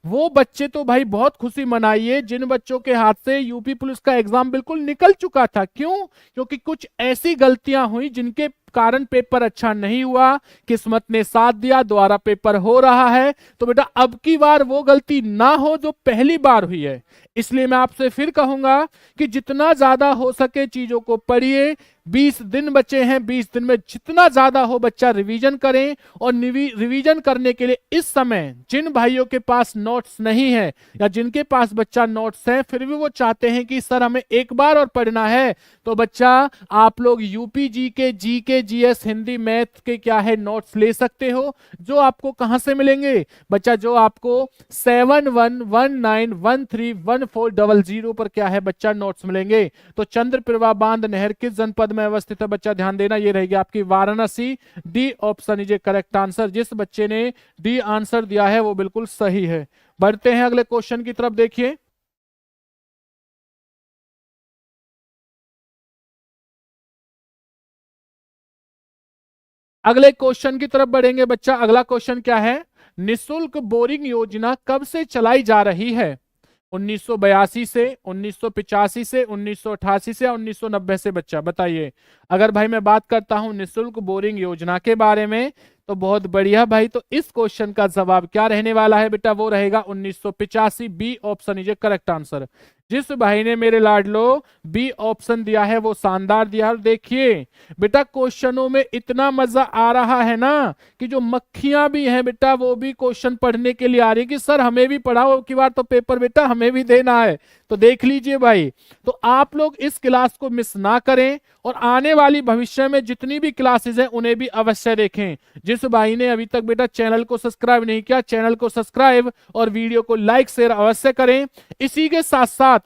वो बच्चे तो भाई बहुत खुशी मनाइए जिन बच्चों के हाथ से यूपी पुलिस का एग्जाम बिल्कुल निकल चुका था। क्यों? क्योंकि कुछ ऐसी गलतियां हुई जिनके कारण पेपर अच्छा नहीं हुआ, किस्मत ने साथ दिया, दोबारा पेपर हो रहा है। तो बेटा अब की बार वो गलती ना हो जो पहली बार हुई है। इसलिए मैं आपसे फिर कहूंगा कि जितना ज्यादा हो सके चीजों को पढ़िए। 20 दिन बचे हैं, 20 दिन में जितना ज्यादा हो बच्चा रिवीजन करें। और रिवीजन करने के लिए इस समय जिन भाइयों के पास नोट्स नहीं है या जिनके पास बच्चा नोट्स है फिर भी वो चाहते हैं कि सर हमें एक बार और पढ़ना है, तो बच्चा आप लोग UP GK GS Hindi math के क्या है नोट्स ले सकते हो। जो आपको कहां से मिलेंगे बच्चा? जो आपको 7119131400 पर क्या है बच्चा नोट्स मिलेंगे। तो चंद्रप्रभा बांध नहर किस जनपद में अवस्थित है बच्चा? ध्यान देना, ये रहेगी आपकी Varanasi. D option is correct answer. जिस बच्चे ने डी आंसर दिया है वो बिल्कुल सही है। बढ़ते हैं अगले क्वेश्चन की तरफ। देखिए अगले क्वेश्चन की तरफ बढ़ेंगे बच्चा। अगला क्वेश्चन क्या है? निशुल्क बोरिंग योजना कब से चलाई जा रही है? 1982 से, 1985 से, 1988 से या 1990 से बच्चा? बताइए। अगर भाई मैं बात करता हूं निशुल्क बोरिंग योजना के बारे में तो बहुत बढ़िया भाई। तो इस क्वेश्चन का जवाब क्या रहने वाला है बेटा? वो रहेगा 1985। B option is correct answer. जिस भाई ने मेरे लाडलो बी ऑप्शन दिया है वो शानदार दिया है। देखिए बेटा क्वेश्चनों में इतना मजा आ रहा है ना कि जो मक्खियां भी हैं बेटा वो भी क्वेश्चन पढ़ने के लिए आ रही है कि सर हमें भी पढ़ाओ की बार तो पेपर बेटा हमें भी देना है। तो देख लीजिए भाई, तो आप लोग इस क्लास को मिस ना करें और आने वाली भविष्य में जितनी भी क्लासेस हैं उन्हें भी अवश्य देखें। जिस भाई ने अभी तक बेटा चैनल को सब्सक्राइब नहीं किया, चैनल को सब्सक्राइब और वीडियो को लाइक शेयर अवश्य करें। इसी के साथ साथ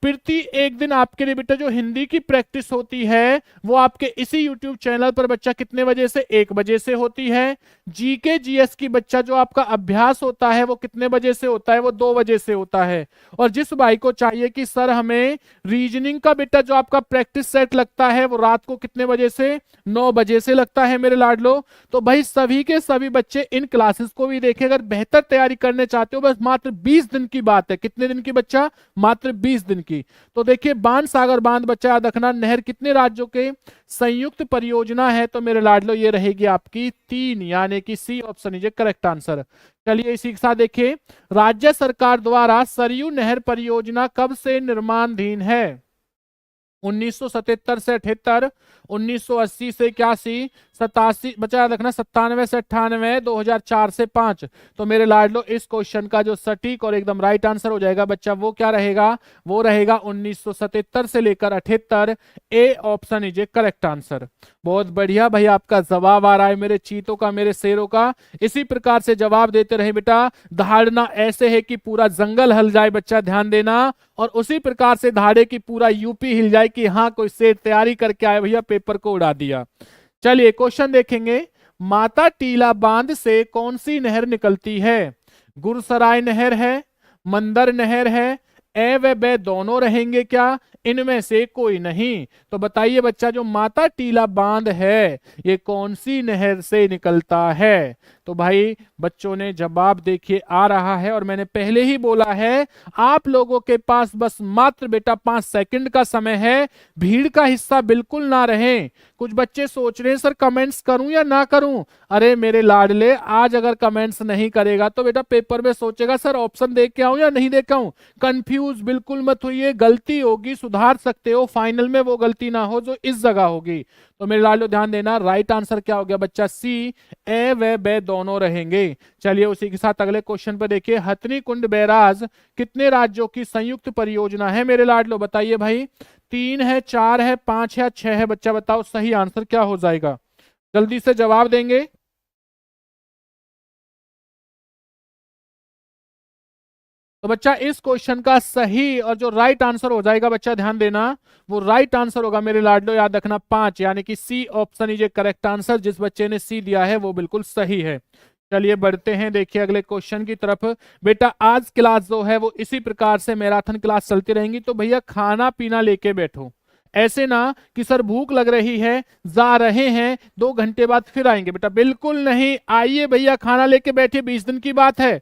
प्रति एक दिन आपके लिए बेटा जो हिंदी की प्रैक्टिस होती है वो आपके इसी यूट्यूब चैनल पर बच्चा कितने बजे से? 1 बजे से होती है। जीके जीएस की बच्चा जो आपका अभ्यास होता है वो कितने बजे से होता है? वो 2 बजे से होता है। और जिस भाई को चाहिए कि सर हमें रीजनिंग का बेटा जो आपका प्रैक्टिस सेट लगता है वो रात को कितने बजे से? 9 बजे से लगता है मेरे लाडलो। तो भाई सभी के सभी बच्चे इन क्लासेस को भी देखें। अगर बेहतर तैयारी करने चाहते हो बस मात्र 20 दिन की बात है। कितने दिन की बच्चा? मात्र 20 दिन की। तो देखिए बाण सागर बांध बच्चा याद रखना नहर कितने राज्यों के संयुक्त परियोजना है? तो मेरे लाडलो ये रहेगी आपकी 3, यानी कि C option is correct answer. चलिए इसी के साथ देखिए राज्य सरकार द्वारा सरयू नहर परियोजना कब से निर्माणाधीन है? 1977 से 78, 1980 से 81, 87 बचा याद रखना 97 से 98, 2004 से 5। तो मेरे लाडलो इस क्वेश्चन का जो सटीक और एकदम राइट आंसर हो जाएगा बच्चा वो क्या रहेगा? वो रहेगा 1977 से लेकर 78। A option is a correct answer. बहुत बढ़िया भाई, आपका जवाब आ रहा है मेरे चीतों का, मेरे शेरों का। इसी प्रकार से जवाब देते रहे बेटा। धाड़ना ऐसे है कि पूरा जंगल हिल जाए बच्चा, ध्यान देना। और उसी प्रकार से धाड़े की पूरा यूपी हिल जाए कि हाँ कोई शेर तैयारी करके आए भैया, पेपर को उड़ा दिया। चलिए क्वेश्चन देखेंगे। माता टीला बांध से कौन सी नहर निकलती है? गुरसराय नहर है, मंदर नहर है, ए व बे दोनों रहेंगे क्या? इनमें से कोई नहीं। तो बताइए बच्चा, जो माता टीला बांध है ये कौन सी नहर से निकलता है? तो भाई बच्चों ने जवाब देखिए आ रहा है, और मैंने पहले ही बोला है आप लोगों के पास बस मात्र बेटा 5 सेकंड का समय है, भीड़ का हिस्सा बिल्कुल ना रहें। कुछ बच्चे सोच रहे हैं सर कमेंट्स करूं या ना करूं। अरे मेरे लाडले, आज अगर कमेंट्स नहीं करेगा तो बेटा पेपर में सोचेगा सर ऑप्शन देख के आऊं या नहीं देख के आऊं। कंफ्यूज बिल्कुल मत होइए, गलती होगी सुधार सकते हो, फाइनल में वो गलती ना हो जो इस जगह होगी। तो मेरे लाडलो ध्यान देना, राइट आंसर क्या हो गया बच्चा? सी, ए व बे दोनों रहेंगे। चलिए उसी के साथ अगले क्वेश्चन पर देखिए, हथनी कुंड बैराज कितने राज्यों की संयुक्त परियोजना है मेरे लाडलो? बताइए भाई, 3 है, 4 है, 5 है या 6 है? बच्चा बताओ सही आंसर क्या हो जाएगा, जल्दी से जवाब देंगे। तो बच्चा इस क्वेश्चन का सही और जो राइट आंसर हो जाएगा बच्चा ध्यान देना, वो राइट आंसर होगा मेरे लाडलो, याद रखना 5, यानी कि C option is a correct answer. जिस बच्चे ने सी दिया है वो बिल्कुल सही है। चलिए बढ़ते हैं, देखिए अगले क्वेश्चन की तरफ। बेटा आज क्लास जो है वो इसी प्रकार से मैराथन क्लास चलती रहेंगी, तो भैया खाना पीना लेके बैठो। ऐसे ना कि सर भूख लग रही है, जा रहे हैं, 2 घंटे बाद फिर आएंगे। बेटा बिल्कुल नहीं, आइए भैया खाना लेके बैठे, 20 दिन की बात है।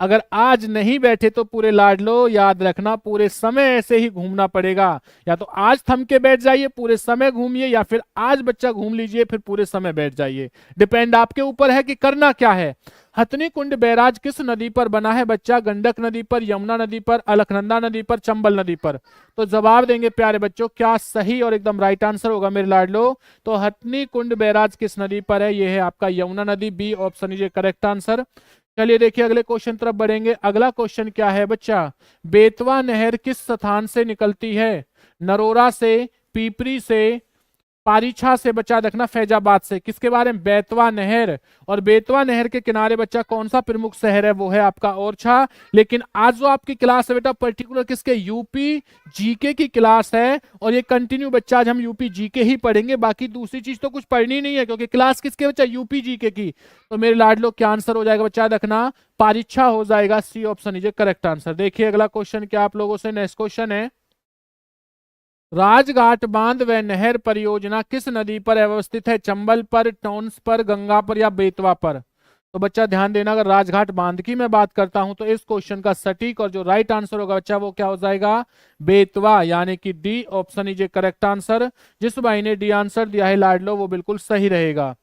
अगर आज नहीं बैठे तो पूरे लाडलो याद रखना पूरे समय ऐसे ही घूमना पड़ेगा। या तो आज थम के बैठ जाइए पूरे समय घूमिए, या फिर आज बच्चा घूम लीजिए फिर पूरे समय बैठ जाइए। डिपेंड आपके ऊपर है कि करना क्या है। हथनी कुंड बैराज किस नदी पर बना है बच्चा? गंडक नदी पर, यमुना नदी पर, अलकनंदा नदी पर, चंबल नदी पर? तो जवाब देंगे प्यारे बच्चों, क्या सही और एकदम राइट आंसर होगा मेरे लाडलो? तो हथनी कुंड बैराज किस नदी पर है? यह है आपका यमुना नदी, B option is correct answer. चलिए देखिए अगले क्वेश्चन तरफ बढ़ेंगे। अगला क्वेश्चन क्या है बच्चा? बेतवा नहर किस स्थान से निकलती है? नरोरा से, पीपरी से, पारीछा से, बच्चा देखना फैजाबाद से। किसके बारे में? बेतवा नहर। और बेतवा नहर के किनारे बच्चा कौन सा प्रमुख शहर है? वो है आपका ओरछा। लेकिन आज जो आपकी क्लास है बेटा पर्टिकुलर किसके? यूपी जीके की क्लास है, और ये कंटिन्यू बच्चा आज हम यूपी जीके ही पढ़ेंगे, बाकी दूसरी चीज तो कुछ पढ़नी नहीं है, क्योंकि क्लास किसके बच्चा? यूपी जीके की। तो मेरे लाडलो क्या आंसर हो जाएगा बच्चा? देखना पारीछा हो जाएगा, C option is correct answer. देखिए अगला क्वेश्चन क्या आप लोगों से, नेक्स्ट क्वेश्चन है, राजघाट बांध व नहर परियोजना किस नदी पर अवस्थित है? चंबल पर, टोंस पर, गंगा पर या बेतवा पर? तो बच्चा ध्यान देना, अगर राजघाट बांध की मैं बात करता हूं तो इस क्वेश्चन का सटीक और जो राइट आंसर होगा बच्चा वो क्या हो जाएगा? बेतवा, यानी कि D option is a correct answer. जिस भाई ने डी आंसर दिया है लाडलो वो बिल्कुल सही रहेगा।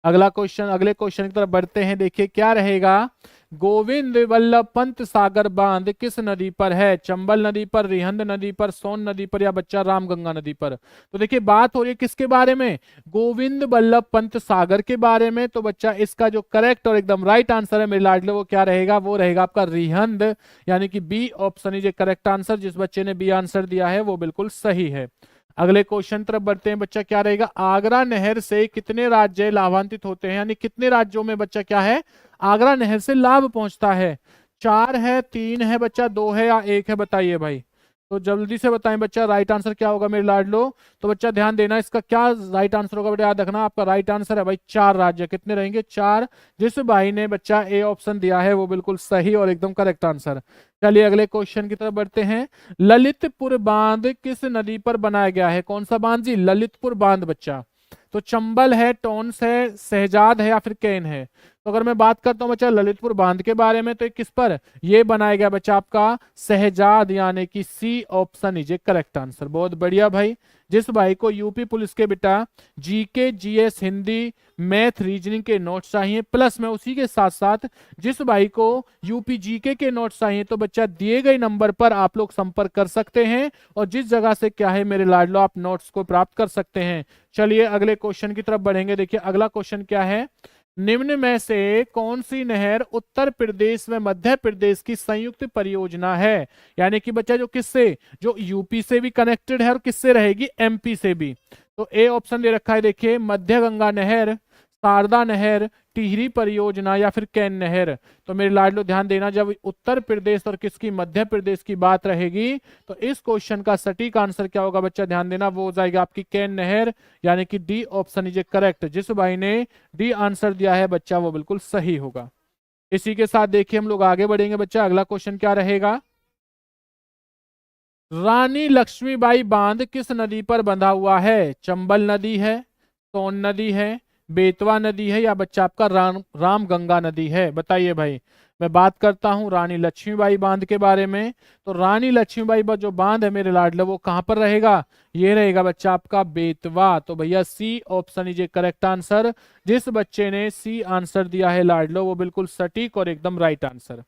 अगला क्वेश्चन, अगले क्वेश्चन की तरफ बढ़ते हैं, देखिए क्या रहेगा? गोविंद वल्लभ पंत सागर बांध किस नदी पर है? चंबल नदी पर, रिहंद नदी पर, सोन नदी पर या बच्चा रामगंगा नदी पर? तो देखिए बात हो रही है किसके बारे में? गोविंद वल्लभ पंत सागर के बारे में। तो बच्चा इसका जो करेक्ट और एकदम राइट आंसर है मेरे लाडले वो क्या रहेगा? वो रहेगा आपका रिहंद, यानी कि B option is a correct answer. जिस बच्चे ने बी आंसर दिया है वो बिल्कुल सही है। अगले क्वेश्चन तरफ बढ़ते हैं बच्चा, क्या रहेगा? आगरा नहर से कितने राज्य लाभान्वित होते हैं, यानी कितने राज्यों में बच्चा क्या है आगरा नहर से लाभ पहुंचता है? 4 है, 3 है बच्चा, 2 है या 1 है? बताइए भाई, तो जल्दी से बताएं बच्चा राइट आंसर क्या होगा मेरे लाडलो? तो बच्चा ध्यान देना, इसका क्या राइट आंसर होगा बेटा? याद रखना आपका राइट आंसर है भाई 4 राज्य। कितने रहेंगे? 4। जिस भाई ने बच्चा ए ऑप्शन दिया है वो बिल्कुल सही और एकदम करेक्ट आंसर। चलिए अगले क्वेश्चन की तरफ बढ़ते हैं। ललितपुर बांध किस नदी पर बनाया गया है? कौन सा बांध जी? ललितपुर बांध बच्चा। तो चंबल है, टोंस है, शहजाद है या फिर केन है? तो अगर मैं बात करता हूं बच्चा ललितपुर बांध के बारे में तो ये किस पर ये बनाया गया बच्चा? आपका शहजाद, यानी कि C option is a correct answer. बहुत बढ़िया भाई। जिस भाई को यूपी पुलिस के बेटा GK, GS, Hindi, math, reasoning के नोट्स चाहिए, प्लस में उसी के साथ साथ जिस भाई को यूपी जीके के नोट्स चाहिए, तो बच्चा दिए गए नंबर पर आप लोग संपर्क कर सकते हैं, और जिस जगह से क्या है मेरे लाडलो आप नोट्स को प्राप्त कर सकते हैं। चलिए अगले क्वेश्चन की तरफ बढ़ेंगे। देखिए अगला क्वेश्चन क्या है? निम्न में से कौन सी नहर उत्तर प्रदेश व मध्य प्रदेश की संयुक्त परियोजना है? यानी कि बच्चा जो किससे, जो यूपी से भी कनेक्टेड है और किससे रहेगी? एमपी से भी। तो ए ऑप्शन दे रखा है, देखिए मध्य गंगा नहर, शारदा नहर, टिहरी परियोजना या फिर कैन नहर? तो मेरे लाडलो ध्यान देना, जब उत्तर प्रदेश और किसकी मध्य प्रदेश की बात रहेगी तो इस क्वेश्चन का सटीक आंसर क्या होगा बच्चा? ध्यान देना, वो हो जाएगा आपकी कैन नहर, यानी कि D option is a correct. जिस भाई ने डी आंसर दिया है बच्चा वो बिल्कुल सही होगा। इसी के साथ देखिए हम लोग आगे बढ़ेंगे बच्चा। अगला क्वेश्चन क्या रहेगा? रानी लक्ष्मीबाई बांध किस नदी पर बंधा हुआ है? चंबल नदी है, सोन नदी है, बेतवा नदी है, या बच्चा आपका रामगंगा नदी है? बताइए भाई। मैं बात करता हूं रानी लक्ष्मीबाई बांध के बारे में। तो रानी लक्ष्मीबाई जो बांध है मेरे लाडले, वो कहां पर रहेगा? ये रहेगा बच्चा आपका बेतवा। तो भैया C option is a correct answer. जिस बच्चे ने सी आंसर दिया है लाडलो, वो बिल्कुल सटीक और एकदम राइट आंसर।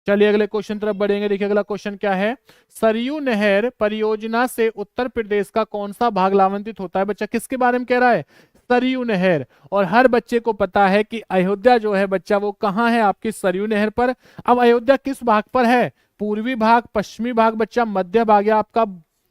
चलिए अगले क्वेश्चन तरफ बढ़ेंगे। देखिए अगला क्वेश्चन क्या है। सरयू नहर परियोजना से उत्तर प्रदेश का कौन सा भाग लाभान्वित होता है? बच्चा किसके बारे में कह रहा है? सरयू नहर। और हर बच्चे को पता है कि अयोध्या जो है बच्चा वो कहाँ है? आपकी सरयू नहर पर। अब अयोध्या किस भाग पर है? पूर्वी भाग, पश्चिमी भाग बच्चा, मध्य भाग, या आपका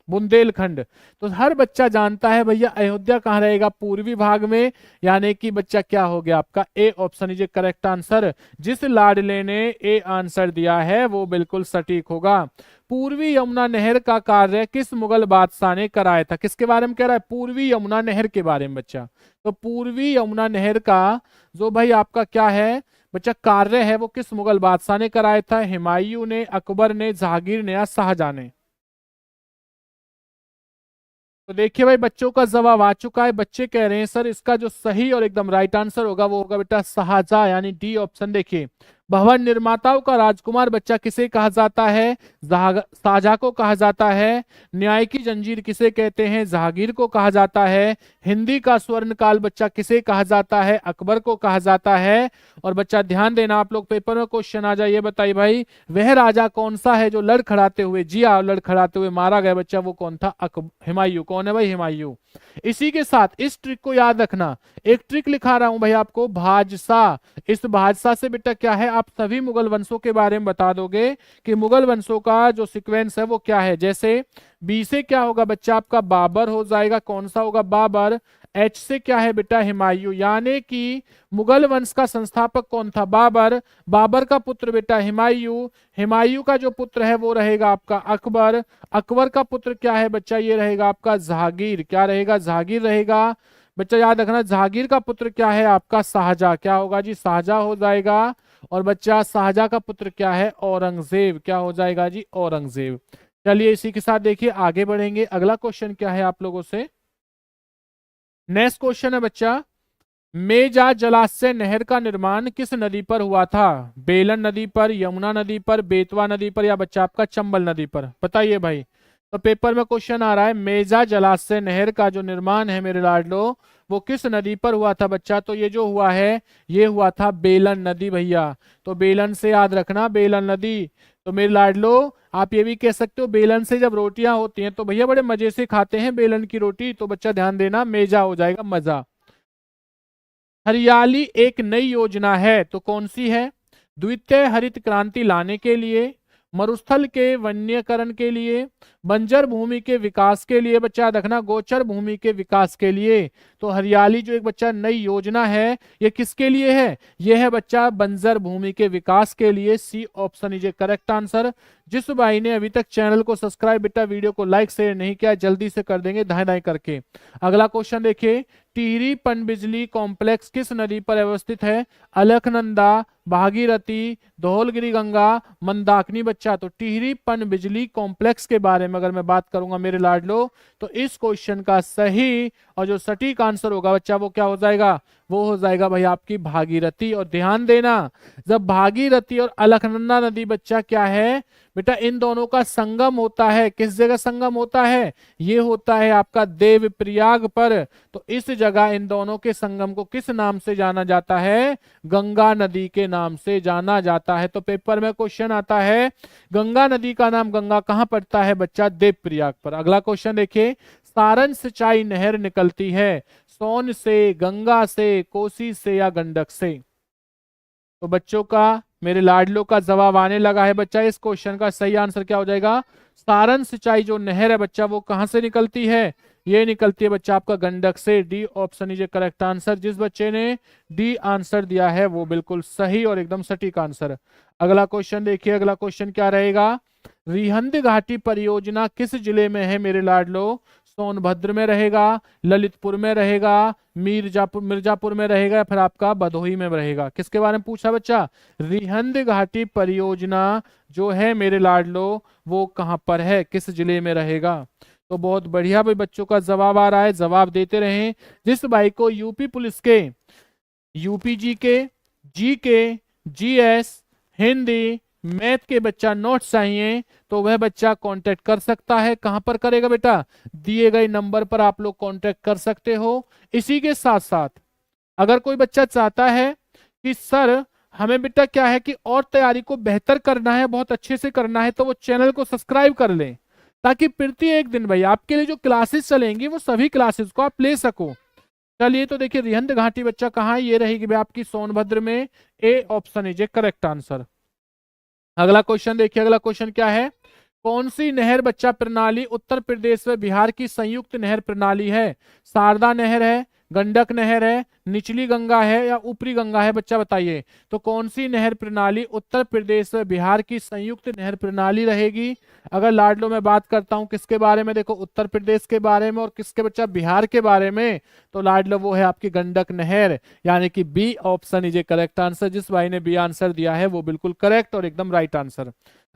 बुंदेलखंड? तो हर बच्चा जानता है भैया अयोध्या कहाँ रहेगा? पूर्वी भाग में। यानी कि बच्चा क्या हो गया आपका? A option is a correct answer. जिस लाडले ने ए आंसर दिया है वो बिल्कुल सटीक होगा। पूर्वी यमुना नहर का कार्य किस मुगल बादशाह ने कराया था? किसके बारे में कह रहा है? पूर्वी यमुना नहर के बारे में बच्चा। तो पूर्वी यमुना नहर का जो भाई आपका क्या है बच्चा कार्य है, वो किस मुगल बादशाह ने कराया था? हुमायूं ने, अकबर ने, जहांगीर ने, या शाहजहां ने? तो देखिए भाई बच्चों का जवाब आ चुका है। बच्चे कह रहे हैं सर इसका जो सही और एकदम राइट आंसर होगा वो होगा बेटा शाहजहां, यानी डी ऑप्शन। देखिए भवन निर्माताओं का राजकुमार बच्चा किसे कहा जाता है? शाहजहां को कहा जाता है। न्याय की जंजीर किसे कहते हैं? जहांगीर को कहा जाता है। हिंदी का स्वर्ण काल बच्चा किसे कहा जाता है? अकबर को कहा जाता है। और बच्चा ध्यान देना, आप लोग पेपर में क्वेश्चन आ जाइए, बताइए भाई वह राजा कौन सा है जो लड़खड़ाते हुए जिया, लड़खड़ाते हुए मारा गया? बच्चा वो कौन था? हुमायूं। कौन है भाई? हुमायूं। इसी के साथ इस ट्रिक को याद रखना। एक ट्रिक लिखा रहा हूं भाई आपको, भाजसा। इस भाजसा से बेटा क्या है, आप सभी मुगल वंशों के बारे में बता दोगे कि मुगल वंशों का जो सीक्वेंस है वो क्या है। जैसे बी से क्या होगा बच्चा आपका? बाबर हो जाएगा। कौन सा होगा? बाबर। एच से क्या है बेटा? हुमायूं। यानी कि मुगल वंश का संस्थापक कौन था? बाबर। बाबर का पुत्र बेटा हुमायूं। हुमायूं का जो पुत्र है वो रहेगा आपका अकबर। अकबर का पुत्र क्या है बच्चा? ये रहेगा आपका जहांगीर। क्या रहेगा? जहांगीर रहेगा। बच्चा याद रखना जहांगीर का पुत्र क्या है आपका? शाहजहां। क्या होगा जी? शाहजहां हो जाएगा। और बच्चा शाहजहां का पुत्र क्या है? औरंगजेब। क्या हो जाएगा जी? औरंगजेब। चलिए इसी के साथ देखिए आगे बढ़ेंगे। अगला क्वेश्चन क्या है आप लोगों से? नेक्स्ट क्वेश्चन है बच्चा, मेजा जलाशय नहर का निर्माण किस नदी पर हुआ था? बेलन नदी पर, यमुना नदी पर, बेतवा नदी पर, या बच्चा आपका चंबल नदी पर? बताइए भाई। तो पेपर में क्वेश्चन आ रहा है मेजा जलाशय नहर का जो निर्माण है मेरे लाडलो वो किस नदी पर हुआ था बच्चा? तो ये जो हुआ है ये हुआ था बेलन नदी भैया। तो बेलन से याद रखना, बेलन नदी। तो मेरे लाडलो आप ये भी कह सकते हो बेलन से जब रोटियां होती हैं तो भैया बड़े मजे से खाते हैं बेलन की रोटी। तो बच्चा ध्यान देना, मेजा हो जाएगा मजा। हरियाली एक नई योजना है तो कौन सी है? द्वितीय हरित क्रांति लाने के लिए, मरुस्थल के वन्यकरण के लिए, बंजर भूमि के विकास के लिए, बच्चा रखना गोचर भूमि के विकास के लिए। तो हरियाली जो एक बच्चा नई योजना है ये किसके लिए है? ये है बच्चा बंजर भूमि के विकास के लिए। C option is a correct answer. जिस भाई ने अभी तक चैनल को सब्सक्राइब बेटा वीडियो को लाइक शेयर नहीं किया जल्दी से कर देंगे दाएं दाएं करके। अगला क्वेश्चन देखिए, टिहरी पनबिजली कॉम्प्लेक्स किस नदी पर अवस्थित है? अलकनंदा, भागीरथी, धौलगिरी गंगा, मंदाकिनी बच्चा। तो टिहरी पनबिजली कॉम्प्लेक्स के बारे में अगर मैं बात करूंगा मेरे लाडलो तो इस क्वेश्चन का सही और जो सटीक आंसर होगा बच्चा वो क्या हो जाएगा? वो हो जाएगा भाई आपकी भागीरथी। और ध्यान देना जब भागीरथी और अलकनंदा नदी बच्चा क्या है बेटा इन दोनों का संगम होता है, किस जगह संगम होता है? ये होता है आपका देवप्रयाग पर। तो इस जगह इन दोनों के संगम को किस नाम से जाना जाता है? गंगा नदी के नाम से जाना जाता है। तो पेपर में क्वेश्चन आता है गंगा नदी का नाम गंगा कहां पड़ता है बच्चा? देवप्रयाग पर। अगला क्वेश्चन देखिए, सारण सिंचाई नहर निकलती है सोन से, गंगा से, कोसी से, या गंडक से? तो बच्चों का मेरे लाडलों का जवाब आने लगा है बच्चा। इस क्वेश्चन का सही आंसर क्या हो जाएगा? सारण सिंचाई जो नहर है बच्चा वो कहां से निकलती है? ये निकलती है बच्चा आपका गंडक से। D option is a correct answer. जिस बच्चे ने डी आंसर दिया है वो बिल्कुल सही और एकदम सटीक आंसर। अगला क्वेश्चन देखिए, अगला क्वेश्चन क्या रहेगा? रिहंद घाटी परियोजना किस जिले में है मेरे लाडलो? सोनभद्र में रहेगा, ललितपुर में रहेगा, मिर्जापुर में रहेगा, या फिर आपका भदोही में रहेगा। किसके बारे में पूछा बच्चा? रिहंद घाटी परियोजना जो है मेरे लाडलो वो कहां पर है, किस जिले में रहेगा? तो बहुत बढ़िया भाई बच्चों का जवाब आ रहा है, जवाब देते रहें। जिस भाई को यूपी पुलिस के यूपीजी के जीके जीएस हिंदी मैथ के बच्चा नोट्स चाहिए तो वह बच्चा कांटेक्ट कर सकता है। कहां पर करेगा बेटा? दिए गए नंबर पर आप लोग कांटेक्ट कर सकते हो। इसी के साथ साथ अगर कोई बच्चा चाहता है कि सर हमें बेटा क्या है कि और तैयारी को बेहतर करना है, बहुत अच्छे से करना है, तो वो चैनल को सब्सक्राइब कर लें ताकि प्रति एक दिन भाई आपके लिए जो क्लासेस चलेंगी वो सभी क्लासेस को आप ले सको। चलिए तो देखिए रिहंद घाटी बच्चा कहाँ है, ये रहेगी भाई आपकी सोनभद्र में। A option is a correct answer. अगला क्वेश्चन देखिए, अगला क्वेश्चन क्या है? कौन सी नहर बच्चा प्रणाली उत्तर प्रदेश व बिहार की संयुक्त नहर प्रणाली है? शारदा नहर है, गंडक नहर है, निचली गंगा है, या ऊपरी गंगा है? बच्चा बताइए तो कौन सी नहर प्रणाली उत्तर प्रदेश व बिहार की संयुक्त नहर प्रणाली रहेगी? अगर लाडलो में बात करता हूं किसके बारे में, देखो उत्तर प्रदेश के बारे में और किसके बच्चा बिहार के बारे में, तो लाडलो वो है आपकी गंडक नहर, यानी कि B option is a correct answer. जिस भाई ने बी आंसर दिया है वो बिल्कुल करेक्ट और एकदम राइट आंसर।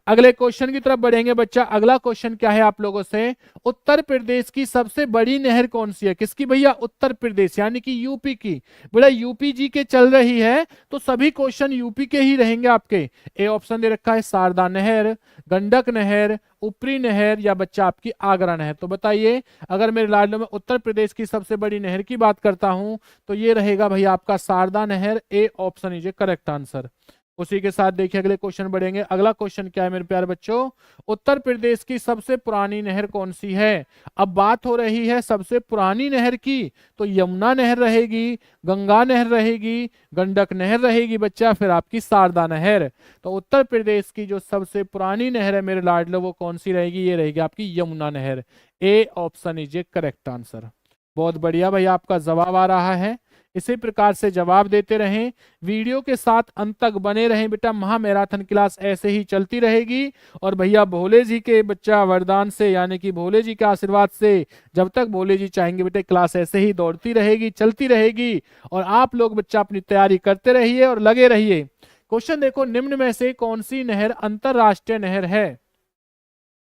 अगले क्वेश्चन की तरफ बढ़ेंगे बच्चा। अगला क्वेश्चन क्या है आप लोगों से? उत्तर प्रदेश की सबसे बड़ी नहर कौन सी है? किसकी भैया? उत्तर प्रदेश यानी कि यूपी की। बोला यूपी जी के चल रही है तो सभी क्वेश्चन यूपी के ही रहेंगे आपके। ए ऑप्शन दे रखा है शारदा नहर, गंडक नहर, ऊपरी नहर, या बच्चा आपकी आगरा नहर। तो बताइए अगर मेरे लाडलो में उत्तर प्रदेश की सबसे बड़ी नहर की बात करता हूं तो ये रहेगा भैया आपका शारदा नहर। A option is a correct answer. उसी के साथ देखिए अगले क्वेश्चन बढ़ेंगे। अगला क्वेश्चन क्या है मेरे प्यारे बच्चों? उत्तर प्रदेश की सबसे पुरानी नहर कौन सी है? अब बात हो रही है सबसे पुरानी नहर की, तो यमुना नहर रहेगी, गंगा नहर रहेगी, गंडक नहर रहेगी बच्चा, फिर आपकी शारदा नहर। तो उत्तर प्रदेश की जो सबसे पुरानी नहर है मेरे लाडलो वो कौन सी रहेगी? ये रहेगी आपकी यमुना नहर। A option is a correct answer. बहुत बढ़िया भाई आपका जवाब आ रहा है। इसी प्रकार से जवाब देते रहें, वीडियो के साथ अंत तक बने रहें बेटा। महा मैराथन क्लास ऐसे ही चलती रहेगी और भैया भोले जी के बच्चा वरदान से यानी कि भोले जी के आशीर्वाद से जब तक भोले जी चाहेंगे बेटा क्लास ऐसे ही दौड़ती रहेगी, चलती रहेगी। और आप लोग बच्चा अपनी तैयारी करते रहिए और लगे रहिए। क्वेश्चन देखो, निम्न में से कौन सी नहर अंतरराष्ट्रीय नहर है?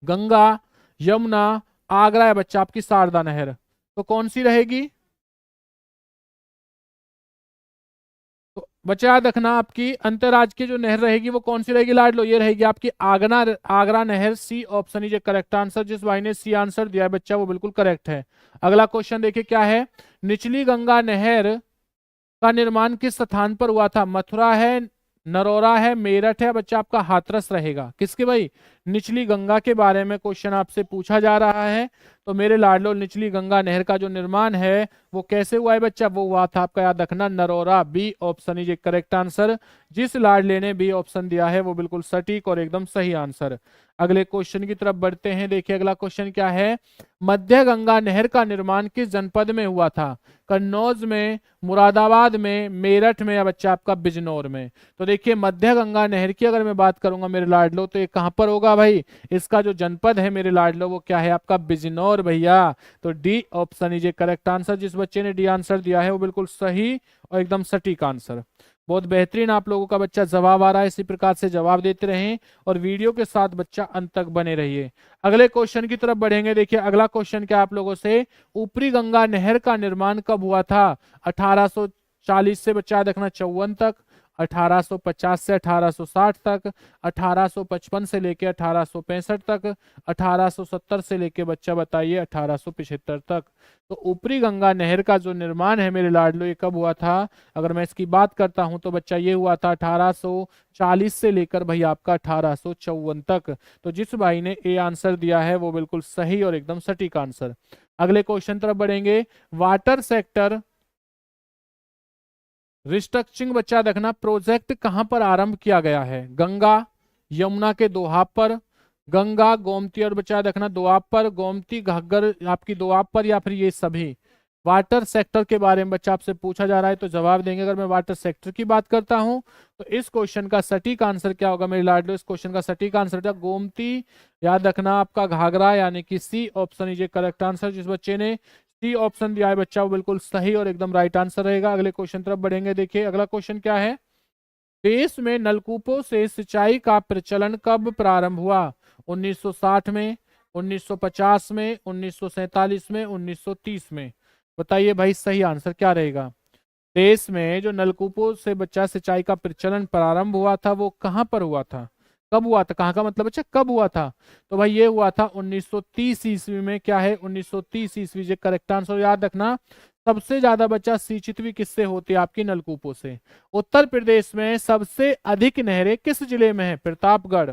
गंगा, यमुना, आगरा, या बच्चा आपकी शारदा नहर? तो कौन सी रहेगी? तो बच्चा याद रखना आपकी अंतरराज्य की जो नहर रहेगी वो कौन सी रहेगी लाडलो? ये रहेगी आपकी आगरा नहर। C option is correct answer. जिस भाई ने सी आंसर दिया है बच्चा वो बिल्कुल करेक्ट है। अगला क्वेश्चन देखिए क्या है? निचली गंगा नहर का निर्माण किस स्थान पर हुआ था? मथुरा है, नरोरा है, मेरठ है, बच्चा आपका हाथरस रहेगा। किसके भाई? निचली गंगा के बारे में क्वेश्चन आपसे पूछा जा रहा है। तो मेरे लाडलो निचली गंगा नहर का जो निर्माण है वो कैसे हुआ है बच्चा? वो हुआ था आपका याद रखना Narora. B option is a correct answer. जिस लाडले ने बी ऑप्शन दिया है वो बिल्कुल सटीक और एकदम सही आंसर। अगले क्वेश्चन की तरफ बढ़ते हैं। देखिए अगला क्वेश्चन क्या है? मध्य गंगा नहर का निर्माण किस जनपद में हुआ था? कन्नौज में, मुरादाबाद में, मेरठ में, या बच्चा आपका बिजनौर में? तो देखिए मध्य गंगा नहर की अगर मैं बात करूंगा मेरे लाडलो तो ये कहां पर होगा भाई? इसका जो जनपद है मेरे लाडलो वो क्या है आपका? बिजनौर भैया। तो D option is a correct answer. जिस बच्चे ने डी आंसर दिया है वो बिल्कुल सही और एकदम सटीक आंसर। बहुत बेहतरीन आप लोगों का बच्चा जवाब आ रहा है। इसी प्रकार से जवाब देते रहें और वीडियो के साथ बच्चा अंत तक बने रहिए। अगले क्वेश्चन की तरफ बढ़ेंगे। देखिए अगला क्वेश्चन क्या आप लोगों से? ऊपरी गंगा नहर का निर्माण कब हुआ था? 1840 से बच्चा देखना 54 तक, 1850 से 1860 तक, 1855 से लेके 1865 तक, 1870 से लेके बच्चा बताइए 1875 तक। तो ऊपरी गंगा नहर का जो निर्माण है मेरे लाडलो ये कब हुआ था? अगर मैं इसकी बात करता हूं तो बच्चा ये हुआ था 1840 से लेकर भाई आपका 1854 तक। तो जिस भाई ने ए आंसर दिया है वो बिल्कुल सही और एकदम सटीक आंसर। अगले क्वेश्चन तरफ बढ़ेंगे। वाटर सेक्टर रिस्ट्रक्चरिंग बच्चा देखना प्रोजेक्ट कहां पर आरंभ किया गया है? गंगा यमुना के दोहाब पर, गंगा गोमती और बच्चा देखना दोआब पर, गोमती घग्गर आपकी दोआब पर, या फिर ये सभी? वाटर सेक्टर के बारे में बच्चा आपसे पूछा जा रहा है तो जवाब देंगे। अगर मैं वाटर सेक्टर की बात करता हूं तो इस क्वेश्चन का सटीक आंसर क्या होगा मेरे लाडलो? इस क्वेश्चन का सटीक आंसर था गोमती, याद रखना आपका घाघरा, यानी कि C option is a correct answer. जिस बच्चे ने सी ऑप्शन दिया है बच्चा वो बिल्कुल सही और एकदम राइट आंसर रहेगा। अगले क्वेश्चन तरफ बढ़ेंगे। देखिए अगला क्वेश्चन क्या है, देश में नलकूपों से सिंचाई का प्रचलन कब प्रारंभ हुआ? 1960 में, 1950 में, 1947 में, 1930 में? बताइए भाई सही आंसर क्या रहेगा? देश में जो नलकूपों से बच्चा सिंचाई का प्रचलन प्रारंभ हुआ था वो कहां पर हुआ था? कब हुआ था? कहाँ का मतलब बच्चा कब हुआ था? तो भाई ये हुआ था 1930 ईस्वी में। क्या है? 1930 ईस्वी जो करेक्ट आंसर। याद रखना सबसे ज्यादा बच्चा सिंचित भी किससे होती है? आपकी नलकूपों से। उत्तर प्रदेश में सबसे अधिक नहरें किस जिले में है? प्रतापगढ़,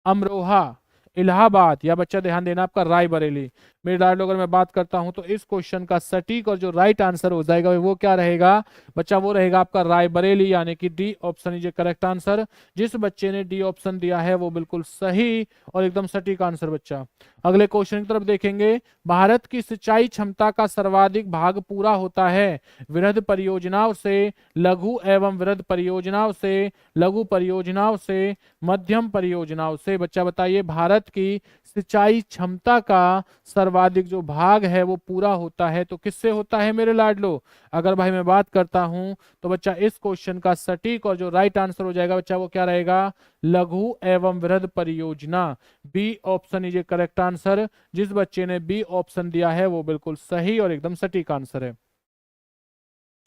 अमरोहा, इलाहाबाद, या बच्चा ध्यान देना आपका रायबरेली। मेरे डायलॉग अगर मैं बात करता हूं तो इस क्वेश्चन का सटीक और जो राइट आंसर हो जाएगा वो क्या रहेगा बच्चा? वो रहेगा आपका रायबरेली, यानी कि D option is correct answer. जिस बच्चे ने डी ऑप्शन दिया है वो बिल्कुल सही और एकदम सटीक आंसर बच्चा। अगले क्वेश्चन की तरफ देखेंगे। भारत की सिंचाई क्षमता का सर्वाधिक भाग पूरा होता है वृहद परियोजनाओं से, लघु एवं वृहद परियोजनाओं से, लघु परियोजनाओं से, मध्यम परियोजनाओं से? बच्चा बताइए भारत की सिंचाई क्षमता का सर्वाधिक जो भाग है वो पूरा होता है तो किससे होता है मेरे लाडलो? अगर भाई मैं बात करता हूं तो बच्चा इस क्वेश्चन का सटीक और जो राइट आंसर हो जाएगा बच्चा वो क्या रहेगा? लघु एवं वृहद परियोजना। B option is a correct answer. जिस बच्चे ने बी ऑप्शन दिया है वो बिल्कुल सही और एकदम सटीक आंसर है।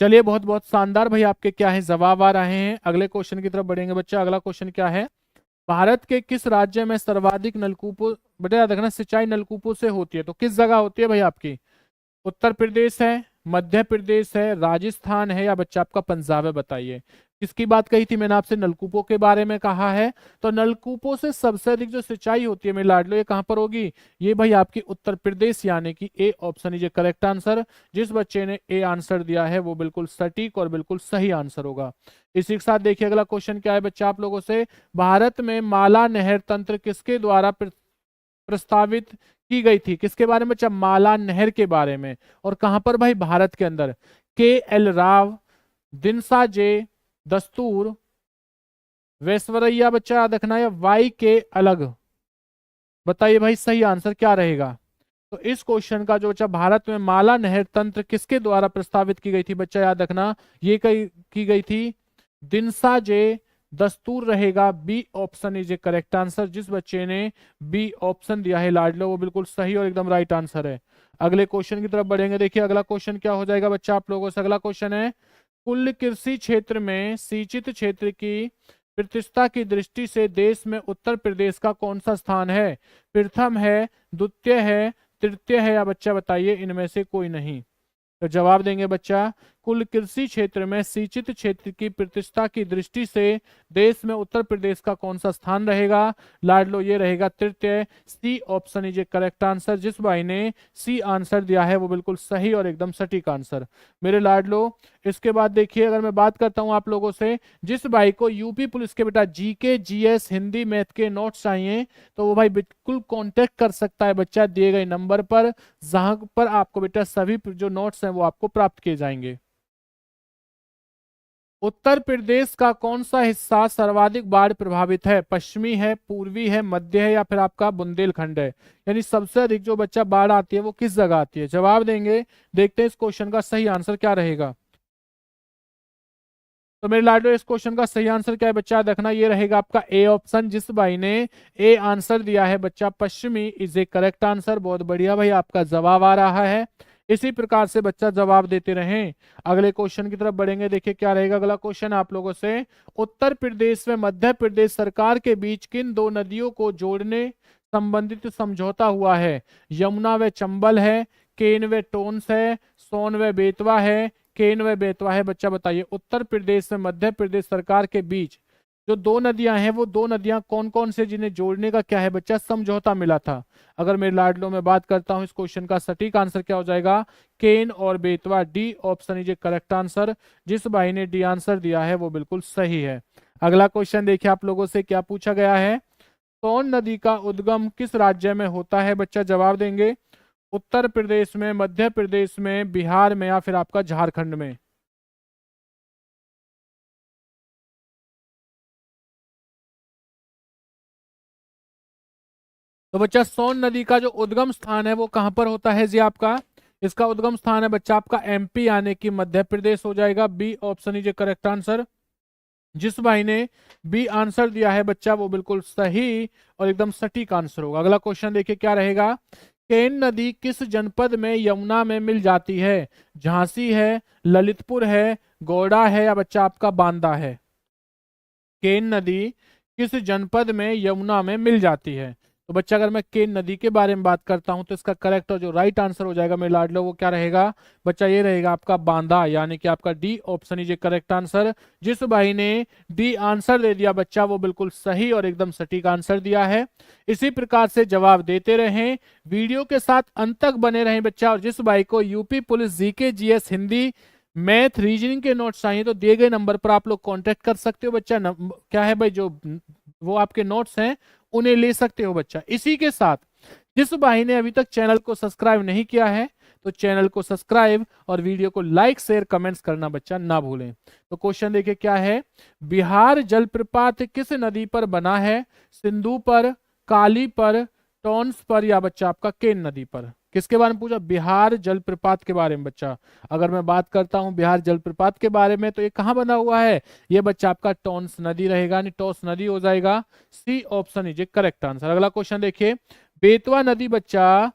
चलिए बहुत बहुत शानदार भाई, आपके क्या है जवाब आ रहे हैं। अगले क्वेश्चन की तरफ बढ़ेंगे बच्चा। अगला क्वेश्चन क्या है, भारत के किस राज्य में सर्वाधिक नलकूपों, बेटा याद रखना सिंचाई नलकूपों से होती है तो किस जगह होती है भाई आपकी? उत्तर प्रदेश है, मध्य प्रदेश है, राजस्थान है, या बच्चा आपका पंजाब है? बताइए किसकी बात कही थी मैंने आपसे? नलकूपों के बारे में कहा है। तो नलकूपों से सबसे अधिक जो सिंचाई होती है मेरे लाडलो ये कहां पर होगी? ये भाई आपकी उत्तर प्रदेश, यानी कि A option is correct answer. जिस बच्चे ने ए आंसर दिया है वो बिल्कुल सटीक और बिल्कुल सही आंसर होगा। इसी के साथ देखिए अगला क्वेश्चन क्या है बच्चा आप लोगों से, भारत में माला नहर तंत्र किसके द्वारा प्रस्तावित की गई थी? किसके बारे में बच्चा? माला नहर के बारे में। और कहां पर भाई? भारत के अंदर। के एल राव, दिनसा जे, दस्तूर, वैश्वरैया बच्चा याद रखना है, वाई के अलग? बताइए भाई सही आंसर क्या रहेगा? तो इस क्वेश्चन का जो बच्चा भारत में माला नहर तंत्र किसके द्वारा प्रस्तावित की गई थी बच्चा याद रखना? ये की गई थी दिनसा जे, दस्तूर रहेगा। B option is a correct answer. जिस बच्चे ने बी ऑप्शन दिया है लाडलो वो बिल्कुल सही और एकदम राइट आंसर है। अगले क्वेश्चन की तरफ बढ़ेंगे। देखिए अगला क्वेश्चन क्या हो जाएगा बच्चा आप लोगों से। अगला क्वेश्चन है, कुल कृषि क्षेत्र में सिंचित क्षेत्र की प्रतिशतता की दृष्टि से देश में उत्तर प्रदेश का कौन सा स्थान है? प्रथम है, द्वितीय है, तृतीय है, या बच्चा बताइए इनमें से कोई नहीं? तो जवाब देंगे बच्चा, कुल कृषि क्षेत्र में सिंचित क्षेत्र की प्रतिशतता की दृष्टि से देश में उत्तर प्रदेश का कौन सा स्थान रहेगा? लाडलो ये रहेगा तृतीय। C option is a correct answer. जिस भाई ने सी आंसर दिया है वो बिल्कुल सही और एकदम सटीक आंसर मेरे लाडलो। इसके बाद देखिए अगर मैं बात करता हूं आप लोगों से, जिस भाई को यूपी पुलिस के बेटा जीके, जीएस, हिंदी, मैथ के नोट्स चाहिए तो वो भाई बिल्कुल कांटेक्ट कर सकता है बच्चा दिए गए नंबर पर, जहां पर आपको बेटा सभी जो नोट्स हैं वो आपको प्राप्त किए जाएंगे। उत्तर प्रदेश का कौन सा हिस्सा सर्वाधिक बाढ़ प्रभावित है? पश्चिमी है, पूर्वी है, मध्य है, या फिर आपका बुंदेलखंड है? यानी सबसे अधिक जो बच्चा बाढ़ आती है वो किस जगह आती है? जवाब देंगे। देखते हैं इस क्वेश्चन का सही आंसर क्या रहेगा। तो मेरे लाडो इस क्वेश्चन का सही आंसर क्या है बच्चा देखना, ये रहेगा आपका ए ऑप्शन। जिस भाई ने ए आंसर दिया है बच्चा पश्चिमी इज ए करेक्ट आंसर। बहुत बढ़िया भाई आपका जवाब आ रहा है। इसी प्रकार से बच्चा जवाब देते रहें। अगले क्वेश्चन की तरफ बढ़ेंगे। देखिए क्या रहेगा अगला क्वेश्चन आप लोगों से, उत्तर प्रदेश में मध्य प्रदेश सरकार के बीच किन दो नदियों को जोड़ने संबंधित समझौता हुआ है? यमुना व चंबल है, केन व टोंस है, सोन व बेतवा है, केन व बेतवा है? बच्चा बताइए उत्तर प्रदेश में मध्य प्रदेश सरकार के बीच जो दो नदियां हैं वो दो नदियां कौन कौन से, जिन्हें जोड़ने का क्या है बच्चा? समझौता मिला था। अगर मेरे लाडलो में बात करता हूं इस क्वेश्चन का सटीक आंसर क्या हो जाएगा? केन और Betwa. D option is a correct answer. जिस भाई ने डी आंसर दिया है वो बिल्कुल सही है। अगला क्वेश्चन देखिए आप लोगों से क्या पूछा गया है, सोन नदी का उद्गम किस राज्य में होता है? बच्चा जवाब देंगे। उत्तर प्रदेश में, मध्य प्रदेश में, बिहार में या फिर आपका झारखंड में? तो बच्चा सोन नदी का जो उद्गम स्थान है वो कहां पर होता है जी आपका? इसका उद्गम स्थान है बच्चा आपका एमपी यानी कि मध्य प्रदेश हो जाएगा। B option is correct answer. जिस भाई ने बी आंसर दिया है बच्चा वो बिल्कुल सही और एकदम सटीक आंसर होगा। अगला क्वेश्चन देखिए क्या रहेगा। केन नदी किस जनपद में यमुना में मिल जाती है? झांसी है, ललितपुर है, गोड्डा है या बच्चा आपका बांदा है? केन नदी किस जनपद में यमुना में मिल जाती है? तो बच्चा अगर मैं केन नदी के बारे में बात करता हूं तो इसका करेक्ट और जो राइट आंसर हो जाएगा मेरे लाडलो वो क्या रहेगा बच्चा? ये रहेगा आपका बांदा यानी कि आपका D option is correct answer. जिस भाई ने डी आंसर दे दिया बच्चा वो बिल्कुल सही और एकदम सटीक आंसर दिया है। इसी प्रकार से जवाब देते रहें, वीडियो के साथ अंत तक बने रहें बच्चा। और जिस भाई को UP police GK GS Hindi math reasoning के नोट्स चाहिए तो दिए गए नंबर पर आप लोग कांटेक्ट कर सकते हो बच्चा। क्या है भाई, जो वो आपके नोट्स हैं उन्हें ले सकते हो बच्चा। इसी के साथ जिस भाई ने अभी तक चैनल को सब्सक्राइब नहीं किया है तो चैनल को सब्सक्राइब और वीडियो को लाइक शेयर कमेंट्स करना बच्चा ना भूलें। तो क्वेश्चन देखिए क्या है। बिहार जलप्रपात किस नदी पर बना है? सिंधु पर, काली पर, टॉन्स पर या बच्चा आपका केन नदी पर? किसके बारे में पूछा? बिहार जलप्रपात के बारे में बच्चा। अगर मैं बात करता हूं बिहार जलप्रपात के बारे में तो ये कहां बना हुआ है? ये बच्चा आपका टॉन्स नदी रहेगा, नहीं टॉस नदी हो जाएगा। C option is correct answer. अगला क्वेश्चन देखिए। बेतवा नदी बच्चा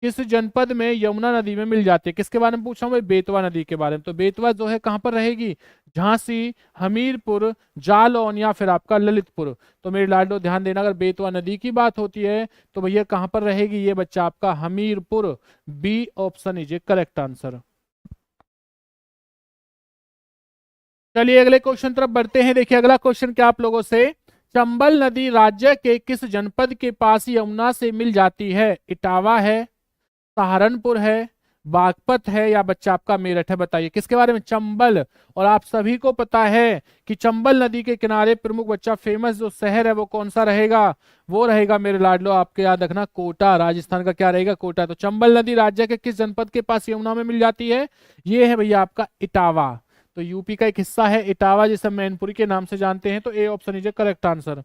किस जनपद में यमुना नदी में मिल जाती है? किसके बारे में पूछा हूं भाई? बेतवा नदी के बारे में। तो बेतवा जो है कहां पर रहेगी? झांसी, हमीरपुर, जालौन या फिर आपका ललितपुर? तो मेरे लाडो ध्यान देना, अगर बेतवा नदी की बात होती है तो भैया कहां पर रहेगी? ये बच्चा आपका Hamirpur. B option is correct answer. चलिए अगले क्वेश्चन तरफ बढ़ते हैं। देखिए अगला क्वेश्चन क्या आप लोगों से, चंबल नदी राज्य के किस जनपद के पास यमुना से मिल जाती है? इटावा है, सहारनपुर है, बागपत है या बच्चा आपका मेरठ है? बताइए किसके बारे में? चंबल। और आप सभी को पता है कि चंबल नदी के किनारे प्रमुख बच्चा फेमस जो शहर है वो कौन सा रहेगा? वो रहेगा मेरे लाडलो आपके याद रखना कोटा। राजस्थान का क्या रहेगा? कोटा। तो चंबल नदी राज्य के किस जनपद के पास यमुना में मिल जाती है? ये है भैया आपका इटावा। तो यूपी का एक हिस्सा है इटावा जिसे मैनपुरी के नाम से जानते हैं। तो A option is correct answer.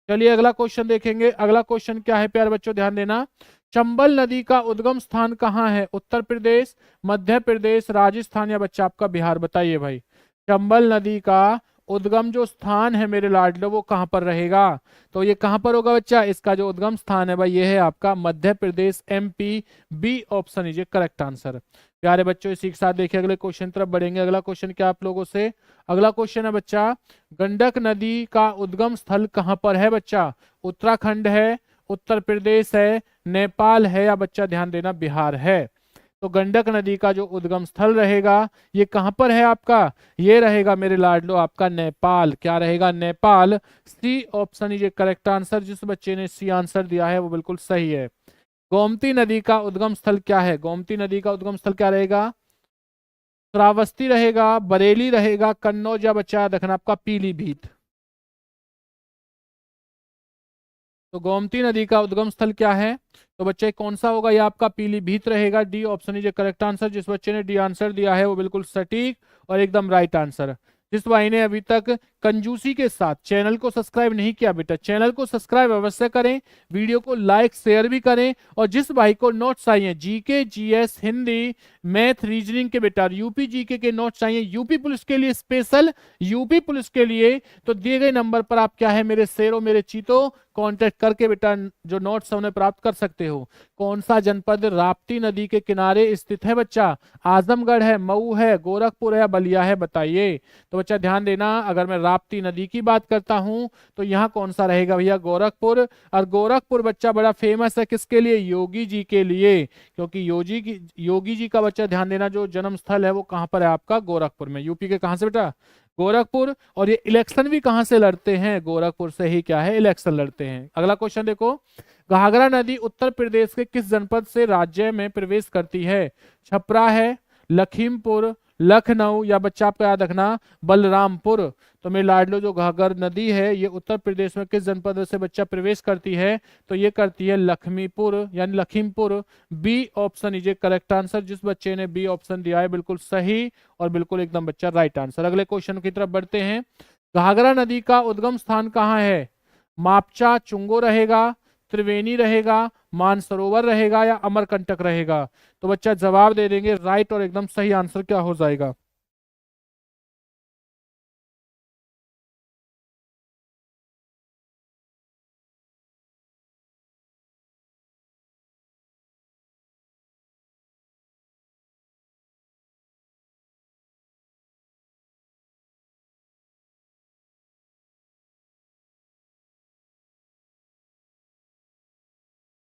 चलिए अगला क्वेश्चन देखेंगे। अगला क्वेश्चन क्या है प्यारे बच्चों, ध्यान देना। चंबल नदी का उद्गम स्थान कहाँ है? उत्तर प्रदेश, मध्य प्रदेश, राजस्थान या बच्चा आपका बिहार? बताइए भाई। चंबल नदी का उद्गम जो स्थान है मेरे लाडलो वो कहां पर रहेगा? तो ये कहां पर होगा बच्चा? इसका जो उद्गम स्थान है भाई ये है आपका Madhya Pradesh, MP. B option is correct answer. प्यारे बच्चों इसी के साथ देखिए अगले क्वेश्चन तरफ बढ़ेंगे। अगला क्वेश्चन क्या आप लोगों से, अगला क्वेश्चन है बच्चा, गंडक नदी का उद्गम स्थल कहां पर है बच्चा? उत्तराखंड है, उत्तर प्रदेश है, नेपाल है या बच्चा ध्यान देना बिहार है? तो गंडक नदी का जो उद्गम स्थल रहेगा ये कहां पर है आपका? ये रहेगा मेरे लाडलो आपका नेपाल। क्या रहेगा? Nepal. C option is correct answer. जिस बच्चे ने सी आंसर दिया है वो बिल्कुल सही है। गोमती नदी का उद्गम स्थल क्या है? गोमती नदी का उद्गम स्थल क्या रहेगा? श्रावस्ती रहेगा, बरेली रहेगा, कन्नौज या बच्चा देखना आपका पीलीभीत? तो गोमती नदी का उद्गम स्थल क्या है? तो बच्चे कौन सा होगा? ये आपका पीलीभीत रहेगा। D option is correct answer. जिस बच्चे ने डी आंसर दिया है वो बिल्कुल सटीक और एकदम राइट आंसर। जिस भाई ने अभी तक कंजूसी के साथ चैनल को सब्सक्राइब नहीं किया बेटा चैनल को सब्सक्राइब अवश्य करें, वीडियो को लाइक शेयर भी करें। और जिस भाई को नोट्स चाहिए GK GS Hindi math reasoning के बेटा यूपी जीके के नोट्स चाहिए यूपी पुलिस के लिए स्पेशल यूपी पुलिस के लिए, तो दिए गए नंबर पर आप क्या है मेरे शेरों मेरे चीतों कांटेक्ट करके बेटा जो नोट्स है उन्हें प्राप्त कर सकते हो। कौन सा जनपद राप्ती नदी के किनारे स्थित है बच्चा? आजमगढ़ है, मऊ है, गोरखपुर है या बलिया है? बताइए। तो बच्चा ध्यान देना, अगर मैं राप्ती नदी की बात करता हूं तो यहाँ कौन सा रहेगा भैया? गोरखपुर। और गोरखपुर बच्चा बड़ा फेमस है किसके लिए? योगी जी के लिए, क्योंकि योगी जी का बच्चा ध्यान देना जो जन्म स्थल है वो कहां पर है आपका? गोरखपुर में। यूपी के कहां से बेटा? गोरखपुर। और ये इलेक्शन भी कहां से लड़ते हैं? गोरखपुर से ही क्या है इलेक्शन लड़ते हैं। अगला क्वेश्चन देखो, घाघरा नदी उत्तर प्रदेश के किस जनपद से राज्य में प्रवेश करती है? छपरा है, लखीमपुर, लखनऊ, या बच्चा आपको याद रखना बलरामपुर। तो मेरे लाडलो जो घाघर नदी है ये उत्तर प्रदेश में किस जनपद से बच्चा प्रवेश करती है, तो ये करती है लखीमपुर यानी Lakhimpur. B option is correct answer. जिस बच्चे ने बी ऑप्शन दिया है बिल्कुल सही और बिल्कुल एकदम बच्चा राइट आंसर। अगले क्वेश्चन की तरफ बढ़ते हैं। घाघरा नदी का उद्गम स्थान कहाँ है? मापचा चुंगो रहेगा, त्रिवेणी रहेगा, मानसरोवर रहेगा या अमरकंटक रहेगा? तो बच्चा जवाब दे देंगे राइट और एकदम सही आंसर क्या हो जाएगा?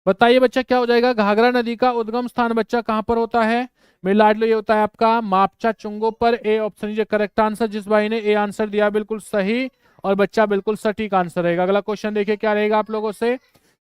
बताइए बच्चा क्या हो जाएगा? घाघरा नदी का उद्गम स्थान बच्चा कहां पर होता है? मेरे लाडलो ये होता है आपका मापचा चुंगो पर। A option is correct answer. जिस भाई ने ए आंसर दिया बिल्कुल सही और बच्चा बिल्कुल सटीक आंसर रहेगा। अगला क्वेश्चन देखिए क्या रहेगा आप लोगों से।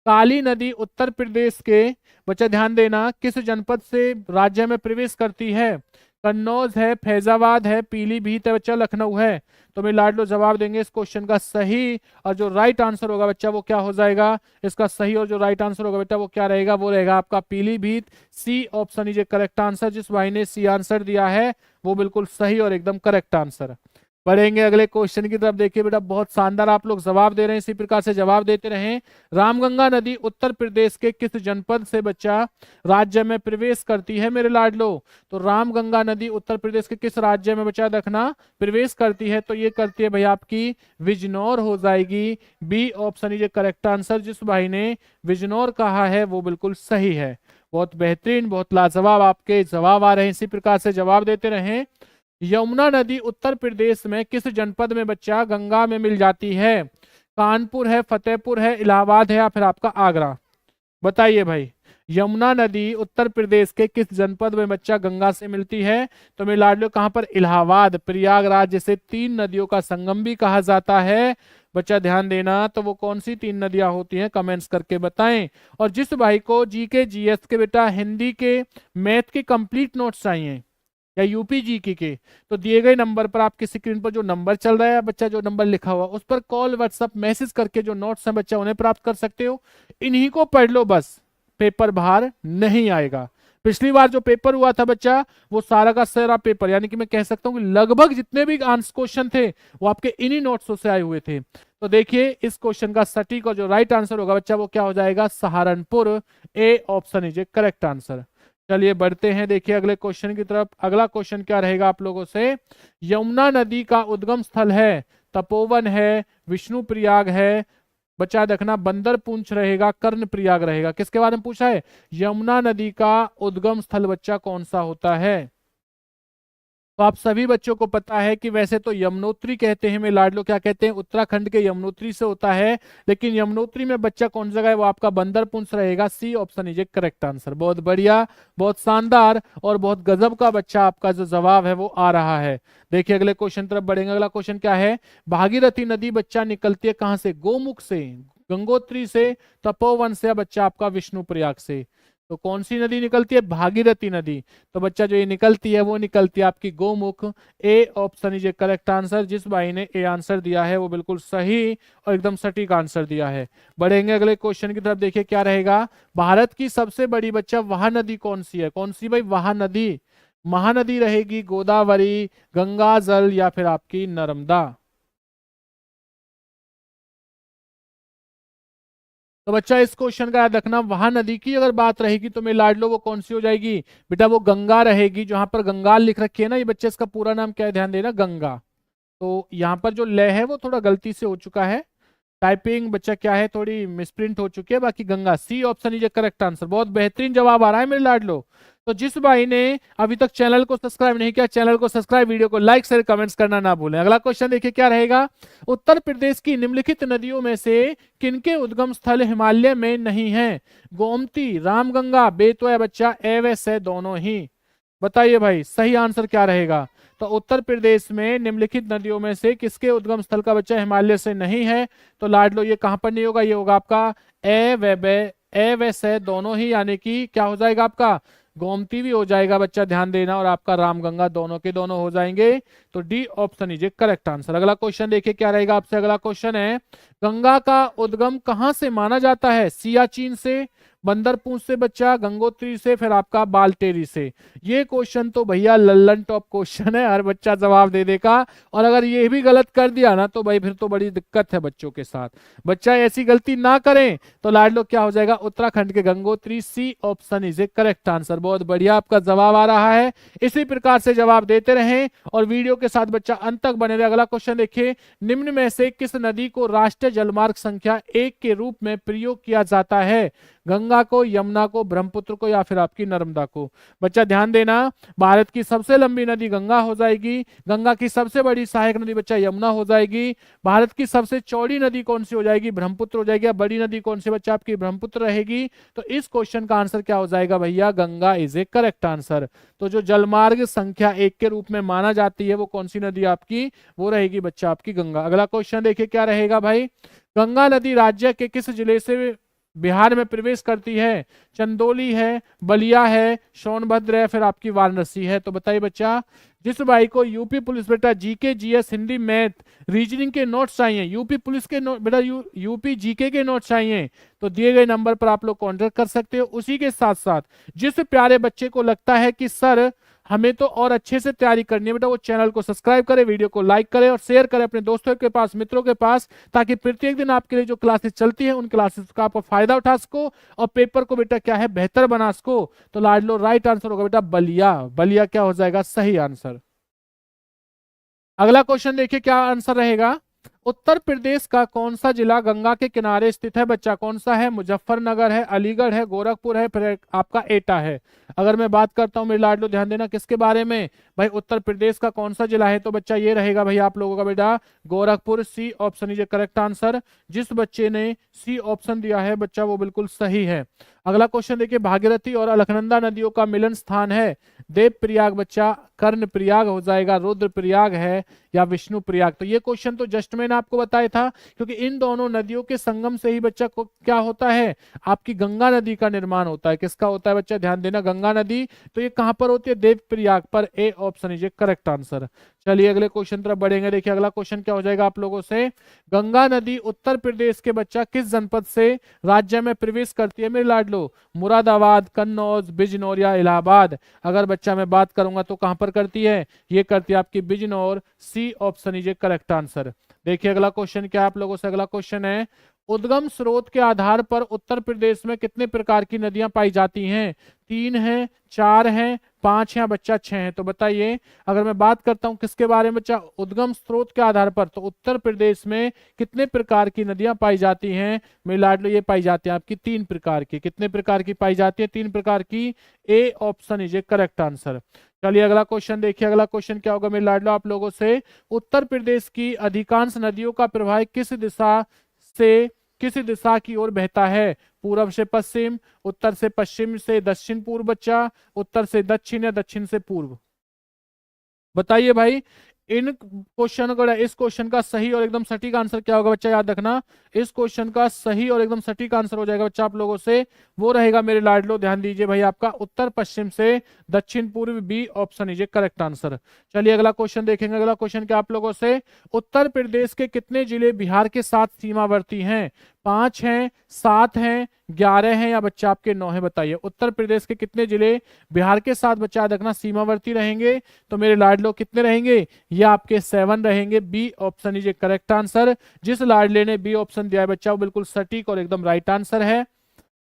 काली नदी उत्तर प्रदेश के, बच्चा ध्यान देना, किस जनपद से राज्य में प्रवेश करती है? कन्नौज है, फैजाबाद है, पीलीभीत है, बच्चा लखनऊ है? तो मेरे लाडलो जवाब देंगे इस क्वेश्चन का सही और जो राइट आंसर होगा बच्चा वो क्या हो जाएगा? इसका सही और जो राइट आंसर होगा बेटा वो क्या रहेगा? वो रहेगा आपका Pilibhit. C option is correct answer. जिस भाई ने सी आंसर दिया है वो बिल्कुल सही और एकदम करेक्ट आंसर। बढ़ेंगे अगले क्वेश्चन की तरफ। देखिए बेटा बहुत शानदार आप लोग जवाब दे रहे हैं, इसी प्रकार से जवाब देते रहें। रामगंगा नदी उत्तर प्रदेश के किस जनपद से बच्चा राज्य में प्रवेश करती है मेरे लाडलो? तो रामगंगा नदी उत्तर प्रदेश के किस राज्य में बच्चा देखना प्रवेश करती है? तो ये करती है भैया आपकी बिजनौर हो जाएगी। B option is correct answer. जिस भाई ने बिजनौर कहा है वो बिल्कुल सही है। बहुत बेहतरीन, बहुत लाजवाब आपके जवाब आ रहे हैं, इसी प्रकार से जवाब देते रहें। यमुना नदी उत्तर प्रदेश में किस जनपद में बच्चा गंगा में मिल जाती है? कानपुर है, फतेहपुर है, इलाहाबाद है या फिर आपका आगरा? बताइए भाई। यमुना नदी उत्तर प्रदेश के किस जनपद में बच्चा गंगा से मिलती है? तो मेरे लाडलो कहां पर? इलाहाबाद, प्रयागराज, जैसे 3 नदियों का संगम भी कहा जाता है। बच्चा ध्यान देना, तो वो कौन सी 3 नदियां होती हैं कमेंट्स करके बताएं। और जिस भाई को जी के जीएस के बेटा हिंदी के मैथ के कंप्लीट नोट्स चाहिए या यूपी के, तो दिए गए नंबर पर आपकी स्क्रीन पर जो नंबर चल रहा है बच्चा, जो नंबर लिखा हुआ उस पर कॉल व्हाट्सएप मैसेज करके जो नोट्स हैं बच्चा उन्हें प्राप्त कर सकते हो। इन्हीं को पढ़ लो बस, पेपर बाहर नहीं आएगा। पिछली बार जो पेपर हुआ था बच्चा वो सारा का सारा पेपर, यानी कि मैं कह सकता हूं कि लगभग जितने भी आंसर क्वेश्चन थे वो आपके इन्हीं नोट्सों से आए हुए थे। तो देखिए इस क्वेश्चन का सटीक और जो राइट आंसर होगा बच्चा वो क्या हो जाएगा? Saharanpur. A option is a correct answer. चलिए बढ़ते हैं देखिए अगले क्वेश्चन की तरफ। अगला क्वेश्चन क्या रहेगा आप लोगों से। यमुना नदी का उद्गम स्थल है, तपोवन है, विष्णुप्रयाग है, बच्चा देखना बंदर पूंछ रहेगा, कर्णप्रयाग रहेगा? किसके बारे में पूछा है? यमुना नदी का उद्गम स्थल बच्चा कौन सा होता है? तो आप सभी बच्चों को पता है कि वैसे तो यमुनोत्री कहते हैं, मेरे लाडलो क्या कहते हैं? उत्तराखंड के यमुनोत्री से होता है, लेकिन यमुनोत्री में बच्चा कौन सा जगह है? वो आपका बंदरपुंछ रहेगा। C option is a correct answer. बहुत बढ़िया, बहुत शानदार और बहुत गजब का बच्चा आपका जो जवाब है वो आ रहा है। देखिए अगले क्वेश्चन तरफ बढ़ेंगे। अगला क्वेश्चन क्या है? भागीरथी नदी बच्चा निकलती है कहां से? गोमुख से, गंगोत्री से, तपोवन से या बच्चा आपका विष्णुप्रयाग से? तो कौन सी नदी निकलती है? भागीरथी नदी। तो बच्चा जो ये निकलती है वो निकलती है आपकी Gomukh. A option is a correct answer. जिस भाई ने ए आंसर दिया है वो बिल्कुल सही और एकदम सटीक आंसर दिया है। बढ़ेंगे अगले क्वेश्चन की तरफ। देखिए क्या रहेगा। भारत की सबसे बड़ी बच्चा वह नदी कौन सी है? कौन सी भाई वह नदी? महानदी रहेगी, गोदावरी, गंगा जल या फिर आपकी नर्मदा? तो बच्चा इस क्वेश्चन का याद रखना, वहां नदी की अगर बात रहेगी तो मेरे लाडलो वो कौन सी हो जाएगी बेटा? वो गंगा रहेगी। जहां पर गंगाल लिख रखी है ना, ये बच्चे इसका पूरा नाम क्या है ध्यान देना, गंगा। तो यहाँ पर जो लय है वो थोड़ा गलती से हो चुका है, टाइपिंग बच्चा क्या है थोड़ी मिसप्रिंट हो चुकी है। बाकी Ganga. C option is correct answer. बहुत बेहतरीन जवाब आ रहा है मेरे लाडलो। तो जिस भाई ने अभी तक चैनल को सब्सक्राइब नहीं किया, चैनल को सब्सक्राइब, वीडियो को लाइक शेयर कमेंट्स करना ना भूलें। अगला क्वेश्चन देखिए क्या रहेगा। उत्तर प्रदेश की निम्नलिखित नदियों में से किनके उद्गम स्थल हिमालय में नहीं है? गोमती, रामगंगा, बेतवा बच्चा एवस है दोनों ही? बताइए भाई सही आंसर क्या रहेगा। तो उत्तर प्रदेश में निम्नलिखित नदियों में से किसके उद्गम स्थल का बच्चा हिमालय से नहीं है? तो लाडलो ये कहां पर नहीं होगा? ये होगा आपका ए व बे, ए व से दोनों ही, यानी कि क्या हो जाएगा आपका गोमती भी हो जाएगा बच्चा, ध्यान देना, और आपका रामगंगा दोनों के दोनों हो जाएंगे। तो D option is correct answer. अगला क्वेश्चन देखिए क्या रहेगा आपसे। अगला क्वेश्चन है, गंगा का उद्गम कहां से माना जाता है? सियाचिन से, बंदरपूंछ से बच्चा, गंगोत्री से, फिर आपका बालटेरी से। ये क्वेश्चन तो भैया लल्लन टॉप क्वेश्चन है, हर बच्चा जवाब दे देगा। और अगर ये भी गलत कर दिया ना तो भाई फिर तो बड़ी दिक्कत है बच्चों के साथ। बच्चा ऐसी गलती ना करें तो लाडलो क्या हो जाएगा? उत्तराखंड के Gangotri. C option is a correct answer. बहुत बढ़िया आपका जवाब आ रहा है। इसी प्रकार से जवाब देते रहें और वीडियो के साथ बच्चा अंत तक बने रहे। अगला क्वेश्चन देखिए, निम्न में से किस नदी को राष्ट्रीय जलमार्ग संख्या 1 के रूप में प्रयोग किया जाता है? गंगा को, यमुना को, ब्रह्मपुत्र को, या फिर आपकी नर्मदा को? बच्चा ध्यान देना, भारत की सबसे लंबी नदी गंगा हो जाएगी, गंगा की सबसे बड़ी सहायक नदी बच्चा यमुना हो जाएगी, भारत की सबसे चौड़ी नदी कौन सी हो जाएगी? ब्रह्मपुत्र हो जाएगी। बड़ी नदी कौन सी बच्चा? आपकी ब्रह्मपुत्र रहेगी। तो इस क्वेश्चन का आंसर क्या हो जाएगा भैया? Ganga is a correct answer. तो जो जलमार्ग संख्या 1 के रूप में माना जाती है वो कौन सी नदी आपकी? वो रहेगी बच्चा आपकी गंगा। अगला क्वेश्चन देखिए क्या रहेगा भाई, गंगा नदी राज्य के किस जिले से बिहार में प्रवेश करती है? चंदौली है, बलिया है, सोनभद्र है, फिर आपकी वाराणसी है। तो बताइए बच्चा, जिस भाई को यूपी पुलिस बेटा GK, GS, Hindi, math, reasoning के नोट्स चाहिए, यूपी पुलिस के नोट बेटा यूपी जीके के नोट चाहिए, तो दिए गए नंबर पर आप लोग कॉन्टेक्ट कर सकते हो। उसी के साथ साथ जिस प्यारे बच्चे को लगता है कि सर हमें तो और अच्छे से तैयारी करनी है बेटा, वो चैनल को सब्सक्राइब करे, वीडियो को लाइक करे और शेयर करे अपने दोस्तों के पास, मित्रों के पास, ताकि प्रत्येक दिन आपके लिए जो क्लासेस चलती है उन क्लासेस का आप फायदा उठा सको और पेपर को बेटा क्या है बेहतर बना सको। तो लाडलो राइट आंसर होगा बेटा बलिया। बलिया क्या हो जाएगा? सही आंसर। अगला क्वेश्चन देखिए क्या आंसर रहेगा। उत्तर प्रदेश का कौन सा जिला गंगा के किनारे स्थित है बच्चा? कौन सा है? मुजफ्फरनगर है, अलीगढ़ है, गोरखपुर है, फिर आपका एटा है। अगर मैं बात करता हूं मेरे लाडलो ध्यान देना किसके बारे में भाई, उत्तर प्रदेश का कौन सा जिला है? तो बच्चा ये रहेगा भाई आप लोगों का बेटा Gorakhpur. C option is correct answer. जिस बच्चे ने सी ऑप्शन दिया है बच्चा वो बिल्कुल सही है। अगला क्वेश्चन देखिए, भागीरथी और अलकनंदा नदियों का मिलन स्थान है? देव प्रयाग बच्चा, कर्ण प्रयाग हो जाएगा, रुद्र प्रयाग है, या विष्णु प्रयाग? तो ये क्वेश्चन तो जस्ट मैंने आपको बताया था, क्योंकि इन दोनों नदियों के संगम से ही बच्चा को क्या होता है? आपकी गंगा नदी का निर्माण होता है। किसका होता है बच्चा? ध्यान देना, गंगा नदी। तो ये कहां पर होती है? देव प्रयाग पर। A option is correct answer. चलिए अगले क्वेश्चन तरफ बढ़ेंगे। देखिए अगला क्वेश्चन क्या हो जाएगा आप लोगों से, गंगा नदी उत्तर प्रदेश के बच्चा किस जनपद से राज्य में प्रवेश करती है मेरे लाडलो? मुरादाबाद, कन्नौज, बिजनौर या इलाहाबाद? अगर बच्चा मैं बात करूंगा तो कहां पर करती है? ये करती है आपकी Bijnor. C option is correct answer. देखिए अगला क्वेश्चन क्या आप लोगों से। अगला क्वेश्चन है, उद्गम स्रोत के आधार पर उत्तर प्रदेश में कितने प्रकार की नदियां पाई जाती हैं? 3 हैं, 4 हैं, 5 हैं, बच्चा 6 हैं? तो बताइए, अगर मैं बात करता हूं किसके बारे में बच्चा, उद्गम स्रोत के आधार पर, तो उत्तर प्रदेश में कितने प्रकार की नदियां पाई जाती हैं मेरे लाडलो? ये पाई जाती है आपकी 3 प्रकार की। कितने प्रकार की पाई जाती है? 3 प्रकार की। A option is correct answer. चलिए अगला क्वेश्चन देखिए। अगला क्वेश्चन क्या होगा मेरे लाडलो आप लोगों से, उत्तर प्रदेश की अधिकांश नदियों का प्रवाह किस दिशा की ओर बहता है? पूर्व से पश्चिम, उत्तर से पश्चिम से दक्षिण पूर्व बच्चा, उत्तर से दक्षिण या दक्षिण से पूर्व? बताइए भाई, इन क्वेश्चन को, इस क्वेश्चन का सही और एकदम सटीक आंसर क्या होगा बच्चा? याद रखना, इस क्वेश्चन का सही और एकदम सटीक आंसर हो जाएगा बच्चा आप लोगों से, वो रहेगा मेरे लाडलो ध्यान दीजिए भाई आपका उत्तर पश्चिम से दक्षिण पूर्व। B option is correct answer. चलिए अगला क्वेश्चन देखेंगे। अगला क्वेश्चन क्या आप लोगों से, उत्तर प्रदेश के कितने जिले बिहार के साथ सीमावर्ती हैं? 5 हैं, 7 हैं, 11 हैं, या बच्चा आपके 9 है? बताइए उत्तर प्रदेश के कितने जिले बिहार के साथ बच्चा याद रखना सीमावर्ती रहेंगे? तो मेरे लाडलो कितने रहेंगे? ये आपके 7 रहेंगे। B option is correct answer. जिस लाडले ने बी ऑप्शन दिया है बच्चा वो बिल्कुल सटीक और एकदम राइट आंसर है।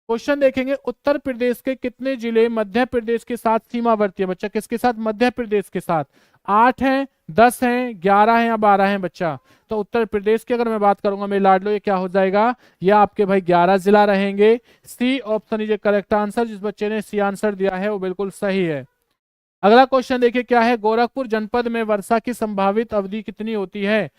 क्वेश्चन देखेंगे, उत्तर प्रदेश के कितने जिले मध्य प्रदेश के साथ सीमावर्ती है बच्चा? किसके साथ? मध्य प्रदेश के साथ। 8 हैं, 10 हैं, 11 हैं, या 12 हैं बच्चा? तो उत्तर प्रदेश की अगर मैं बात करूंगा मेरे लाडलो, ये क्या हो जाएगा? ये आपके भाई 11 जिला रहेंगे। C option is correct answer. जिस बच्चे ने सी आंसर दिया है वो बिल्कुल सही है। अगला क्वेश्चन देखिए क्या है, गोरखपुर जनपद में वर्षा की संभावित अवधि कितनी होती है?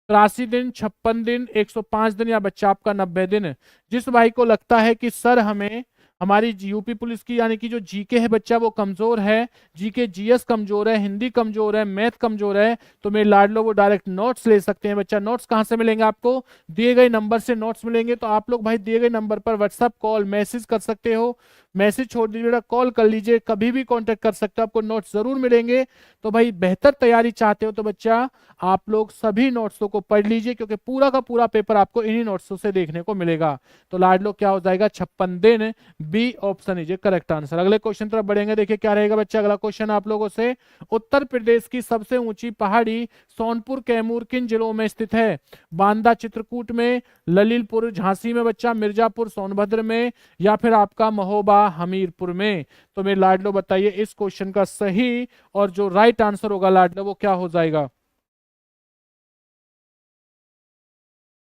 83 दिन, 56 दिन, 105 दिन, या बच्चा आपका 90 दिन? जिस भाई को लगता है कि सर हमें हमारी यूपी पुलिस की यानी कि जो जीके है बच्चा वो कमजोर है, जीके जीएस कमजोर है, हिंदी कमजोर है, मैथ कमजोर है, तो मेरे लाडलो वो डायरेक्ट नोट्स ले सकते हैं बच्चा। नोट्स कहाँ से मिलेंगे आपको? दिए गए नंबर से नोट्स मिलेंगे। तो आप लोग भाई दिए गए नंबर पर व्हाट्सएप कॉल मैसेज कर सकते हो, मैसेज छोड़ दीजिए बेटा, कॉल कर लीजिए, कभी भी कांटेक्ट कर सकते हो, आपको नोट्स जरूर मिलेंगे। तो भाई बेहतर तैयारी चाहते हो तो बच्चा आप लोग सभी नोट्सों को पढ़ लीजिए, क्योंकि पूरा का पूरा पेपर आपको इन्हीं नोट्सों से देखने को मिलेगा। तो लाडलो क्या हो जाएगा? 56 दिन। B option is correct answer. अगले क्वेश्चन तरफ बढ़ेंगे, देखिए क्या रहेगा बच्चा। अगला क्वेश्चन आप लोगों से, उत्तर प्रदेश की सबसे ऊंची पहाड़ी सोनपुर कैमूर किन जिलों में स्थित है? बांदा चित्रकूट में, ललितपुर झांसी में बच्चा, मिर्जापुर सोनभद्र में, या फिर आपका महोबा हमीरपुर में? तो मेरे लाडलो बताइए इस क्वेश्चन का सही और जो राइट आंसर होगा लाडलो वो क्या हो जाएगा?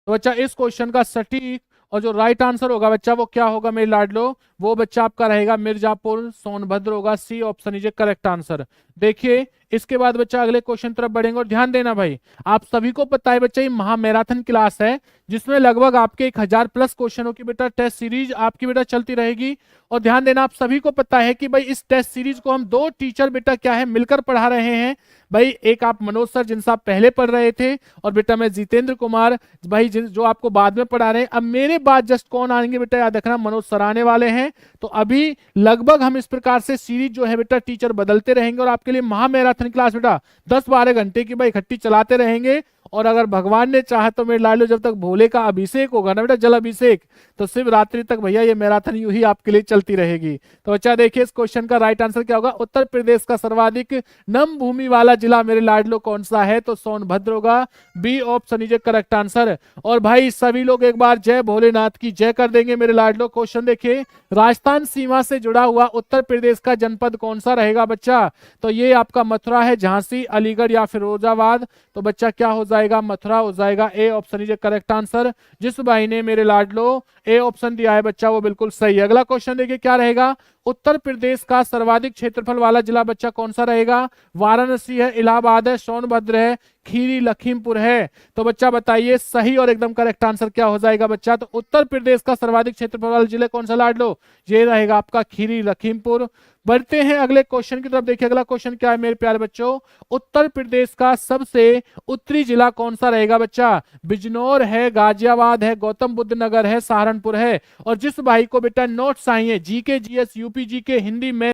तो बच्चा इस क्वेश्चन का सटीक और जो राइट आंसर होगा बच्चा वो क्या होगा मेरे लाडलो? वो बच्चा आपका रहेगा मिर्जापुर सोनभद्र होगा। C option is correct answer. देखिए इसके बाद बच्चा अगले क्वेश्चन तरफ बढ़ेंगे, और ध्यान देना भाई, आप सभी को पता है बच्चा ये महा मैराथन क्लास है, जिसमें लगभग आपके 1000 प्लस क्वेश्चनों की बेटा टेस्ट सीरीज आपकी बेटा चलती रहेगी। और ध्यान देना, आप सभी को पता है कि भाई इस टेस्ट सीरीज को हम 2 टीचर बेटा क्या है मिलकर पढ़ा रहे हैं। भाई एक आप मनोज सर जिनसे आप पहले पढ़ रहे थे, और बेटा मैं जितेंद्र कुमार भाई जो आपको बाद में पढ़ा रहे हैं। अब मेरे बाद जस्ट कौन आएंगे बेटा, याद रखना मनोज सर आने वाले हैं। तो अभी लगभग हम इस प्रकार से सीरीज जो है बेटा टीचर बदलते रहेंगे, और आपके लिए महा मैराथन क्लास बेटा 10-12 घंटे की भाई इकट्ठी चलाते रहेंगे। और अगर भगवान ने चाहा तो मेरे लाडलो जब तक भोले का अभिषेक होगा ना बेटा, जल अभिषेक, तो शिवरात्रि तक भैया ये मैराथन यूं ही आपके लिए चलती रहेगी। तो बच्चा देखिए इस क्वेश्चन का राइट आंसर क्या होगा? उत्तर प्रदेश का सर्वाधिक नम भूमि वाला जिला मेरे लाडलो कौन सा है? तो सोनभद्र होगा। B option is correct answer. और भाई सभी लोग एक बार जय भोलेनाथ की जय कर देंगे मेरे लाडलो। क्वेश्चन देखिए, राजस्थान सीमा से जुड़ा हुआ उत्तर प्रदेश का जनपद कौन सा रहेगा बच्चा? तो ये आपका मथुरा है, झांसी, अलीगढ़ या फिरोजाबाद? तो बच्चा क्या हो जाएगा? मथुरा हो जाएगा। A option is correct answer. जिस भाई ने मेरे लाडलो ए ऑप्शन दिया है बच्चा वो बिल्कुल सही है। अगला क्वेश्चन देखिए क्या रहेगा? उत्तर प्रदेश का सर्वाधिक क्षेत्रफल वाला जिला बच्चा कौन सा रहेगा? वाराणसी है, इलाहाबाद है, सोनभद्र है, खीरी लखीमपुर है? तो बच्चा बताइए सही और एकदम करेक्ट आंसर क्या हो जाएगा बच्चा? तो उत्तर प्रदेश का सर्वाधिक क्षेत्रफल वाला जिला कौन सा लाडलो? ये रहेगा आपका खीरी लखीमपुर। बढ़ते हैं अगले क्वेश्चन की तरफ। देखिए अगला क्वेश्चन क्या है मेरे प्यारे बच्चों? उत्तर प्रदेश का सबसे उत्तरी जिला कौन सा रहेगा बच्चा? बिजनौर है, गाजियाबाद है, गौतम बुद्ध नगर है, सहारनपुर है? और जिस भाई को बेटा नोट्स चाहिए GK GS UP GK Hindi में